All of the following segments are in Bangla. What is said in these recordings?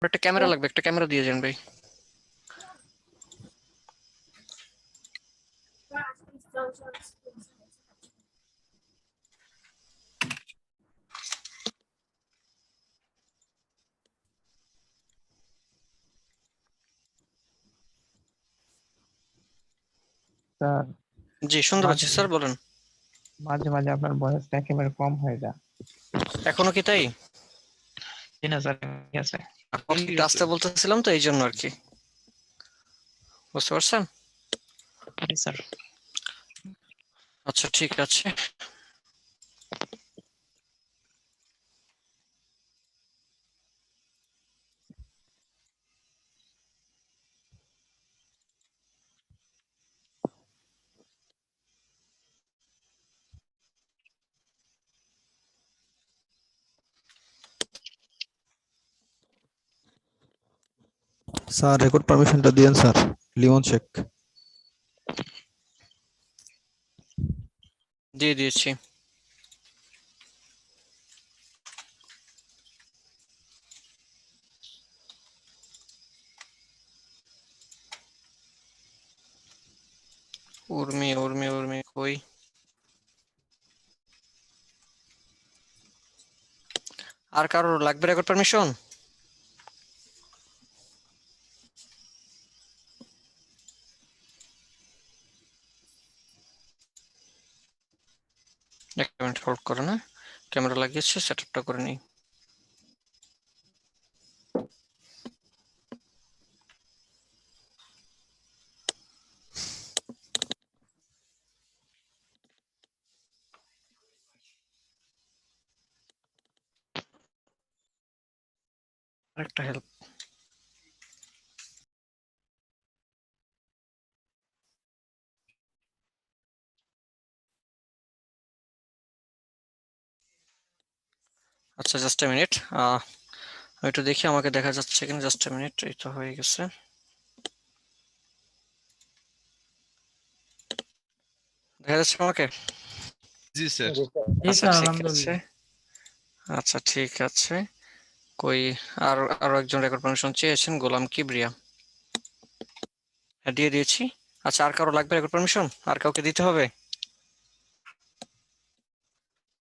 একটা ক্যামেরা লাগবে, একটা ক্যামেরা দিয়ে যান ভাই। স্যার, জি শুনতে পাচ্ছি মাঝে স্যার, বলেন। মাঝে মাঝে আপনার ভয়েসটা একেবারে কম হয়ে যায়। এখনো কি তাই? জি না স্যার, ঠিক আছে। একটু আস্তে বলতেছিলাম তো, এই জন্য আর কি, বুঝতে পারছেন? জি স্যার। আচ্ছা ঠিক আছে। স্যার রেকর্ড পারমিশনটা দিয়েন স্যার। লিমন শেখ। দিয়ে দিয়েছি। উর্মি উর্মি উর্মি কই? আর কারোর লাগবে রেকর্ড পারমিশন? এক মিনিট হোল্ড করে না, ক্যামেরা লাগিয়েছে, সেটআপটা করে নিই। আরেকটা হেল্প। আচ্ছা জাস্ট এ মিনিট, আমি একটু দেখি আমাকে দেখা যাচ্ছে কিনা। জাস্ট এ মিনিট, এই তো হয়ে গেছে। দেখা যাচ্ছে আমাকে? জি স্যার। জি আচ্ছা স্যার, ঠিক আছে, আলহামদুলিল্লাহ। আচ্ছা ঠিক আছে। কই, আর আরো একজন রেকর্ড পারমিশন চেয়েছেন, গোলাম কিবরিয়া। হ্যাঁ দিয়ে দিয়েছি। আচ্ছা আর কারো লাগবে রেকর্ড পারমিশন? আর কাউকে দিতে হবে?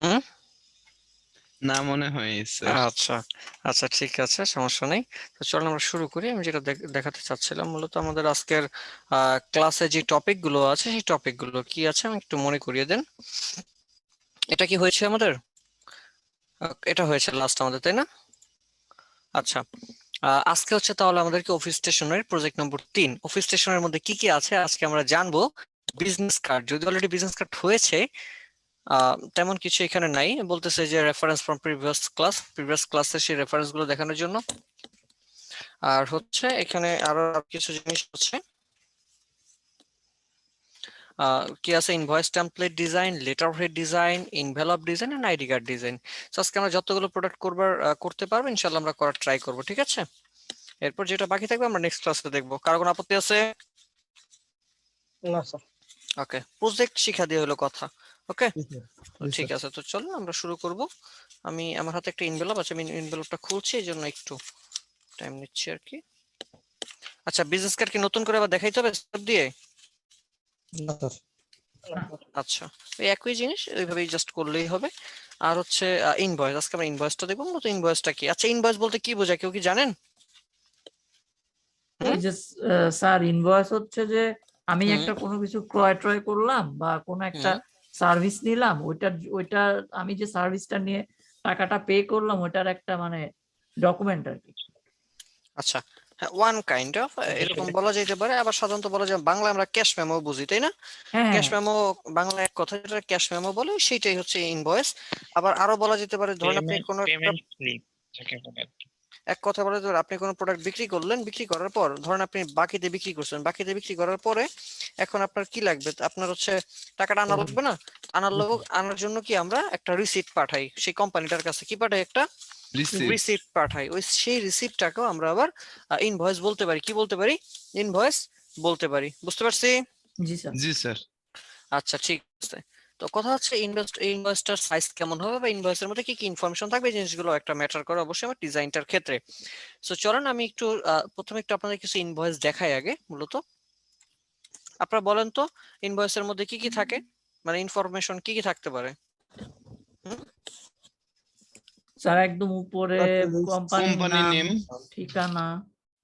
হুম। না মনে হয় স্যার। আচ্ছা আচ্ছা ঠিক আছে, সমস্যা নেই। তো চলো আমরা শুরু করি। আমি যেটা দেখাতে চাচ্ছিলাম মূলত আমাদের আজকের ক্লাসে যে টপিক গুলো আছে, সেই টপিক গুলো কি আছে আমি একটু মনে করিয়ে দেন। এটা কি হয়েছে আমাদের? এটা হয়েছে লাস্ট আমাদের, তাই না? আচ্ছা, আজকে হচ্ছে তাহলে আমাদেরকে অফিস স্টেশনের প্রজেক্ট নম্বর 3, অফিস স্টেশনের মধ্যে কি কি আছে আজকে আমরা জানবো। বিজনেস কার্ড, যদি অলরেডি বিজনেস কার্ড হয়েছে, তেমন কিছু এখানে নাই। বলতেছে যে রেফারেন্স ফ্রম প্রিভিয়াস ক্লাসের সেই রেফারেন্স গুলো দেখানোর জন্য। আর হচ্ছে এখানে আরো কিছু জিনিস আছে, কি আছে, invoice template design, letterhead design, envelope design and ID card design. আজকে আমরা যতগুলো প্রোডাক্ট করতে পারবো ইনশাআল্লাহ আমরা করার ট্রাই করবো, ঠিক আছে? এরপর যেটা বাকি থাকবে আমরা নেক্সট ক্লাসে দেখবো। কারো কোনো আপত্তি আছে? না স্যার। ওকে, প্রজেক্ট শিখা দিয়ে হলো কথা। ওকে, জি স্যার। তো ঠিক আছে, তো চলো আমরা শুরু করব। আমি আমার হাতে একটা এনভেলপ আছে, আমি এনভেলপটা খুলছি, এই জন্য একটু টাইম নিচ্ছি আর কি। আচ্ছা, বিজনেস কার্ড কি নতুন করে আবার দেখাইতে হবে স্টেপ দিয়ে? না স্যার। আচ্ছা, এই একই জিনিস ওইভাবেই জাস্ট করলেই হবে। আর হচ্ছে ইনভয়েস, আজকে আমরা ইনভয়েসটা দেখবো। মূলত ইনভয়েসটা কি? আচ্ছা ইনভয়েস বলতে কি বোঝায়, কেউ কি জানেন? ওই যে স্যার, ইনভয়েস হচ্ছে যে আমি হুম একটা কোনো কিছু ক্রয় ট্রয় করলাম বা কোনো একটা হুম। সার্ভিস নিলাম, ওইটা আমি যে সার্ভিসটা নিয়ে টাকাটা পে করলাম, ওইটার একটা মানে ডকুমেন্ট আর কি। আচ্ছা, হ্যাঁ, ওয়ান কাইন্ড অফ এরকম বলা যেতে পারে। আবার সাধারণত বলা যায়, বাংলা আমরা ক্যাশ মেমো বুঝি, তাই না? হ্যাঁ ক্যাশ হ্যাঁ। মেমো, বাংলা এক কথা যেটা ক্যাশ মেমো বলে, সেটাই হচ্ছে ইনভয়েস। আবার আরো বলা যেতে পারে, ধরুন আপনি কোনো একটা, পেমেন্ট স্লিপ যাকে বলে। এক কথা বলে ধর আপনি কোনো প্রোডাক্ট বিক্রি করলেন, বিক্রি করার পর ধরেন আপনি বাকিতে বিক্রি করছেন, বাকিতে বিক্রি করার পরে এখন আপনার কি লাগবে, আপনার হচ্ছে টাকাটা আনা লাগবে না? আনার জন্য কি আমরা একটা রিসিট পাঠাই সেই কোম্পানিটার কাছে, কি পাঠাই, একটা রিসিভ। রিসিপ্ট পাঠাই। ওই সেই রিসিপ্টটাকেও আমরা আবার ইনভয়েস বলতে পারি। কি বলতে পারি? ইনভয়েস বলতে পারি। বুঝতে পারছি? জি স্যার। জি স্যার। আচ্ছা ঠিক আছে। তো কথা হচ্ছে ইনভয়েসটার সাইজ কেমন হবে বা ইনভয়েসের মধ্যে কি কি ইনফরমেশন থাকবে এই জিনিসগুলো একটা ম্যাটার করে অবশ্যই আমার ডিজাইনটার ক্ষেত্রে। সো চলেন আমি একটু প্রথমে একটু আপনাদের কিছু ইনভয়েস দেখাই আগে। মূলত আপনারা বলেন তো ইনভয়েসের মধ্যে কি কি থাকে, মানে ইনফরমেশন কি কি থাকতে পারে? স্যার একদম উপরে কোম্পানির কোম্পানি নাম, নেম, ঠিকানা,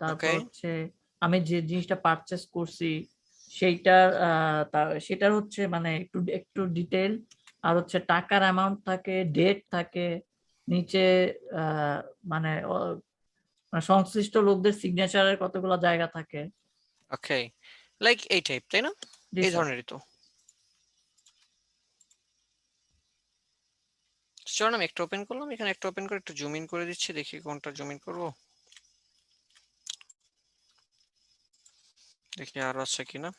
তারপর Okay. হচ্ছে আমি যে জিনিসটা পারচেস করছি সেইটার সেটার হচ্ছে মানে একটু একটু ডিটেল, আর হচ্ছে টাকার অ্যামাউন্ট থাকে, ডেট থাকে, নিচে মানে মানে সংশ্লিষ্ট লোকদের সিগনেচারের কতগুলো জায়গা থাকে। ওকে, লাইক এই টাইপ, তাই না? জি এই স্যার। ধরনেরই তো। চলুন আমি একটা ওপেন করলাম, এখানে একটা ওপেন করে একটু জুম ইন করে দিচ্ছি, দেখি কোনটা জুম ইন করবো, দেখি আর আছে কিনা।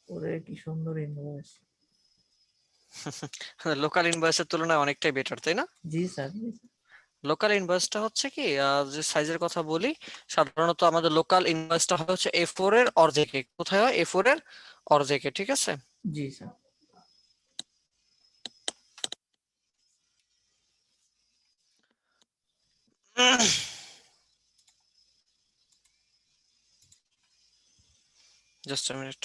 ওরে কি সুন্দর ইনভয়েস। লোকাল ইনভয়েসের তুলনায় অনেকটাই বেটার, তাই না? জি স্যার, জি স্যার। লোকাল ইনভয়েসটা হচ্ছে কি যে সাইজের কথা বলি, সাধারণত আমাদের লোকাল ইনভয়েসটা হচ্ছে A4 এর অর্ধেকে। কোথায় হয়? A4 এর অর্ধেকে, ঠিক আছে? জি স্যার। Just a minute.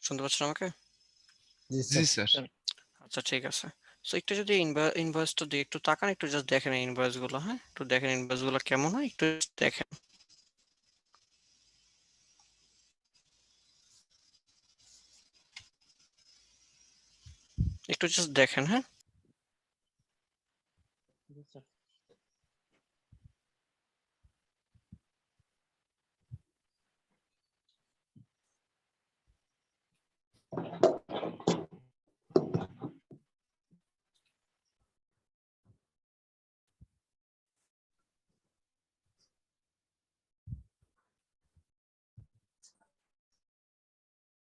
শুনতে পাচ্ছেন আমাকে? জি জি স্যার। স্যার। আচ্ছা ঠিক আছে। সো একটু যদি ইনভয়েসটা দিয়ে একটু তাকান, একটু জাস্ট দেখেন ইনভয়েস গুলো, হ্যাঁ একটু দেখেন ইনভয়েস গুলো কেমন হয়, একটু দেখেন। একটু জাস্ট দেখেন, হ্যাঁ। জি স্যার।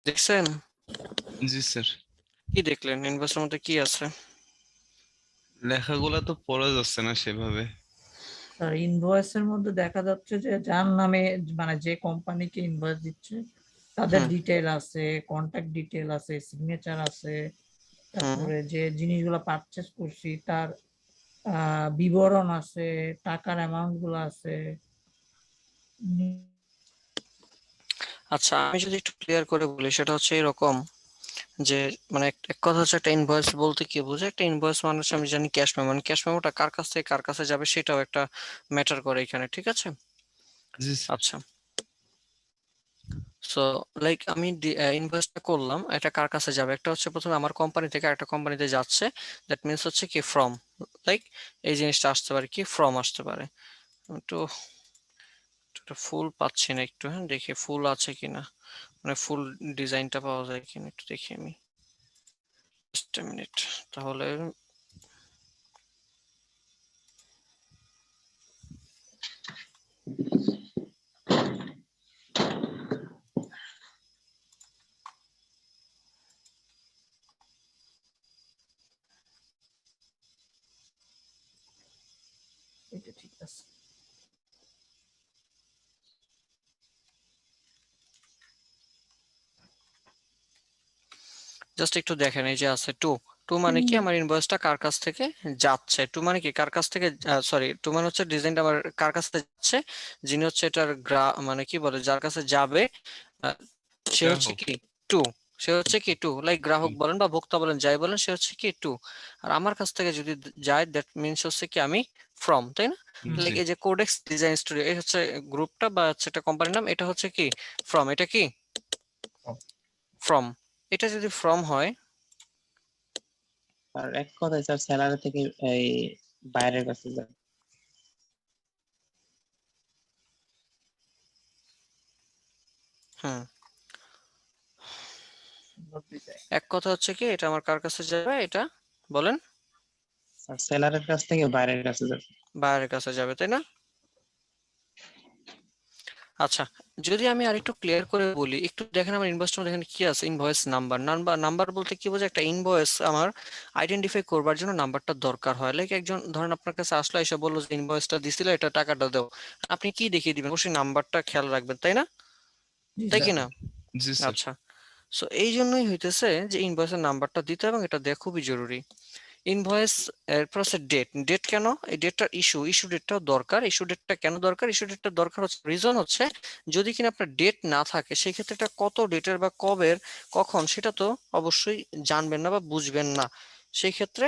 দেখছেন? জি স্যার। কি দেখলেন? ইনভয়েসের মধ্যে কি আছে? লেখাগুলা তো পড়া যাচ্ছে না সেভাবে। স্যার ইনভয়েসের মধ্যে দেখা যাচ্ছে যে যার নামে মানে যে কোম্পানিকে ইনভয়েস দিচ্ছে তাদের হুম ডিটেল আছে, কন্টাক্ট ডিটেল আছে, সিগনেচার আছে, হুম। তারপরে যে জিনিসগুলো পারচেস করছি তার বিবরণ আছে, টাকার অ্যামাউন্ট গুলো আছে। আচ্ছা আমি যদি একটু ক্লিয়ার করে বলি, সেটা হচ্ছে এরকম যে মানে এক কথা হচ্ছে একটা ইনভয়েস বলতে কি বোঝে, একটা ইনভয়েস মানে হচ্ছে আমি জানি ক্যাশ মেমো, মানে ক্যাশ মেমোটা কার কাছ থেকে কার কাছে যাবে সেটাও একটা ম্যাটার করে এখানে, ঠিক আছে? জি স্যার। আচ্ছা, সো লাইক আমি ইনভয়েসটা করলাম, এটা কার কাছে যাবে? একটা হচ্ছে প্রথমে আমার কোম্পানি থেকে আরেকটা কোম্পানিতে যাচ্ছে, দ্যাট মিনস হচ্ছে কি ফ্রম, লাইক এই জিনিসটা আসতে পারে কি ফ্রম আসতে পারে। একটু ফুল পাচ্ছি না, একটু হ্যাঁ দেখি ফুল আছে কিনা। মানে ফুল ডিজাইনটা পাওয়া যায় কিনা একটু দেখি আমি, জাস্ট এ মিনিট। তাহলে এটা ঠিক আছে। জাস্ট একটু দেখেন, এই যে আছে টু। টু মানে কি, আমার ইনভয়েসটা কার কাছ থেকে যাচ্ছে। টু মানে কি, কার কাছ থেকে, সরি, টু মানে হচ্ছে ডিজাইনটা আমার কার কাছ থেকে যাচ্ছে, যিনি হচ্ছে এটার মানে কি বলে, যার কাছে যাবে আহ, সে হচ্ছে গ্রাহক। কি টু। সে হচ্ছে কি টু, লাইক গ্রাহক বলেন বা ভোক্তা বলেন, যাই বলেন, সে হচ্ছে কি টু। আর আমার কাছ থেকে যদি যায়, দ্যাট মিনস হচ্ছে কি আমি ফ্রম, তাই না? লাইক জি এই যে কোডেক্স ডিজাইন স্টুডিও, এই হচ্ছে গ্রুপটা বা হচ্ছে একটা কোম্পানির নাম, এটা হচ্ছে কি ফ্রম। এটা কি ফ্রম। এটা যদি ফ্রম হয়, আর এক কথায় স্যার স্যালারি থেকে এই বাইরের কাছে যায়। হুম, বলতে চাই। এক কথা হচ্ছে কি, এটা আমার কার কাছে যাবে, এটা বলেন, স্যার স্যালারির কাছ থেকে বাইরের কাছে যায়। বাইরের কাছে যাবে, তাই না? আচ্ছা, যদি আমি আরেকটু ক্লিয়ার করে বলি, একটু দেখেন আমার ইনভয়েসটা দেখেন কি আছে, ইনভয়েস নাম্বার। নাম্বার নাম্বার বলতে কি বোঝায়, একটা ইনভয়েস আমার আইডেন্টিফাই করবার জন্য নাম্বারটা দরকার হয়। লাইক একজন ধরেন আপনার কাছে আসলো, এসে বললো যে ইনভয়েসটা দিছিল, এটা টাকাটা দাও, আপনি কি দেখিয়ে দিবেন? অবশ্যই নাম্বারটা খেয়াল রাখবেন, তাই না? জি তাই স্যার। কি না? জি স্যার। আচ্ছা, সো এই জন্যই হইতেছে যে ইনভয়েসের নাম্বারটা দিতে, এবং এটা দেওয়া খুবই জরুরি। ইনভয়েস এরপর হচ্ছে ডেট। ডেট কেন? এই ডেটটার ইস্যু ডেটটাও দরকার। ইস্যু ডেটটা কেন দরকার? ইস্যু ডেটটা দরকার হচ্ছে, রিজন হচ্ছে, যদি কিনা আপনার ডেট না থাকে, সেই ক্ষেত্রে এটা কত ডেটের বা কবের কখন সেটা তো অবশ্যই জানবেন না বা বুঝবেন না। সেই ক্ষেত্রে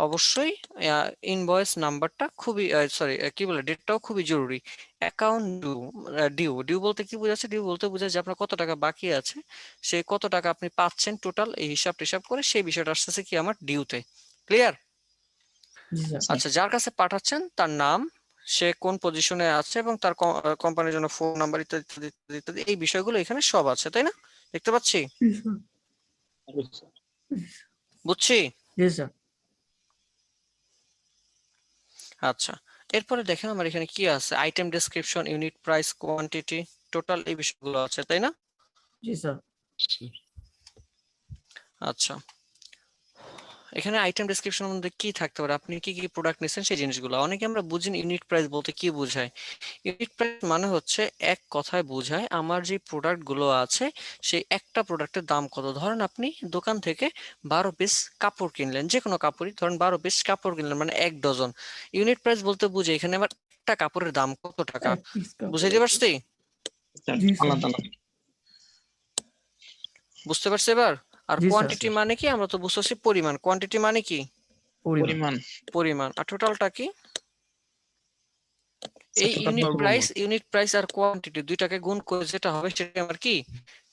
অবশ্যই ইনভয়েস নাম্বারটা খুবই, সরি কি বলে, ডেটটাও খুবই জরুরি। অ্যাকাউন্ট ডিউ, ডিউ ডিউ বলতে কি বোঝাচ্ছে? ডিউ বলতে বোঝায় যে আপনার কত টাকা বাকি আছে, সেই কত টাকা আপনি পাচ্ছেন টোটাল, এই হিসাব টিসাব করে সেই বিষয়টা আসতেছে কি আমার ডিউতে। ক্লিয়ার? জি স্যার। আচ্ছা আচ্ছা, যার কাছে পাঠাচ্ছেন তার নাম, সে কোন পজিশনে আছে, এবং তার কোম্পানির জন্য ফোন নাম্বার, ইত্যাদি ইত্যাদি ইত্যাদি ইত্যাদি, এই বিষয়গুলো এখানে সব আছে, তাই না? দেখতে পাচ্ছি, বুঝছি। জি স্যার। আচ্ছা, এরপরে দেখেন আমার এখানে কি আছে, item description, unit price, quantity, total, এই বিষয়গুলো আছে, তাই না? জি স্যার। আচ্ছা, এখানে আইটেম ডেসক্রিপশনের মধ্যে কি থাকতে পারে, আপনি কি কি প্রোডাক্ট নিচ্ছেন সেই জিনিসগুলো। অনেকে আমরা বুঝিনি ইউনিট প্রাইস বলতে কি বোঝায়। ইউনিট প্রাইস মানে হচ্ছে, এক কথায় বোঝায় আমার যে প্রোডাক্ট গুলো আছে, সেই একটা প্রোডাক্টের দাম কত। ধরেন আপনি দোকান থেকে 12 পিস কাপড় কিনলেন, যে কোনো কাপড়ই ধরেন, 12 পিস কাপড় কিনলেন মানে 1 ডজন। ইউনিট প্রাইস বলতে বুঝে এখানে আমার একটা কাপড়ের দাম কত টাকা, এক পিস বুঝাইতে পারছি? স্যার, জি স্যার। আলাদা আলাদা। বুঝতে পারছি এবার? আর জি স্যার। কোয়ান্টিটি মানে কি, আমরা তো বুঝতেছি পরিমাণ। কোয়ান্টিটি মানে কি? পরিমাণ। পরিমাণ। পরিমাণ। আর টোটালটা কি? স্যার এই টোটাল ইউনিট প্রাইস আর কোয়ান্টিটি দুইটাকে গুণ করে যেটা হবে সেটা আমার কি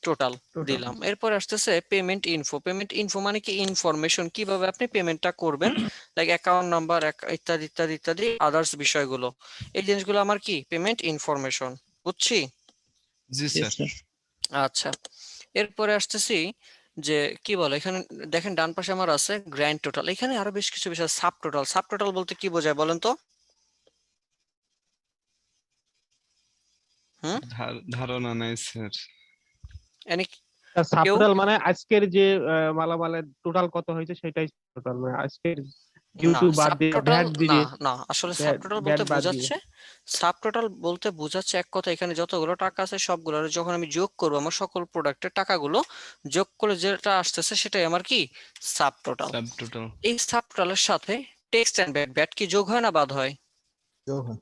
টোটাল টোটাল। দিলাম। এরপর আসতেছে পেমেন্ট ইনফো। পেমেন্ট ইনফো মানে কি, ইনফরমেশন, কিভাবে আপনি পেমেন্টটা করবেন, লাইক অ্যাকাউন্ট নাম্বার, ইত্যাদি ইত্যাদি ইত্যাদি আদার্স বিষয়গুলো। এই জিনিসগুলো আমার কি পেমেন্ট ইনফরমেশন, বুঝছি? জি জি স্যার। স্যার। আচ্ছা, এরপরে আসতেছি যে কি বলে, এখানে দেখেন ডান পাশে আমার আছে গ্র্যান্ড টোটাল। এখানে আরো বেশ কিছু বিষয়, সাব টোটাল। সাব টোটাল বলতে কি বোঝায় বলেন তো? হুম, ধারণা নাই স্যার। এনি কেউ? সাবটোটাল মানে আজকের যে মালামালের টোটাল কত হয়েছে সেটাই টোটাল, মানে আজকের না, ডিউটি বাদ সাব দিয়ে টোটাল ভ্যাট না, দিয়ে না, আসলে সাব টোটাল ভ্যাট বলতে বাদ দিয়ে। বোঝাচ্ছে, সাব টোটাল বলতে বোঝাচ্ছে এক কথা, এখানে যতগুলো টাকা আছে সবগুলো যখন আমি যোগ করবো, আমার সকল প্রোডাক্টের টাকাগুলো যোগ করে যেটা আসতেছে সেটাই আমার কি সাব টোটাল। Sub total. এই সাব টোটালের সাথে টেক্সট এন্ড ভ্যাট, ভ্যাট কি যোগ হয় না বাদ হয়?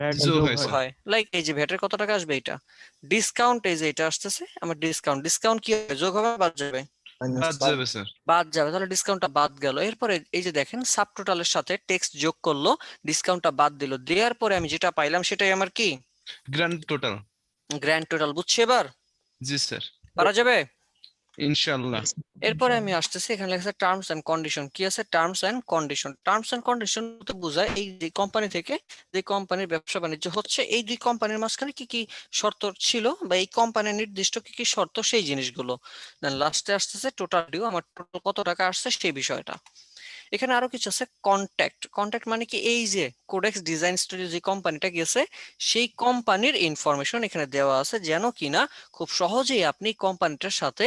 ভ্যাট যোগ যোগ হয় হয়। স্যার। হয়। লাইক এই যে ভ্যাটের কত টাকা আসবে, এটা ডিসকাউন্ট, এই যে এটা আসতেছে আমার ডিসকাউন্ট। ডিসকাউন্ট কি হবে, যোগ হবে না বাদ যাবে? বাদ যাবে স্যার। বাদ যাবে, তাহলে ডিসকাউন্টটা বাদ গেল। এরপরে এই যে দেখেন সাব টোটালের সাথে টেক্সট যোগ করলো, ডিসকাউন্টটা বাদ দিল, দেওয়ার পরে আমি যেটা পাইলাম সেটাই আমার কি গ্র্যান্ড টোটাল। Grand total. বুঝছি এবার? জি স্যার। পারা যাবে? ইনশাআল্লাহ। এরপরে আমি আসতেছি, এখানে লেখা আছে টার্মস এন্ড কন্ডিশন। কি আছে? Terms and condition. Terms and condition তো বোঝায় এই যে কোম্পানি থেকে যে কোম্পানির ব্যবসা বাণিজ্য হচ্ছে, এই দুই কোম্পানির মাঝখানে কি কি শর্ত ছিল বা এই কোম্পানির নির্দিষ্ট কি কি শর্ত, সেই জিনিসগুলো। দেন লাস্টে আসতেছে টোটাল ডিউ, আমার টোটাল কত টাকা আসছে সেই বিষয়টা। এখানে আরো কিছু আছে, কন্ট্যাক্ট। কন্ট্যাক্ট মানে কি? এই যে কোডেক্স ডিজাইন স্টুডিও যে কোম্পানিটা গেছে, সেই কোম্পানির ইনফরমেশন এখানে দেওয়া আছে, যেন কিনা খুব সহজেই আপনি কোম্পানিটার সাথে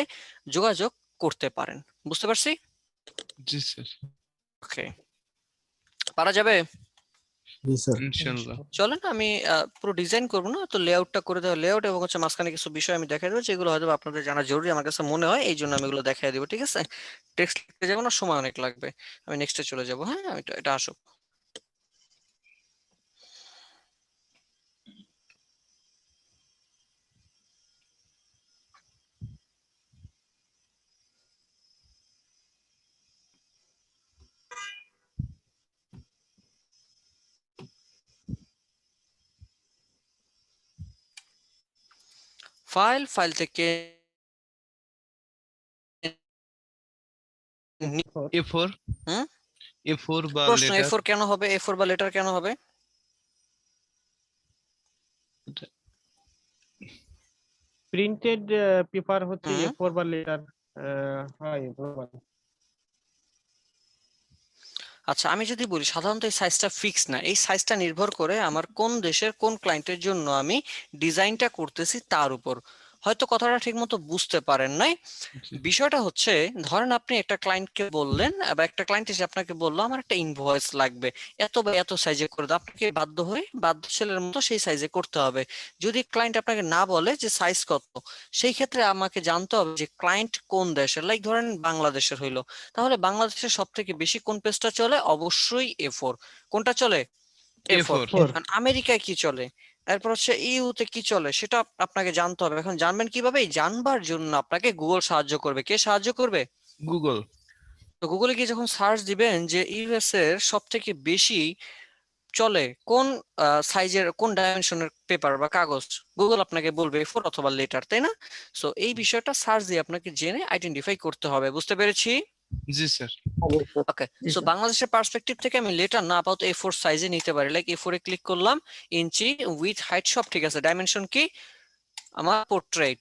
যোগাযোগ করতে পারেন। বুঝতে পারছি? জি স্যার। ওকে, পারা যাবে? জি স্যার। ইনশাআল্লাহ। চলেন আমি পুরো ডিজাইন করবো না তো, লেআউটটা করে দেওয়া, লেআউট এবং হচ্ছে মাঝখানে কিছু বিষয় আমি দেখাই দেবো যেগুলো হয়তো আপনাদের জানা জরুরি আমার কাছে মনে হয়, এই জন্য আমি এগুলো দেখাই দেবো। ঠিক আছে? টেক্সট লিখতে যাবো না, সময় অনেক লাগবে। আমি নেক্সটে চলে যাবো। হ্যাঁ, আমি এটা আসুক। ফাইল থেকে A4 হুম? A4 বা প্রশ্ন, লেটার। A4 কেন হবে? A4 বা লেটার কেন হবে? প্রিন্টেড পেপার হচ্ছে হুম। A4 বা লেটার হয় normal। আচ্ছা, আমি যদি বলি সাধারণত এই সাইজটা ফিক্স না, এই সাইজটা নির্ভর করে আমার কোন দেশের কোন ক্লায়েন্টের জন্য আমি ডিজাইনটা করতেছি তার উপর। হয়তো কথাটা ঠিক মতো বুঝতে পারেন নাই। জি। বিষয়টা হচ্ছে, ধরেন আপনি একটা ক্লায়েন্টকে বললেন বা একটা ক্লায়েন্ট এসে আপনাকে বললো আমার একটা ইনভয়েস লাগবে, এত বা এত সাইজে করে দাও, আপনাকে বাধ্য ছেলের মতো সেই সাইজে করতে হবে। যদি ক্লায়েন্ট আপনাকে না বলে যে সাইজ কত, সেই ক্ষেত্রে আমাকে জানতে হবে যে ক্লায়েন্ট কোন দেশের। লাইক ধরেন বাংলাদেশের হইলো, তাহলে বাংলাদেশের সব থেকে বেশি কোন পেজটা চলে? অবশ্যই A4। কোনটা চলে? A4। A4 আমেরিকায় কি চলে, এরপর হচ্ছে ইউতে কি চলে, সেটা আপনাকে জানতে হবে। এখন জানবেন কিভাবে? এই জানবার জন্য আপনাকে গুগল সাহায্য করবে। কে সাহায্য করবে? গুগল। তো গুগলে গিয়ে যখন সার্চ দিবেন যে ইউএস এর সব থেকে বেশি চলে কোন সাইজের, কোন ডাইমেনশনের পেপার বা কাগজ, গুগল আপনাকে বলবে A4 অথবা লেটার, তাই না? সো এই বিষয়টা সার্চ দিয়ে আপনাকে জেনে আইডেন্টিফাই করতে হবে। বুঝতে পেরেছি? জি স্যার। ওকে, জি সো স্যার। বাংলাদেশের পার্সপেক্টিভ থেকে আমি লেটার না আপাতত A4 সাইজে নিতে পারি। লাইক A4 এ ক্লিক করলাম, ইঞ্চি, উইথ, হাইট সব ঠিক আছে। ডাইমেনশন কি? আমার পোর্ট্রেট।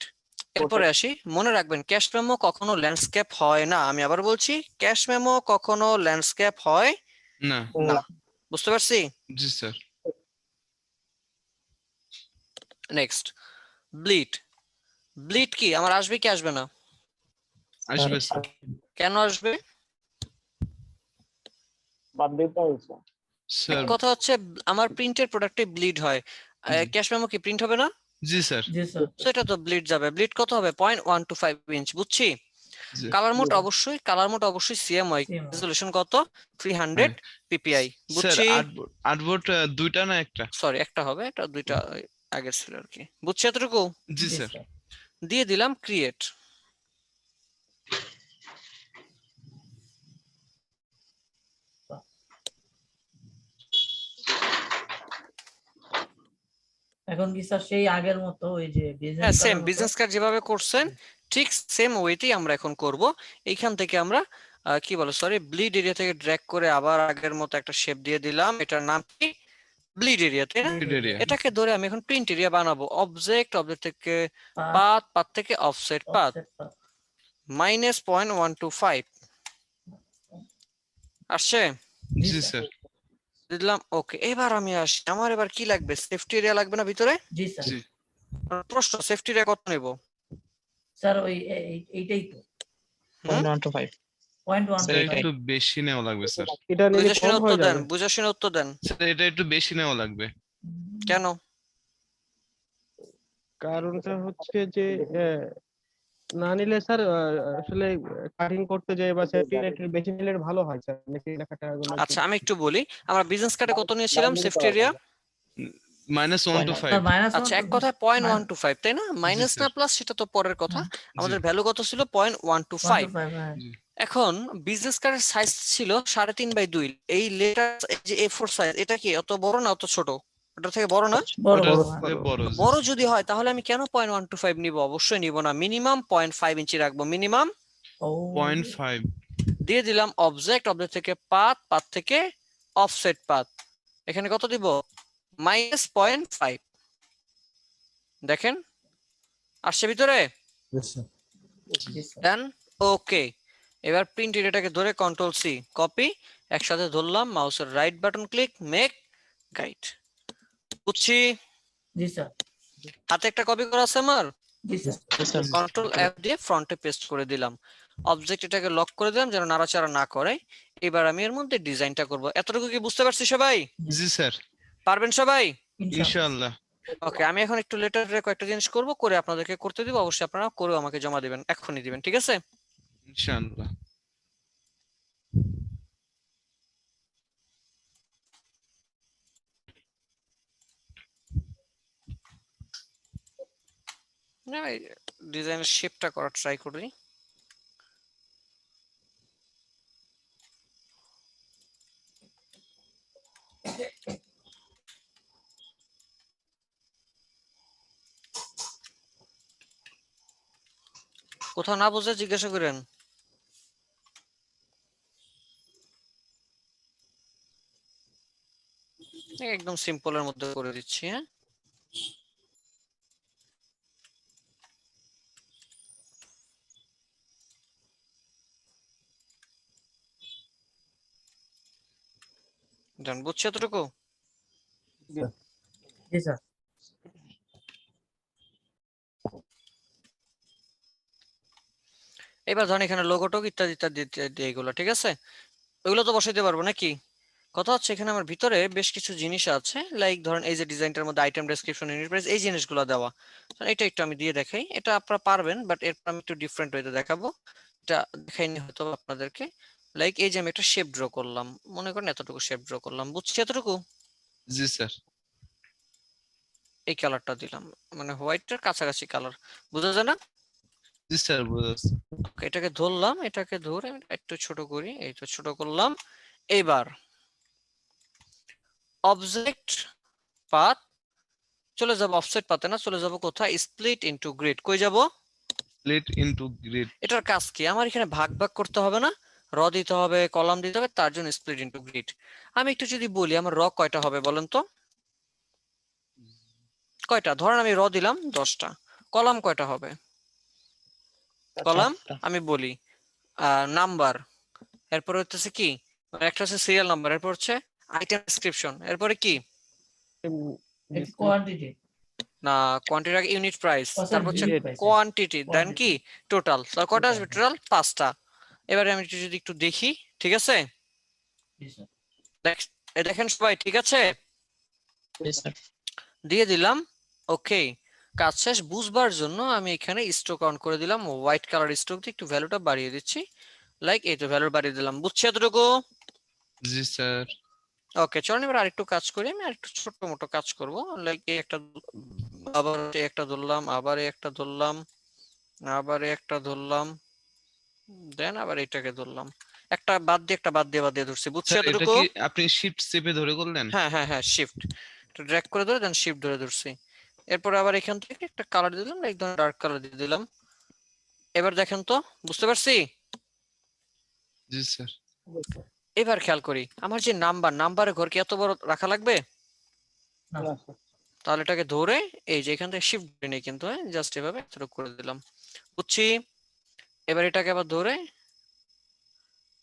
এরপরে আসি, মনে রাখবেন ক্যাশ মেমো কখনো ল্যান্ডস্কেপ হয় না। আমি আবার বলছি, ক্যাশ মেমো কখনো ল্যান্ডস্কেপ হয় না। না। বুঝতে পারছি? জি স্যার। Next, bleed. ব্লিড কি আমার আসবে কি আসবে না? আসবে স্যার। কেন আসবে? স্যার। কথা হচ্ছে আমার প্রিন্টের প্রোডাক্টে ব্লিড হয়, ক্যাশ মেমো কি প্রিন্ট হবে না? জি স্যার। জি স্যার। সেটা তো ব্লিড যাবে। ব্লিড কত হবে? 0.125 ইঞ্চ। বুঝছি? জি। কালার মোড অবশ্যই CMYK। CMYK রেজোলিউশন কত? 300 হ্যাঁ। ppi। স্যার বুঝছি? আর্টবোর্ড দুইটা না একটা? সরি, একটা হবে, এটা দুইটা আগের ছিল আর কি। বুঝছি এতটুকু? জি জি স্যার। স্যার। দিয়ে দিলাম ক্রিয়েট। এখন কি স্যার সেই আগের মতো ওই যে হ্যাঁ, বিজনেস সেম কার্ডের মতো? বিজনেস কার্ড যেভাবে করছেন ঠিক সেম ওয়েতেই আমরা এখন করব। এইখান থেকে আমরা কি বলে, সরি, ব্লিড এরিয়া থেকে ড্র্যাগ করে আবার আগের মতো একটা শেপ দিয়ে দিলাম। এটার নাম কি? ব্লিড এরিয়া, তাই না? Bleed area। এটাকে ধরে আমি এখন প্রিন্ট এরিয়া বানাবো। অবজেক্ট থেকে Path, পাথ থেকে অফসেট পাথ offset path। -0.125 আসছে। জি জি স্যার। স্যার। দিলাম ওকে। এবার আমি আসি, আমার এবার কি লাগবে? সেফটি এরিয়া লাগবে না ভিতরে? জি স্যার। জি প্রশ্ন, সেফটি এরিয়া কত নেব? স্যার ওই এইটাই তো হুম? 0.125 0.125। এটা একটু বেশি নেওয়া লাগবে স্যার। এটা নিলে বুঝে শুনে কম উত্তর হয়ে দেন, যাবে। বুঝে শুনে উত্তর দেন। স্যার এটা একটু বেশি নেওয়া লাগবে। কেন? কারণটা হচ্ছে যে না নিলে স্যার আসলে কাটিং করতে যাই বা সেফটি নেট বেশি নিলে ভালো হয় স্যার, নাকি লেখাটা গুলো একটু আচ্ছা, আমি একটু বলি, আমরা বিজনেস কার্ডে কত নিয়েছিলাম সেফটি এরিয়া? -125। স্যার মাইনাস আচ্ছা, এক কথায় 0.125, তাই না? মাইনাস না স্যার। প্লাস সেটা তো পরের কথা। আমাদের ভ্যালু কত ছিল? 0.125। 125। হ্যাঁ। জি এখন বিজনেস কার্ডের সাইজ ছিল 3.5/2। এই লেটার, এই যে A4 সাইজ, এটা কি অত বড় না অত ছোট? ওটা থেকে বড় না? বড় ওটার বড় হ্যাঁ। থেকে বড় জি বড় স্যার। যদি হয় তাহলে আমি কেন 0.125 নিব? অবশ্যই নিব না, মিনিমাম 0.5 ইঞ্চি রাখবো, মিনিমাম। ও 0.5 দিয়ে দিলাম অবজেক্ট, অবজেক্ট থেকে পাথ থেকে অফসেট পাথ, এখানে কত দিব? -0.5। দেখেন আসছে ভিতরে, জি স্যার। দেন ওকে। এবার প্রিন্ট এটাকে ধরে কন্ট্রোল সি কপি, একসাথে ধরলাম, মাউসের right button click, make guide. বুঝছি? জি স্যার। হাতে একটা কপি করা আছে আমার, জি স্যার। কন্ট্রোল এফ দিয়ে ফ্রন্টে পেস্ট করে দিলাম। অবজেক্ট এটাকে লক করে দিলাম যেন নাড়াচাড়া না করে। এবার আমি এর মধ্যে ডিজাইনটা করব। এতটুকু কি বুঝতে পারছি সবাই? জি স্যার, পারবেন সবাই? ইনশাআল্লাহ। ইনশাআল্লাহ। ওকে, আমি এখন একটু লেটারে কয়েকটা জিনিস করব, করে আপনাদেরকে করতে দিব। অবশ্যই আপনারা করেও আমাকে জমা দিবেন, এক্ষুনি দিবেন, ঠিক আছে? ইনশাআল্লাহ। না, ডিজাইনের শেপটা করার ট্রাই করি। কোথাও না বুঝে জিজ্ঞাসা করেন। একদম সিম্পলের মধ্যে করে দিচ্ছি, হ্যাঁ। ডান, বুঝছি এতটুকু? জি স্যার। এবার ধরেন এখানে লোগোটক ইত্যাদি ইত্যাদি ইত্যাদি এগুলো, ঠিক আছে? ওইগুলো তো বসাইতে পারবো নাকি? কথা হচ্ছে এখানে আমার ভিতরে বেশ কিছু জিনিস আছে, লাইক ধরেন এই যে ডিজাইনটার মধ্যে আইটেম ডেসক্রিপশন, ইউনিট প্রাইস, এই জিনিসগুলো দেওয়া। এটা একটু আমি দিয়ে দেখাই, এটা আপনারা পারবেন বাট এরপর আমি একটু ডিফারেন্ট ওয়েতে দেখাবো। এটা দেখাইনি হয়তো আপনাদেরকে। লাইক এই যে আমি একটা শেপ ড্র করলাম, মনে করেন এতটুকু শেপ ড্র করলাম, বুঝছি এতটুকু? জি স্যার। এই কালারটা দিলাম, মানে হোয়াইটের কাছাকাছি কালার, বোঝা যায় না? জি স্যার, বোঝা যাচ্ছে। Okay, এটাকে ধরলাম, এটাকে ধরে আমি একটু ছোট করি, এই তো ছোট করলাম। এবার অবজেক্ট পাথ, চলে যাব অফসেট পাথে না, চলে যাব কোথায়? Split into grid. কই যাব? Split into grid. এটার কাজ কি? আমার এখানে ভাগ ভাগ করতে হবে না, র দিতে হবে, কলাম দিতে হবে, তার জন্য স্প্লিট ইনটু গ্রিড। আমি একটু যদি বলি আমার র কয়টা হবে বলেন তো? কয়টা? ধরেন আমি র দিলাম 10টা, কলাম কয়টা হবে? কলাম আমি বলি নাম্বার, এরপর হচ্ছে কি, একটা হচ্ছে সিরিয়াল নাম্বার, এরপর হচ্ছে আইটেম ডেসক্রিপশন, এরপরে কি কোয়ান্টিটি। না, কোয়ান্টিটি আগে ইউনিট প্রাইস, স্যার, তারপর হচ্ছে unit price, কোয়ান্টিটি, দেন কি টোটাল। তার কয়টা আসবে Total, টোটাল? 5টা। এবারে আমি যদি একটু দেখি, ঠিক আছে? জি স্যার। দেখেন সবাই, ঠিক আছে? দিয়ে দিলাম ওকে। কাজ শেষ। বুঝবার জন্য আমি এখানে স্ট্রোক অন করে দিলাম, হোয়াইট কালার স্ট্রোক দিয়ে একটু ভ্যালুটা বাড়িয়ে দিচ্ছি, লাইক এই তো ভ্যালু বাড়িয়ে দিলাম, বুঝছি এতটুকু? জি স্যার। ওকে, চলেন এবার আরেকটু কাজ করি, আমি আরেকটু ছোট মোটো কাজ করব। লাইক এই একটা, আবার এই একটা ধরলাম, আবার এই একটা ধরলাম, আবার এই একটা ধরলাম, দেন আবার এটাকে ধরলাম, একটা বাদ দিয়ে একটা বাদ দিয়ে বাদ দিয়ে ধরছি, বুঝছি স্যার, এটা এতটুকু? কি আপনি শিফট চেপে ধরে করলেন? হ্যাঁ হ্যাঁ হ্যাঁ, শিফট ড্র্যাগ করে ধরে দেন শিফট ধরে ধরছি। এরপর আবার এখান থেকে একটা কালার দিলাম, লাইক ধরেন ডার্ক কালার দিয়ে দিলাম। এবার দেখেন তো, বুঝতে পারছি? জি স্যার। এবার খেয়াল করি আমার যে নাম্বারের ঘর কি এত বড় রাখা লাগবে? না তাহলে এটাকে ধরে এই যে এখান থেকে শিফট ধরে নেই কিন্তু, হ্যাঁ, জাস্ট এভাবে এতটুকু করে দিলাম, বুঝছি? এবার এটাকে আবার ধরে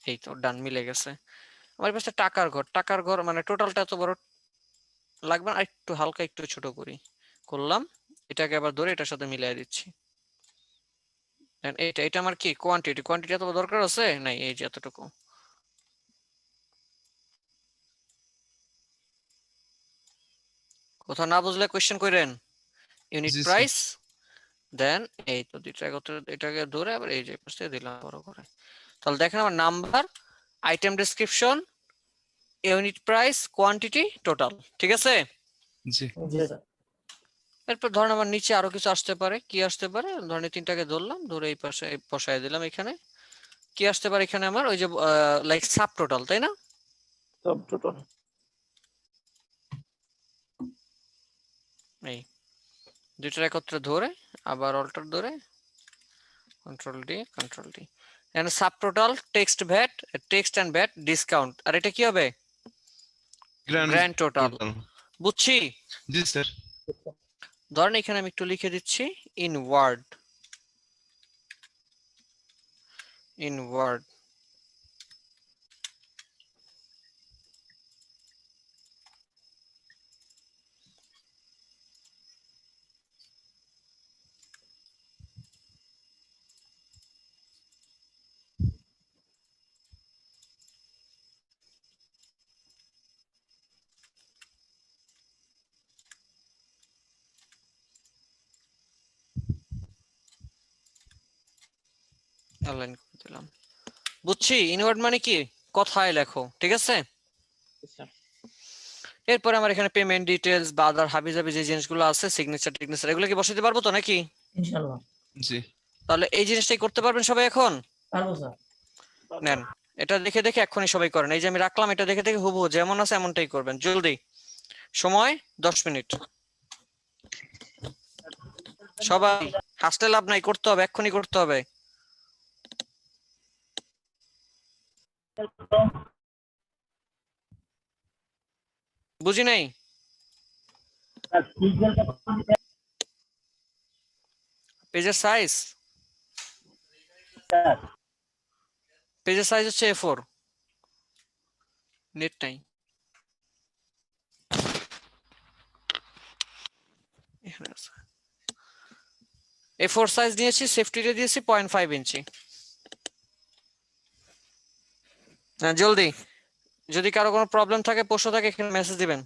এই তো ডান, মিলে গেছে। আমার পাশে টাকার ঘর মানে টোটালটা এত বড় লাগবে না, একটু হালকা একটু ছোট করি, করলাম। এটাকে আবার ধরে এটার সাথে মিলাই দিচ্ছি। এটা এটা আমার কি কোয়ান্টিটি এত দরকার আছে নাই, এই যে এতটুকু। কোথাও না বুঝলে কোয়েশ্চেন করেন। ইউনিট জি স্যার। প্রাইস, দেন এই তো দুইটা এটাকে ধরে আবার এই যে পাশে দিলাম বড় করে। তাহলে দেখেন আমার number, item description, unit price, quantity, total, ঠিক আছে? জি। জি স্যার। এরপর ধরেন আমার নিচে আরো কিছু আসতে পারে, কি আসতে পারে? ধরেন এই তিনটাকে ধরলাম, ধরে এই পাশে বসায় দিলাম। এখানে কি আসতে পারে? এখানে আমার ওই যে লাইক সাব টোটাল, তাই না? সব টোটাল। এই দুইটার একত্রে ধরে আবার অল্টার ধরে control D and subtotal text VAT text and VAT discount আর এটা কি হবে গ্র্যান্ড টোটাল টোটাল বুঝছি জি স্যার ধরেন এখানে আমি একটু লিখে দিচ্ছি ইনওয়ার্ড অনলাইন করে দিলাম বুঝছি ইনওয়ার্ড মানে কি কথায় লেখো ঠিক আছে এরপর আমার এখানে পেমেন্ট ডিটেলস বা আদার হাবিজাবি যে জিনিসগুলো আছে সিগনেচার টিগনেচার এগুলো কি বসাতে পারবো তো নাকি ইনশাল্লাহ জি তাহলে এই জিনিসটাই করতে পারবেন সবাই এখন পারবো স্যার নেন এটা দেখে দেখে এখনই সবাই করেন এই যে আমি রাখলাম এটা দেখে দেখে হুবহু যেমন আছে এমনটাই করবেন জলদি সময় 10 মিনিট সবাই হাসতে লাভ নাই করতে হবে এক্ষুনি করতে হবে বুঝি নাই পেজের সাইজ হচ্ছে A4 নেট নাই এখানে আছে A4 সাইজ নিয়েছি সেফটিতে দিয়েছি 0.5 ইঞ্চি হ্যাঁ জলদি যদি কারো কোনো প্রবলেম থাকে প্রশ্ন থাকে এখানে মেসেজ দিবেন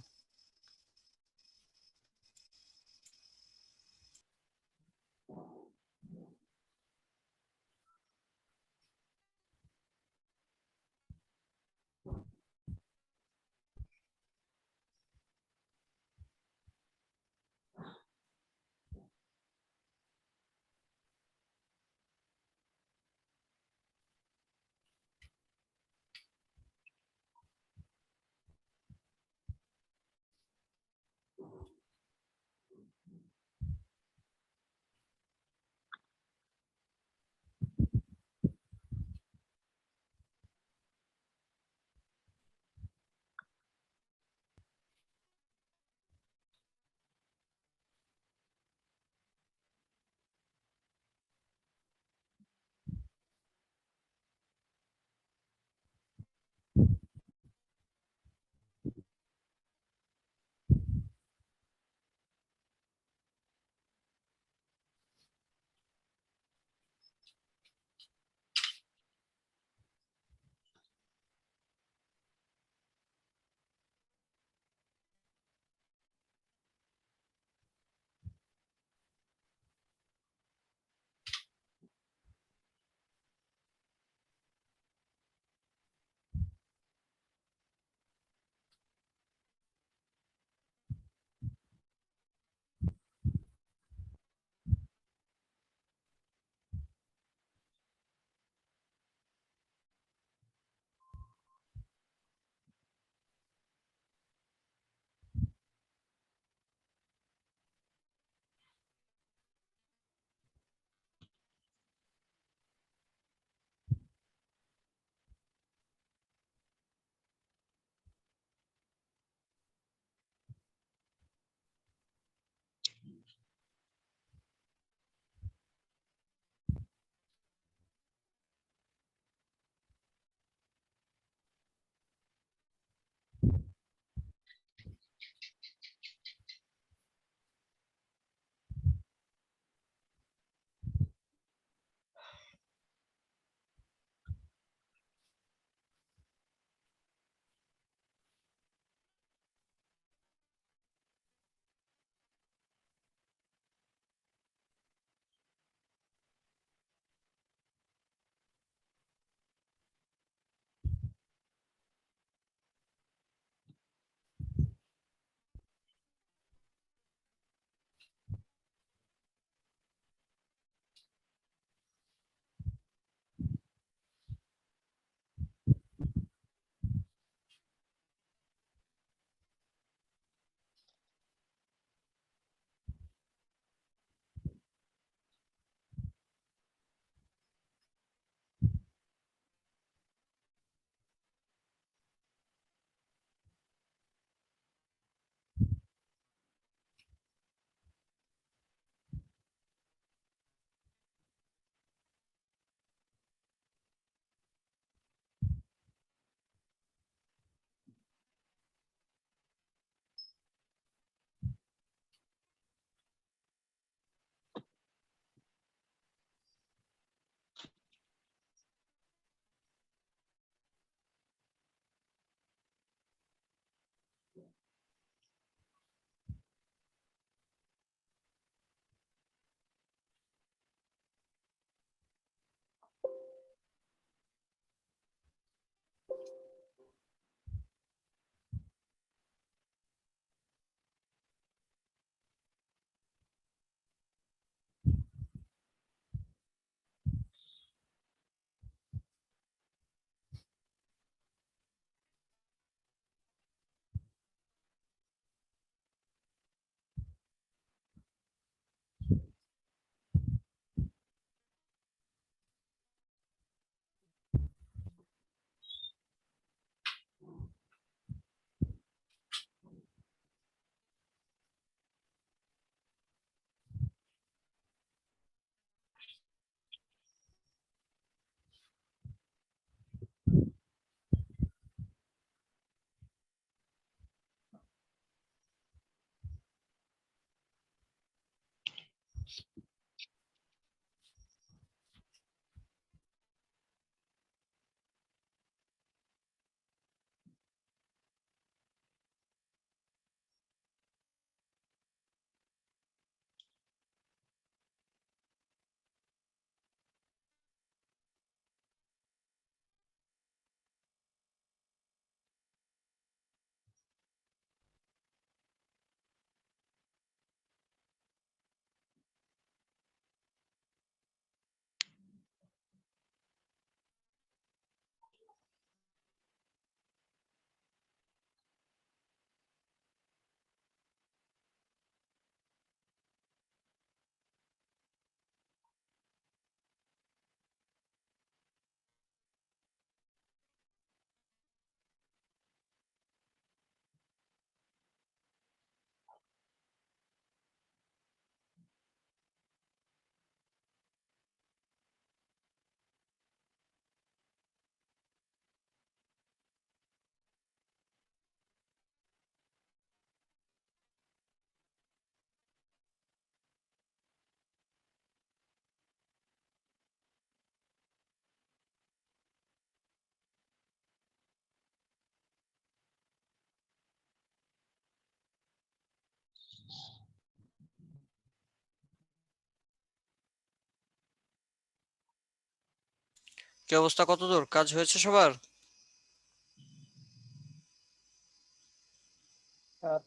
কি অবস্থা, কতদূর কাজ হয়েছে সবার?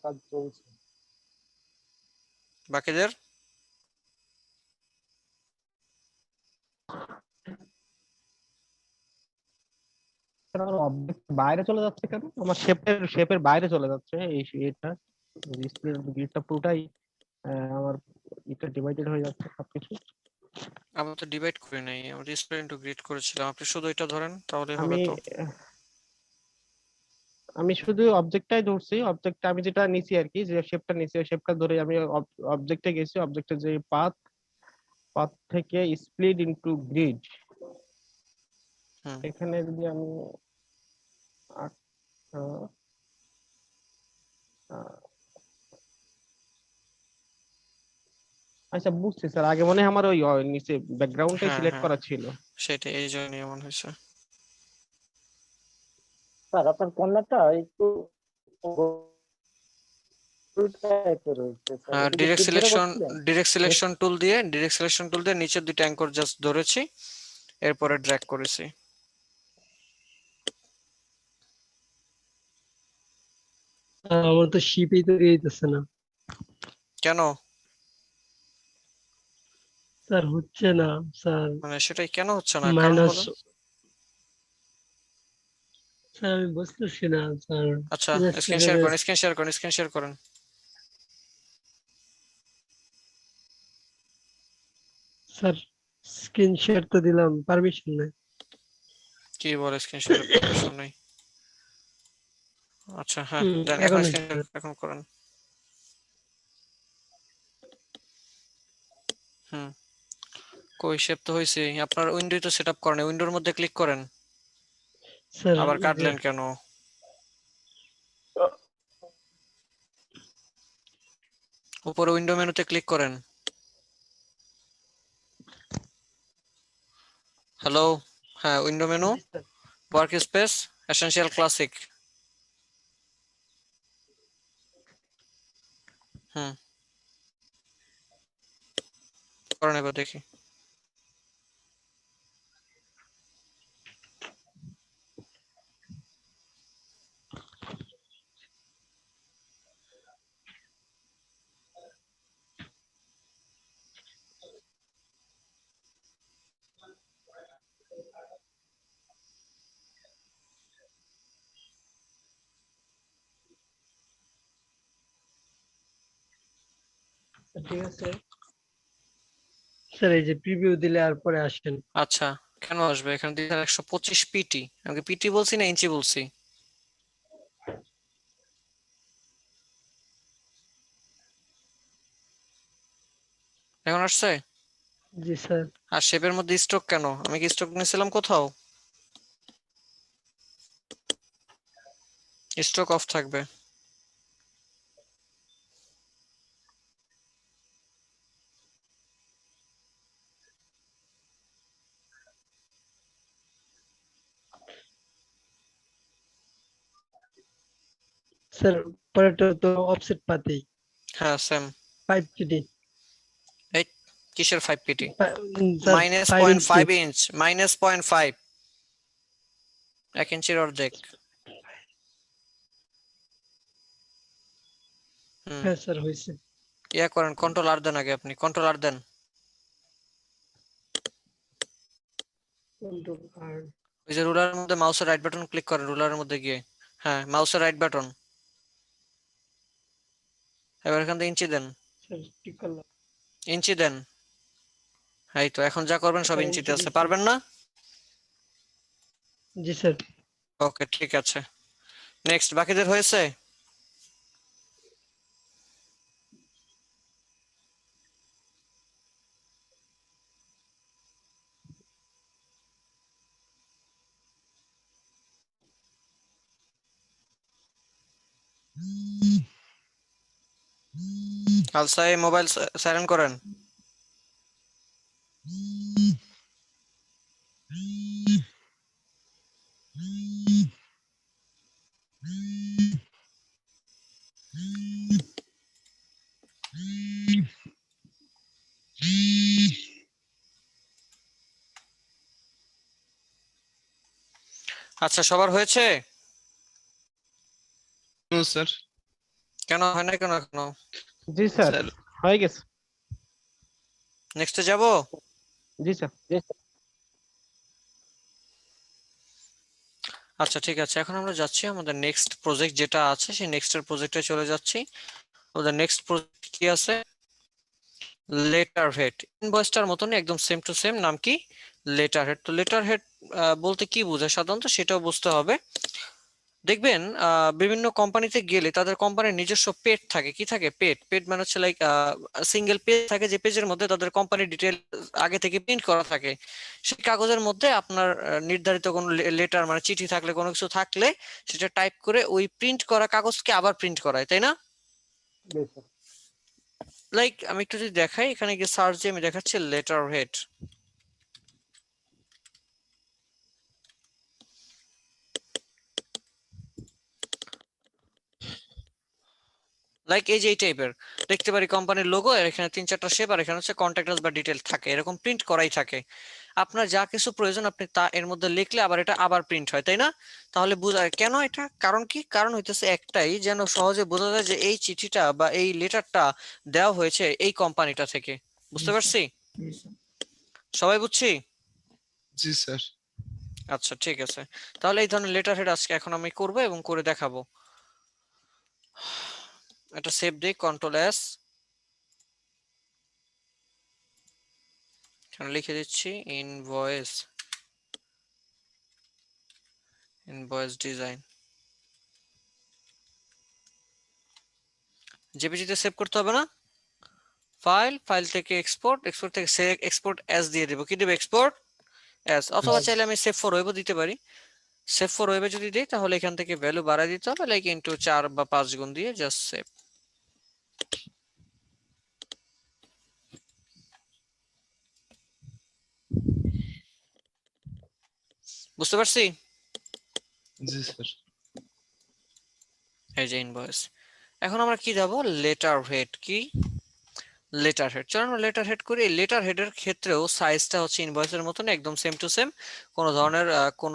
কাজ চলছে। বাকিদের? আমার অবজেক্ট বাইরে চলে যাচ্ছে কেন? আমার শেপের বাইরে চলে যাচ্ছে এই এটা ডিসপ্লের গ্রিডটা পুরোটাই আমার এটা ডিভাইডেড হয়ে যাচ্ছে সবকিছু। আমরা তো ডিভাইড করি নাই, আমরা ডিসপ্লে ইনটু গ্রিড করেছিলাম। আপনি শুধু এটা ধরেন, তাহলে হবে আমি তো। আমি শুধু অবজেক্টটাই ধরছি, অবজেক্টটা আমি যেটা নিছি আর কি, যে শেপটা নিছি ওই শেপটা ধরে আমি অবজেক্টে গেছি, অবজেক্টের যে পাথ থেকে স্প্লিট ইনটু গ্রিড, হুম। এখানে যদি আমি আহ, আহ, আচ্ছা বুঝছি স্যার, আগে মনে হয় আমার ওই নিচে ব্যাকগ্রাউন্ডটাই হ্যাঁ সিলেক্ট হ্যাঁ, করা ছিল। সেটাই, এই জন্যই এমন হয়েছে। স্যার আপনার কর্নারটা একটু টাইপের হয়েছে স্যার, এটা কি ডিরেক্ট টিপ ধরে সিলেকশন করছিলেন? ডিরেক্ট সিলেকশন টুল দিয়ে নিচের দুইটা অ্যাঙ্কর জাস্ট ধরেছি, এরপরে ড্র্যাগ করেছি। আমার তো শিপই তৈরি হইতেছে না কেন? স্যার, হচ্ছে না স্যার। মানে সেটাই কেন হচ্ছে না, কারণ মাইনাস, বলেন। স্যার আমি বুঝতেছি না স্যার। আচ্ছা, জাস্ট স্ক্রিন শেয়ার এখানে করেন, স্ক্রিন শেয়ার করেন। স্যার স্ক্রিন শেয়ার তো দিলাম, পারমিশন নাই। কি বলে স্ক্রিন শেয়ারের পারমিশন নেই? আচ্ছা হ্যাঁ, দেন এখন এখন স্ক্রিন হচ্ছে। এখন করেন। হুম, কই শেপ তো হয়েছে। আপনার উইন্ডো তো সেট আপ করেন, উইন্ডোর মধ্যে ক্লিক করেন। স্যার আবার এই যে কাটলেন কেন? উপরে উইন্ডো মেনুতে ক্লিক করেন। হ্যালো, হ্যাঁ উইন্ডো মেনু, জি sir. Workspace, essential classic. হুম, করেন এবার দেখি। ঠিক আছে স্যার, এই যে প্রিভিউ দিলে আর পরে আসেন। আচ্ছা, কেন আসবে? এখানে দিলেন 125 পিটি। আমি পিটি বলছি না ইঞ্চি বলছি? এখন আসছে? জি স্যার। আর শেপের মধ্যে স্ট্রোক কেন? আমি কি স্ট্রোক নিয়েছিলাম কোথাও? স্ট্রোক অফ থাকবে। স্যার পরেরটা তো অফসেট পাতেই হ্যাঁ সেম। 5 পিটি এই কিসের 5 PT? Sir minus 5 point inch five inch, minus 0.5, 1 ইঞ্চির অর্ধেক। হ্যাঁ স্যার হয়েছে ইয়া করেন, কন্ট্রোল আর দেন, আগে আপনি কন্ট্রোল আর দেন। কন্ট্রোল আর ওই যে রুলারের মধ্যে মাউসের রাইট বাটন ক্লিক করেন, রুলারের মধ্যে গিয়ে, হ্যাঁ মাউসের রাইট বাটন, এবার এখান থেকে ইঞ্চি দেন, স্যার ঠিক করলাম ইঞ্চি দেন। এই তো এখন যা করবেন সব স্যার, ইঞ্চিতে ইঞ্চি আছে, দিচ্ছি। পারবেন না? জি স্যার ওকে ঠিক আছে, নেক্সট। বাকিদের হয়েছে? আলসাই মোবাইল সাইলেন্ট করেন। আচ্ছা সবার হয়েছে? No sir. কেন হয় না কেন এখনো? জি স্যার স্যার হয়ে গেছে। নেক্সটে যাব। জি স্যার। আচ্ছা ঠিক আছে, এখন আমরা যাচ্ছি আমাদের নেক্সট প্রজেক্ট যেটা আছে, সেই নেক্সটের প্রজেক্টে চলে যাচ্ছি। আমাদের নেক্সট প্রজেক্ট কি আছে? Letter head. ইনভয়েসটার মতনই একদম সেম টু সেম, নাম কি? Letter head. তো লেটার হেড বলতে কি বোঝায় সাধারণত সেটাও বুঝতে হবে। দেখবেন বিভিন্ন কোম্পানিতে গেলে তাদের কোম্পানির নিজস্ব পেজ থাকে। কি থাকে? পেজ। পেজ মানে হচ্ছে লাইক সিঙ্গেল পেজ থাকে, যে পেজের মধ্যে তাদের কোম্পানির ডিটেল আগে থেকে প্রিন্ট করা থাকে। সেই কাগজের মধ্যে আপনার নির্ধারিত কোনো লেটার মানে চিঠি থাকলে, কোনো কিছু থাকলে সেটা টাইপ করে ওই প্রিন্ট করা কাগজকে আবার প্রিন্ট করায়, তাই না? লাইক আমি একটু যদি দেখাই, এখানে গিয়ে সার্চ দিয়ে আমি দেখাচ্ছি লেটার হেড। লাইক এই যে এই টাইপের দেখতে পারি কোম্পানির লোগো, আর এখানে 3-4টা শেপ, আর এখানে হচ্ছে কন্ট্যাক্ট বা ডিটেল থাকে, এরকম প্রিন্ট করাই থাকে। আপনার যা কিছু প্রয়োজন আপনি তা এর মধ্যে লিখলে আবার এটা আবার প্রিন্ট হয়, তাই না? তাহলে বুঝা কেন এটা, কারণ কি? কারণ হইতেছে একটাই, যেন সহজে বোঝা যায় যে এই চিঠিটা বা এই লেটারটা দেওয়া হয়েছে এই কোম্পানিটা থেকে। বুঝতে পারছি? জি স্যার সবাই বুঝছি? জি স্যার। আচ্ছা ঠিক আছে, তাহলে এই ধরনের লেটার হেড আজকে এখন আমি করব এবং করে দেখাবো। এটা সেভ দিই, কন্ট্রোল এস, এখানে লিখে দিচ্ছি ইনভয়েস, ইনভয়েস ডিজাইন। জেপিজিতে সেভ করতে হবে না, ফাইল, ফাইল থেকে এক্সপোর্ট, এক্সপোর্ট থেকে এক্সপোর্ট এস দিয়ে দেবো। কি দেবো? Export S. অথবা চাইলে আমি সেভ ফর ওয়েবও দিতে পারি। সেভ ফর ওয়েবে যদি দিই তাহলে এখান থেকে ভ্যালু বাড়ায় দিতে হবে, লাইক ইনটু 4 বা 5 গুণ দিয়ে জাস্ট সেভ। বুঝতে পারছি? জি স্যার। এই যে ইনভয়েস। এখন আমরা কি দেবো? Letterhead. কি? Letterhead. চলো আমরা লেটার হেড করি। লেটার হেডের ক্ষেত্রেও সাইজটা হচ্ছে ইনভয়েসের মতন একদম সেম টু সেম, কোনো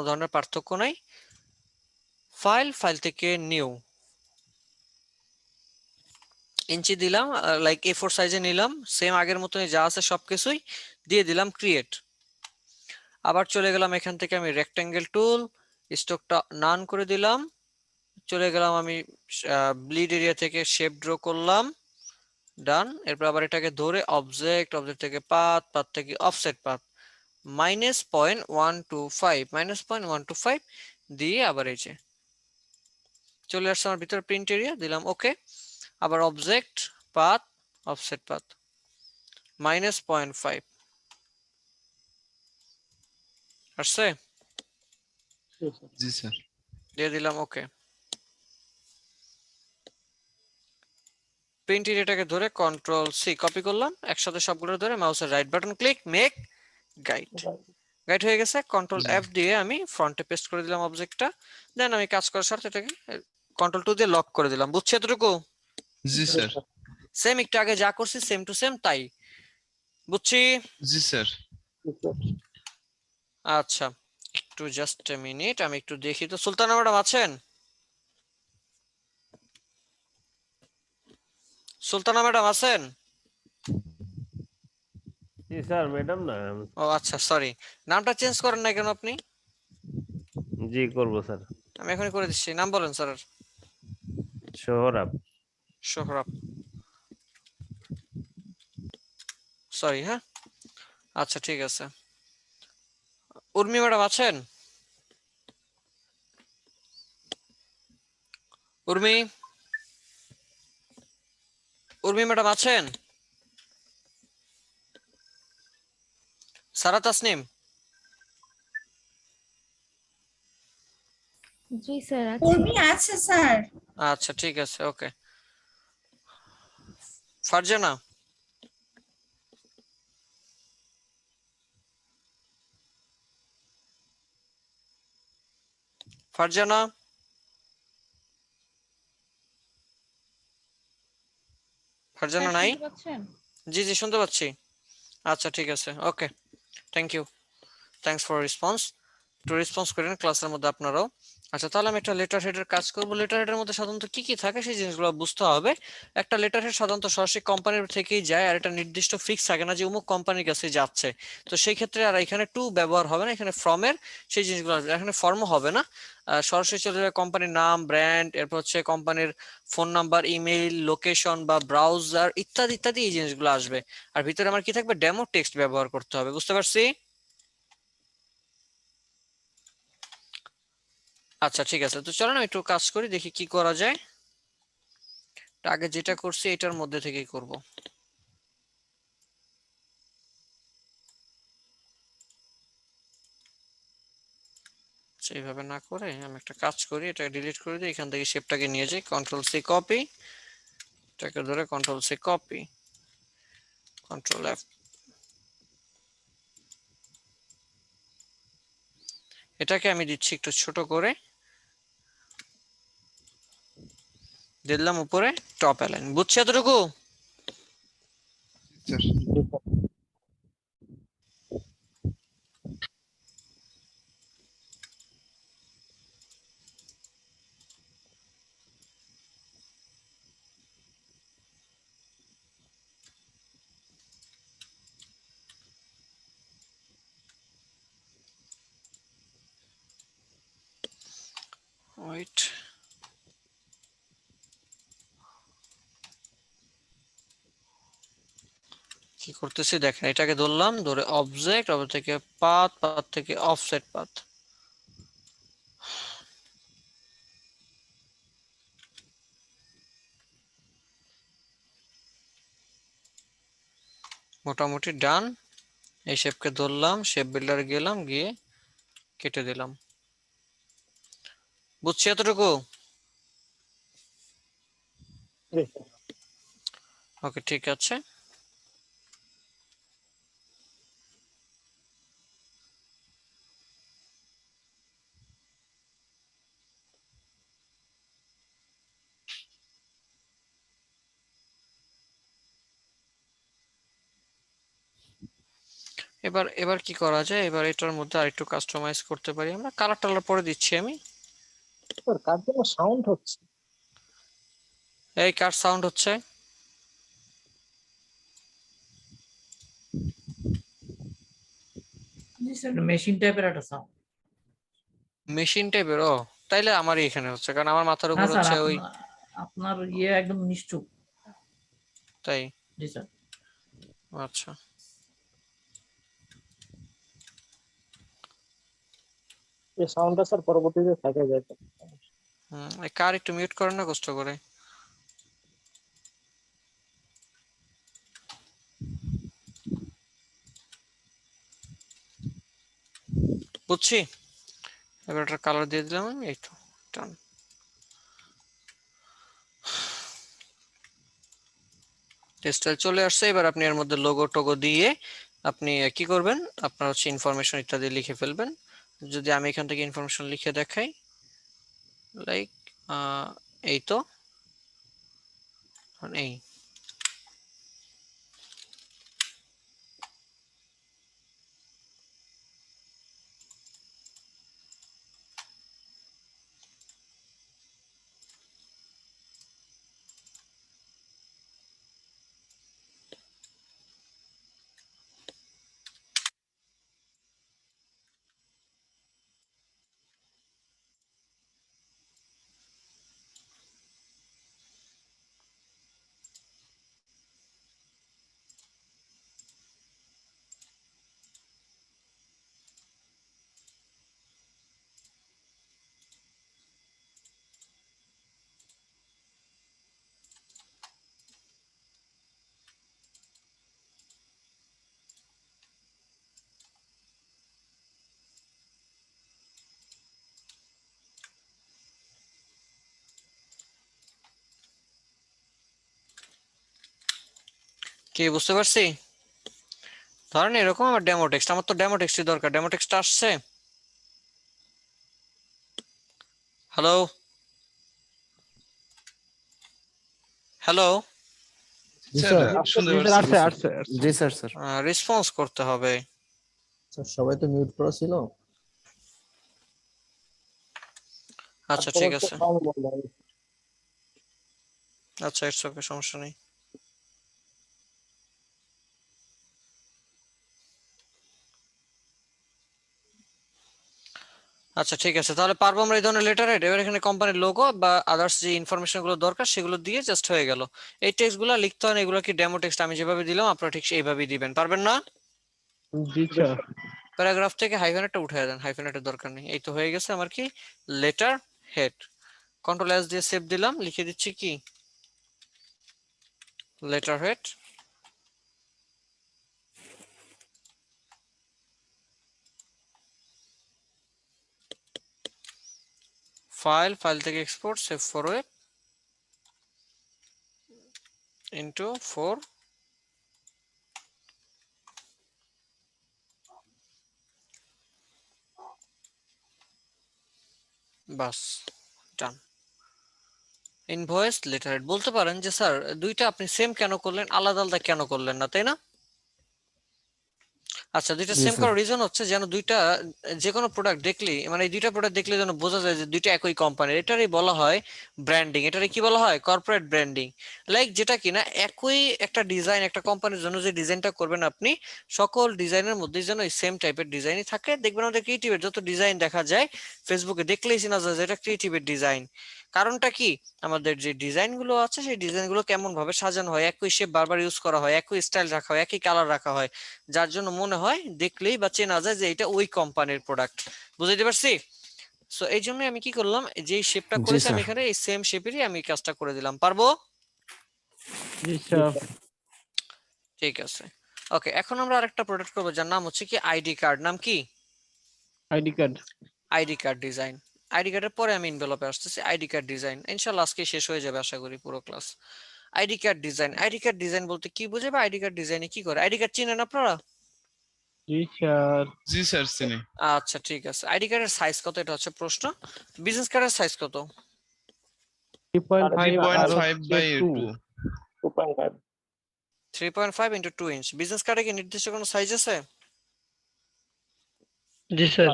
ধরনের পার্থক্য নাই। ফাইল, ফাইল থেকে নিউ, ইঞ্চি দিলাম, লাইক A4 সাইজে নিলাম, সেম আগের মতনই যা আছে সবকিছুই দিয়ে দিলাম, ক্রিয়েট। আবার চলে গেলাম এখান থেকে আমি রেক্টেঙ্গেল টুল, স্ট্রোকটা নান করে দিলাম, চলে গেলাম আমি ব্লিড এরিয়া থেকে শেপ ড্র করলাম, ডান। এরপর আবার এটাকে ধরে অবজেক্ট, অবজেক্ট থেকে পাথ, পাথ থেকে অফসেট পাথ, -0.125 দিয়ে আবার এই যে চলে আসছে আমার ভিতরে প্রিন্ট এরিয়া, দিলাম ওকে। আবার অবজেক্ট, পাথ, অফসেট পাথ, -0.5 আসছে, জি স্যার। দিয়ে দিলাম ওকে। প্রিন্ট এরিয়াটাকে ধরে কন্ট্রোল সি কপি করলাম, একসাথে সবগুলো ধরে মাউসের right button click, make guide. Guide হয়ে গেছে। কন্ট্রোল জি। এফ দিয়ে আমি ফ্রন্টে পেস্ট করে দিলাম অবজেক্টটা। দেন আমি কাজ করার সাথে এটাকে কন্ট্রোল 2 দিয়ে লক করে দিলাম, বুঝছি এতটুকু? জি স্যার। সেম একটু আগে যা করছি সেম টু সেম তাই, বুঝছি? জি স্যার। আচ্ছা, একটু জাস্ট এ মিনিট, আমি একটু দেখি তো। সুলতানা ম্যাডাম আছেন? সুলতানা ম্যাডাম আছেন? জি স্যার, ম্যাডাম না। ও আচ্ছা, সরি, নামটা চেঞ্জ করেন না কেন আপনি? জি করব স্যার। আমি এখনই করে দিচ্ছি, নাম বলেন স্যার। সোহরাব। সোহরাব, সরি। হ্যাঁ, আচ্ছা ঠিক আছে। উর্মি ম্যাডাম আছেন? উর্মি, উর্মি ম্যাডাম আছেন? সারা তাসনিম? জি স্যার আছে। উর্মি আছে স্যার। আচ্ছা ঠিক আছে, ওকে। ফারজানা? ফারজানা? ফারজানা নাই? শুনতে পাচ্ছেন? জি জি শুনতে পাচ্ছি। আচ্ছা ঠিক আছে, okay, thank you, thanks for response. একটু রেসপন্স করেন ক্লাসের মধ্যে আপনারাও। আচ্ছা, তাহলে আমি একটা লেটার হেডের কাজ করব। লেটার হেডের মধ্যে সাধারণত কি কি থাকে সেই জিনিসগুলো বুঝতে হবে। একটা লেটার হেড সাধারণত সরাসরি কোম্পানির থেকেই যায়, আর এটা নির্দিষ্ট ফিক্স থাকে না যে অমুক কোম্পানির কাছে যাচ্ছে। তো সেই ক্ষেত্রে আর এখানে টু ব্যবহার হবে না, এখানে ফ্রমের সেই জিনিসগুলো আসবে। এখানে ফর্মও হবে না, সরাসরি চলে যাবে কোম্পানির নাম, ব্র্যান্ড, এরপর হচ্ছে কোম্পানির ফোন নাম্বার, ইমেইল, লোকেশন বা ব্রাউজার ইত্যাদি ইত্যাদি এই জিনিসগুলো আসবে। আর ভিতরে আমার কি থাকবে, ডেমো টেক্সট ব্যবহার করতে হবে, বুঝতে পারছি? আচ্ছা ঠিক আছে, তো চলো না একটু কাজ করি, দেখি কি করা যায়। আগে যেটা করছি এটার মধ্যে থেকেই করব। এইভাবে না করে আমি একটা কাজ করি, এটা ডিলিট করে দিই, এখান থেকে শেপটাকে নিয়ে যাই, কন্ট্রোল সি কপি, এটাকে ধরে control C copy, control F. এটাকে আমি দিচ্ছি একটু ছোট করে, দিলাম উপরে টপ অ্যালাইন, বুঝছি এতটুকু? স্যার। ওয়েট, কি করতেছি দেখেন, এটাকে ধরলাম, ধরে অবজেক্ট, অবজেক্ট থেকে পাথ, পাথ থেকে অফসেট পাথ। মোটামুটি ডান। এই শেপকে ধরলাম, শেপ বিল্ডার গেলাম, গিয়ে কেটে দিলাম, বুঝছি এতটুকু? ওকে ঠিক আছে। এবার এবার কি করা যায়, এবার এটার মধ্যে আরেকটু কাস্টমাইজ করতে পারি আমরা। কালার টালার পরে দিচ্ছি আমি। কার জন্য সাউন্ড হচ্ছে? এই কার সাউন্ড হচ্ছে? জি স্যার, মেশিন টাইপের একটা সাউন্ড। মেশিন টাইপের? ও, তাইলে আমারই এখানে হচ্ছে, কারণ আমার মাথার না উপর স্যার, হচ্ছে ওই। আপনার ইয়ে একদম নিশ্চুপ। তাই? জি স্যার। আচ্ছা, এই সাউন্ডটা স্যার পরবর্তীতে থাকে যায়। এই কার একটু মিউট করেন না কষ্ট করে। বুঝছি। এবার একটা কালার দিয়ে দিলাম আমি, এই তো টান। টেক্সটাইল চলে আসছে। এবার আপনি এর মধ্যে লোগো টোগো দিয়ে আপনি কি করবেন, আপনার হচ্ছে ইনফরমেশন ইত্যাদি লিখে ফেলবেন। যদি আমি এখান থেকে ইনফরমেশন লিখে দেখাই, লাইক এই তো এই কি বুঝতে পারছি? ধরেন এরকম আমার ডেমো টেক্সট, আমার তো ডেমো টেক্সটই দরকার। ডেমো টেক্সট আসছে? হ্যালো হ্যালো, জি স্যার স্যার। শুনতে জি স্যার, পাচ্ছি। আসছে। জি স্যার স্যার। রেসপন্স করতে হবে। স্যার সবাই তো মিউট করা ছিল। আচ্ছা তারপর ঠিক হচ্ছে আছে, সাউন্ড বন্ধ হবে। আচ্ছা ইটস ওকে, সমস্যা নেই। আচ্ছা ঠিক আছে, তাহলে পারবো আমরা এই ধরনের লেটার হেড। এবার এখানে কোম্পানির লোগো বা আদার্স যে ইনফরমেশন গুলো দরকার সেগুলো দিয়ে জাস্ট হয়ে গেল। এই টেক্সট গুলো লিখতে হয় না, এগুলো কি ডেমো টেক্সট আমি যেভাবে দিলাম আপনারা ঠিক এইভাবেই দিবেন, পারবেন না? জি স্যার। প্যারাগ্রাফ থেকে হাইফেনেটটা উঠিয়ে দেন, হাইফেনেটের দরকার নেই। এই তো হয়ে গেছে আমার কি লেটার হেড। কন্ট্রোল এস দিয়ে সেভ দিলাম, লিখে দিচ্ছি কি লেটার হেড। ফাইল থেকে export, save for web into 4, bus done. Invoice letter head. বলতে পারেন যে স্যার দুইটা আপনি সেম কেন করলেন, আলাদা আলাদা কেন করলেন না, তাই না? আচ্ছা, দুইটা জি সেম স্যার। করার রিজন হচ্ছে যেন দুইটা যে কোনো প্রোডাক্ট দেখলি, মানে এই দুইটা প্রোডাক্ট দেখলে যেন বোঝা যায় যে দুইটা একই কোম্পানির। এটারই বলা হয় ব্র্যান্ডিং, এটারই কি বলা হয় কর্পোরেট ব্র্যান্ডিং। লাইক যেটা কিনা একই একটা ডিজাইন, একটা কোম্পানির জন্য যে ডিজাইনটা করবেন আপনি, সকল ডিজাইনের মধ্যে যেন এই সেম টাইপের ডিজাইনই থাকে। দেখবেন আমাদের ক্রিয়েটিভের যত ডিজাইন দেখা যায় ফেসবুকে দেখলেই চেনা যায় যে এটা ক্রিয়েটিভের ডিজাইন। কারণটা কি, আমাদের যে ডিজাইন গুলো আছে সেই ডিজাইন গুলো কেমন ভাবে সাজানো হয়, একই শেপ বারবার ইউজ করা হয়, একই স্টাইল রাখা হয়, একই কালার রাখা হয়, যার জন্য মনে হয় দেখলেই বা চেনা যায় যে এটা ওই কোম্পানির প্রোডাক্ট। বুঝতে পারছি? সো এই জন্য আমি কি করলাম, যে শেপটা জি করেছি আমি স্যার। এখানে এই সেম শেপেরই আমি কাজটা করে দিলাম। পারবো? জি স্যার। ঠিক আছে, ওকে। এখন আমরা আরেকটা প্রোডাক্ট করবো যার নাম হচ্ছে কি আইডি কার্ড। নাম কি? ID card. ID card design. ID কার্ডের পরে আমি ইনভেলপে আসতেছি। আইডি কার্ড ডিজাইন ইনশাআল্লাহ আজকে শেষ হয়ে যাবে আশা করি পুরো class. ID card design, ID card design বলতে কি বোঝাবে, আইডি কার্ড ডিজাইনে কি করে? আইডি কার্ড চিনেন আপনারা? জি স্যার। জি স্যার চিনি। আচ্ছা ঠিক আছে, আইডি কার্ডের সাইজ কত এটা হচ্ছে প্রশ্ন। বিজনেস কার্ডের সাইজ কত? 3.5 আর 3.5 হচ্ছে বাই 2। 2.5 3.5 into 2 inch. বিজনেস কার্ডে কি নির্দিষ্ট কোনো সাইজ আছে? জি স্যার।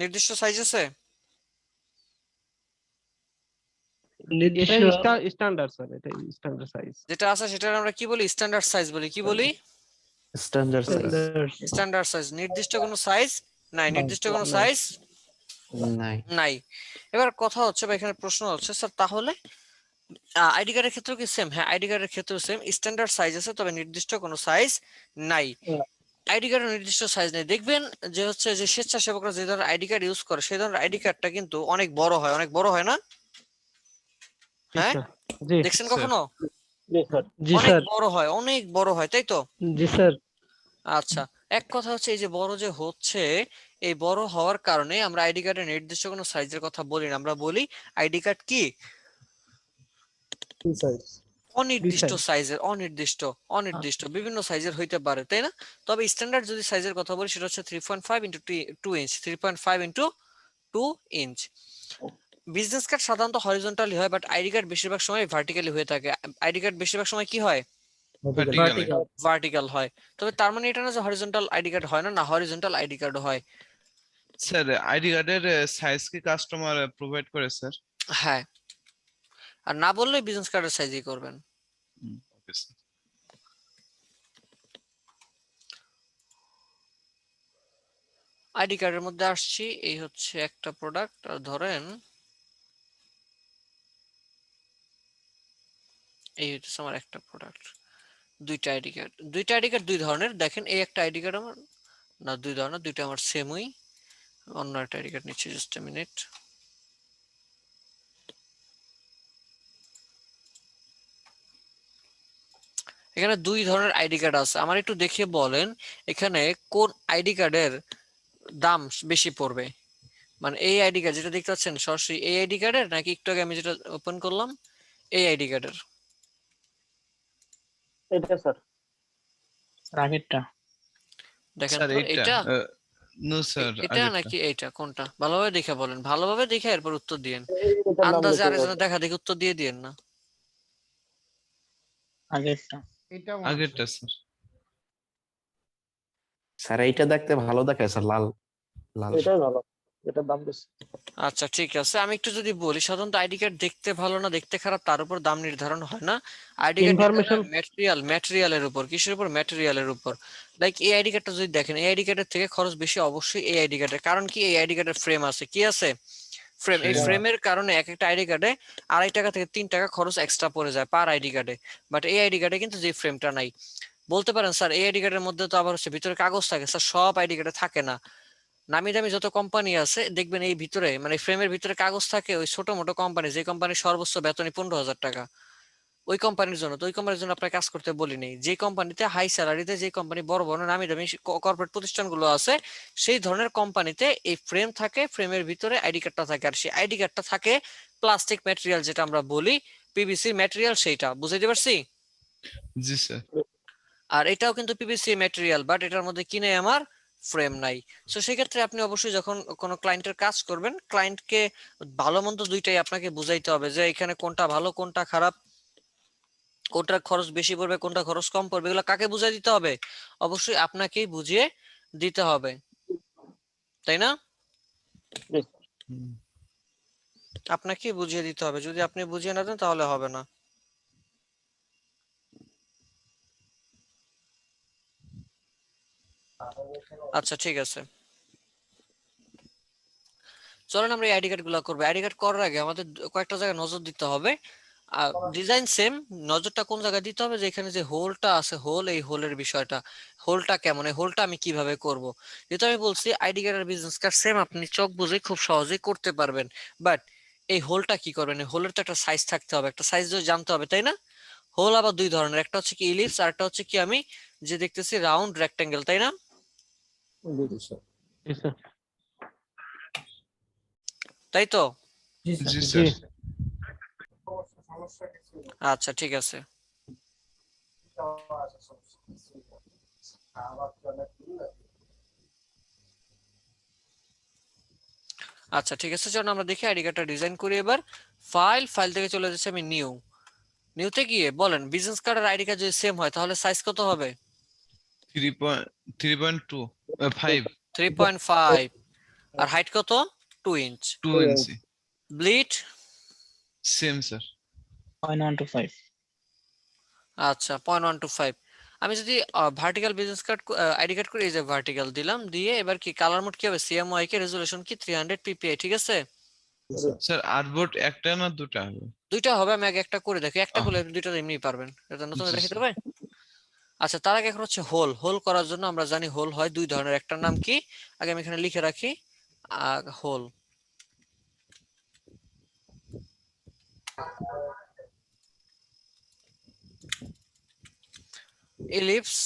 নির্দিষ্ট সাইজ আছে? এটা নির্দিষ্ট স্ট্যান্ডার্ড স্যার, এটা স্ট্যান্ডার্ড সাইজ। যেটা আছে সেটার আমরা কি বলি? স্ট্যান্ডার্ড সাইজ বলি। কি বলি? Standard size. Standard size. নির্দিষ্ট কোনো সাইজ নাই, নির্দিষ্ট কোনো সাইজ নাই। নাই। এবার কথা হচ্ছে বা এখানে প্রশ্ন হচ্ছে স্যার তাহলে আইডি কার্ডের ক্ষেত্রেও কি সেম? হ্যাঁ, আইডি কার্ডের ক্ষেত্রেও সেম, স্ট্যান্ডার্ড সাইজ আছে তবে নির্দিষ্ট কোনো সাইজ নাই। না। আইডি কার্ডের নির্দিষ্ট সাইজ নেই। দেখবেন যে হচ্ছে যে স্বেচ্ছাসেবকরা যে ধরনের আইডি কার্ড ইউজ করে সেই ধরনের আইডি কার্ডটা কিন্তু অনেক বড় হয়, অনেক বড় হয় না? জি হ্যাঁ, স্যার। জি দেখছেন স্যার। কখনো? জি স্যার। জি অনেক স্যার। বড় হয়, অনেক বড় হয়, তাই তো? জি স্যার। আচ্ছা, এক কথা হচ্ছে এই যে বড় যে হচ্ছে, এই বড় হওয়ার কারণে আমরা আইডি কার্ডের নির্দিষ্ট কোনো সাইজের কথা বলি না, আমরা বলি আইডি কার্ড কি কি সাইজ? অনির্দিষ্ট size। সাইজের। অনির্দিষ্ট, অনির্দিষ্ট বিভিন্ন সাইজের হইতে পারে, তাই না? তবে স্ট্যান্ডার্ড যদি সাইজের কথা বলি সেটা হচ্ছে 3.5 into 2 inch. 3.5 into 2 inch. Business card সাধারণত হরিজন্টালি হয়, বাট আইডি কার্ড বেশিরভাগ সময় ভার্টিক্যালি হয়ে থাকে। আইডি কার্ড বেশিরভাগ সময় কি হয়? Vertical. ভার্টিক্যাল। ভার্টিক্যাল হয়। তবে তার মানে এটা না যে হরিজন্টাল আইডি কার্ড হয় না, না হরিজন্টাল আইডি কার্ড হয়। স্যার আইডি কার্ডের সাইজ কি কাস্টমার প্রোভাইড করে স্যার? হ্যাঁ, আর না বললে বিজনেস কার্ডের সাইজই করবেন। Okay sir. আইডি কার্ডের মধ্যে আসছি, এই হচ্ছে একটা প্রোডাক্ট, আর ধরেন এই হচ্ছে আমার একটা প্রোডাক্ট, দুইটা আইডি কার্ড। দুইটা আইডি কার্ড দুই ধরনের, দেখেন এই একটা আইডি কার্ড আমার, না দুই ধরনের, দুইটা আমার সেমই। অন্য একটা আইডি কার্ড নিচ্ছি, জাস্ট এ মিনিট। এখানে দুই ধরনের আইডি কার্ড আছে, আমার একটু দেখে বলেন এখানে কোন আইডি কার্ডের দাম বেশি পড়বে। মানে এই আইডি কার্ড যেটা দেখতে পাচ্ছেন সরাসরি এই আইডি কার্ডের, নাকি একটু আগে আমি যেটা ওপেন করলাম এই আইডি কার্ডের? এটা স্যার। আগেরটা। দেখেন স্যার তো, এইটা এটা নো স্যার এটা আগেরটা। নাকি এইটা, কোনটা? ভালোভাবে দেখে বলেন, ভালোভাবে দেখে এরপর উত্তর দিয়েন। এটার দাম আন্দাজে বেশি আরেকজনের পড়বে। দেখা দেখে উত্তর দিয়ে দিয়েন না। আগেরটা। আগেরটা স্যার। স্যার এইটা দেখতে ভালো দেখায় স্যার, লাল লাল। এটাই ভালো, এটার দাম বেশি। আচ্ছা ঠিক আছে, আমি একটু যদি বলি, সাধারণত আইডি কার্ড দেখতে ভালো না দেখতে খারাপ তার উপর দাম নির্ধারণ হয় না। আইডি কার্ড ইনফরমেশন ম্যাটেরিয়ালের উপর। কিসের উপর? ম্যাটেরিয়ালের উপর। লাইক এই আইডি কার্ডটা যদি দেখেন, এই আইডি কার্ডের থেকে খরচ বেশি অবশ্যই এই আইডি কার্ডের। কারণ কি? এই আইডি কার্ডের ফ্রেম আছে, কি আছে? ফ্রেম। এই Frame. ফ্রেমের কারণে এক একটা আইডি কার্ডে 2.5 টাকা থেকে 3 টাকা খরচ এক্সট্রা পড়ে যায় পার আইডি কার্ডে। বাট এই আইডি কার্ডে কিন্তু যে ফ্রেমটা নাই। বলতে পারেন স্যার এই আইডি কার্ডের মধ্যে তো আবার হচ্ছে ভিতরে কাগজ থাকে। স্যার সব আইডি কার্ডে থাকে না। নামি দামি যত কোম্পানি আছে দেখবেন এই ভিতরে, মানে ফ্রেমের ভিতরে কাগজ থাকে। ওই ছোট মোটো কোম্পানি, যে কোম্পানির সর্বোচ্চ বেতনই 15,000 টাকা, ওই কোম্পানির জন্য তো, ওই কোম্পানির জন্য আপনার কাজ করতে বলিনি। যে কোম্পানিতে হাই স্যালারিতে, যে কোম্পানি বড় বড় নামি দামি কর্পোরেট প্রতিষ্ঠানগুলো আছে, সেই ধরনের কোম্পানিতে এই ফ্রেম থাকে, ফ্রেমের ভিতরে আইডি কার্ডটা থাকে। আর সেই আইডি কার্ডটা থাকে প্লাস্টিক ম্যাটেরিয়াল, যেটা আমরা বলি পিভিসি ম্যাটেরিয়াল, সেইটা বুঝাইতে পারছি? জি স্যার। আর এটাও কিন্তু পিভিসি ম্যাটেরিয়াল, বাট এটার মধ্যে কিনে আমার ফ্রেম নাই। সো সেক্ষেত্রে আপনি অবশ্যই যখন কোনো ক্লায়েন্টের কাজ করবেন, ক্লায়েন্টকে ভালো মন্দ দুইটাই আপনাকে বুঝাইতে হবে, যে এখানে কোনটা ভালো কোনটা খারাপ, কোনটার খরচ বেশি পড়বে কোনটা খরচ কম পড়বে, এগুলো কাকে বুঝাই দিতে হবে? অবশ্যই আপনাকেই বুঝিয়ে দিতে হবে, তাই না? জি স্যার। আপনাকেই বুঝিয়ে দিতে হবে, যদি আপনি বুঝিয়ে না দেন তাহলে হবে না। আচ্ছা ঠিক আছে, চলেন আমরা এই আইডি কার্ড গুলা করবো। আইডি কার্ড করার আগে আমাদের কয়েকটা জায়গায় নজর দিতে হবে। ডিজাইন সেম, নজরটা কোন জায়গায় দিতে হবে? যে এখানে যে হোলটা আছে, হোল, এই হোলের বিষয়টা, হোলটা কেমন, এই হোলটা আমি কিভাবে করব? যেহেতু আমি বলছি আইডি কার্ড আর বিজনেস কার্ড সেম, আপনি চোখ বুঝে খুব সহজেই করতে পারবেন। বাট এই হোলটা কি করবেন? এই হোলের তো একটা সাইজ থাকতে হবে, একটা সাইজ জানতে হবে, তাই না? হোল আবার দুই ধরনের, একটা হচ্ছে কি ইলিপস, আর একটা হচ্ছে কি আমি যে দেখতেছি রাউন্ড রেক্টেঙ্গেল, তাই না? জি স্যার। জি স্যার। তাই তো? জি স্যার। জি জি স্যার। আচ্ছা ঠিক আছে, আচ্ছা ঠিক আছে, চলুন আমরা দেখি আইডি কার্ডটা ডিজাইন করি এবার। ফাইল থেকে চলে যাচ্ছে আমি নিউতে গিয়ে বলেন বিজনেস কার্ড আর আইডি কার্ড যদি সেম হয় তাহলে সাইজ কত হবে? 3.2 5 3.5। আর হাইট কত? 2 ইঞ্চ। 2 ইঞ্চি। ব্লিড? Same sir. 0.125। আচ্ছা 0.125। আমি যদি vertical business card ID card করি, এই যে ভার্টিক্যাল দিলাম, দিয়ে এবার কি কালার মোড কি হবে? সিএমওয়াই কে রেজোলিউশন কি 300 পিপিআই, ঠিক আছে? স্যার আর্টবোর্ড একটা না দুটা হবে? দুইটা হবে, আমি আগে একটা করে দেখি, একটা আহ, করলে দুইটা এমনি পারবেন, এটা নতুন জি দেখাতে স্যার। হবে। আচ্ছা তার আগে এখন হচ্ছে হোল করার জন্য আমরা জানি হোল হয় দুই ধরনের, একটার নাম কি আগে আমি এখানে লিখে রাখি, হোল। ইলিপস,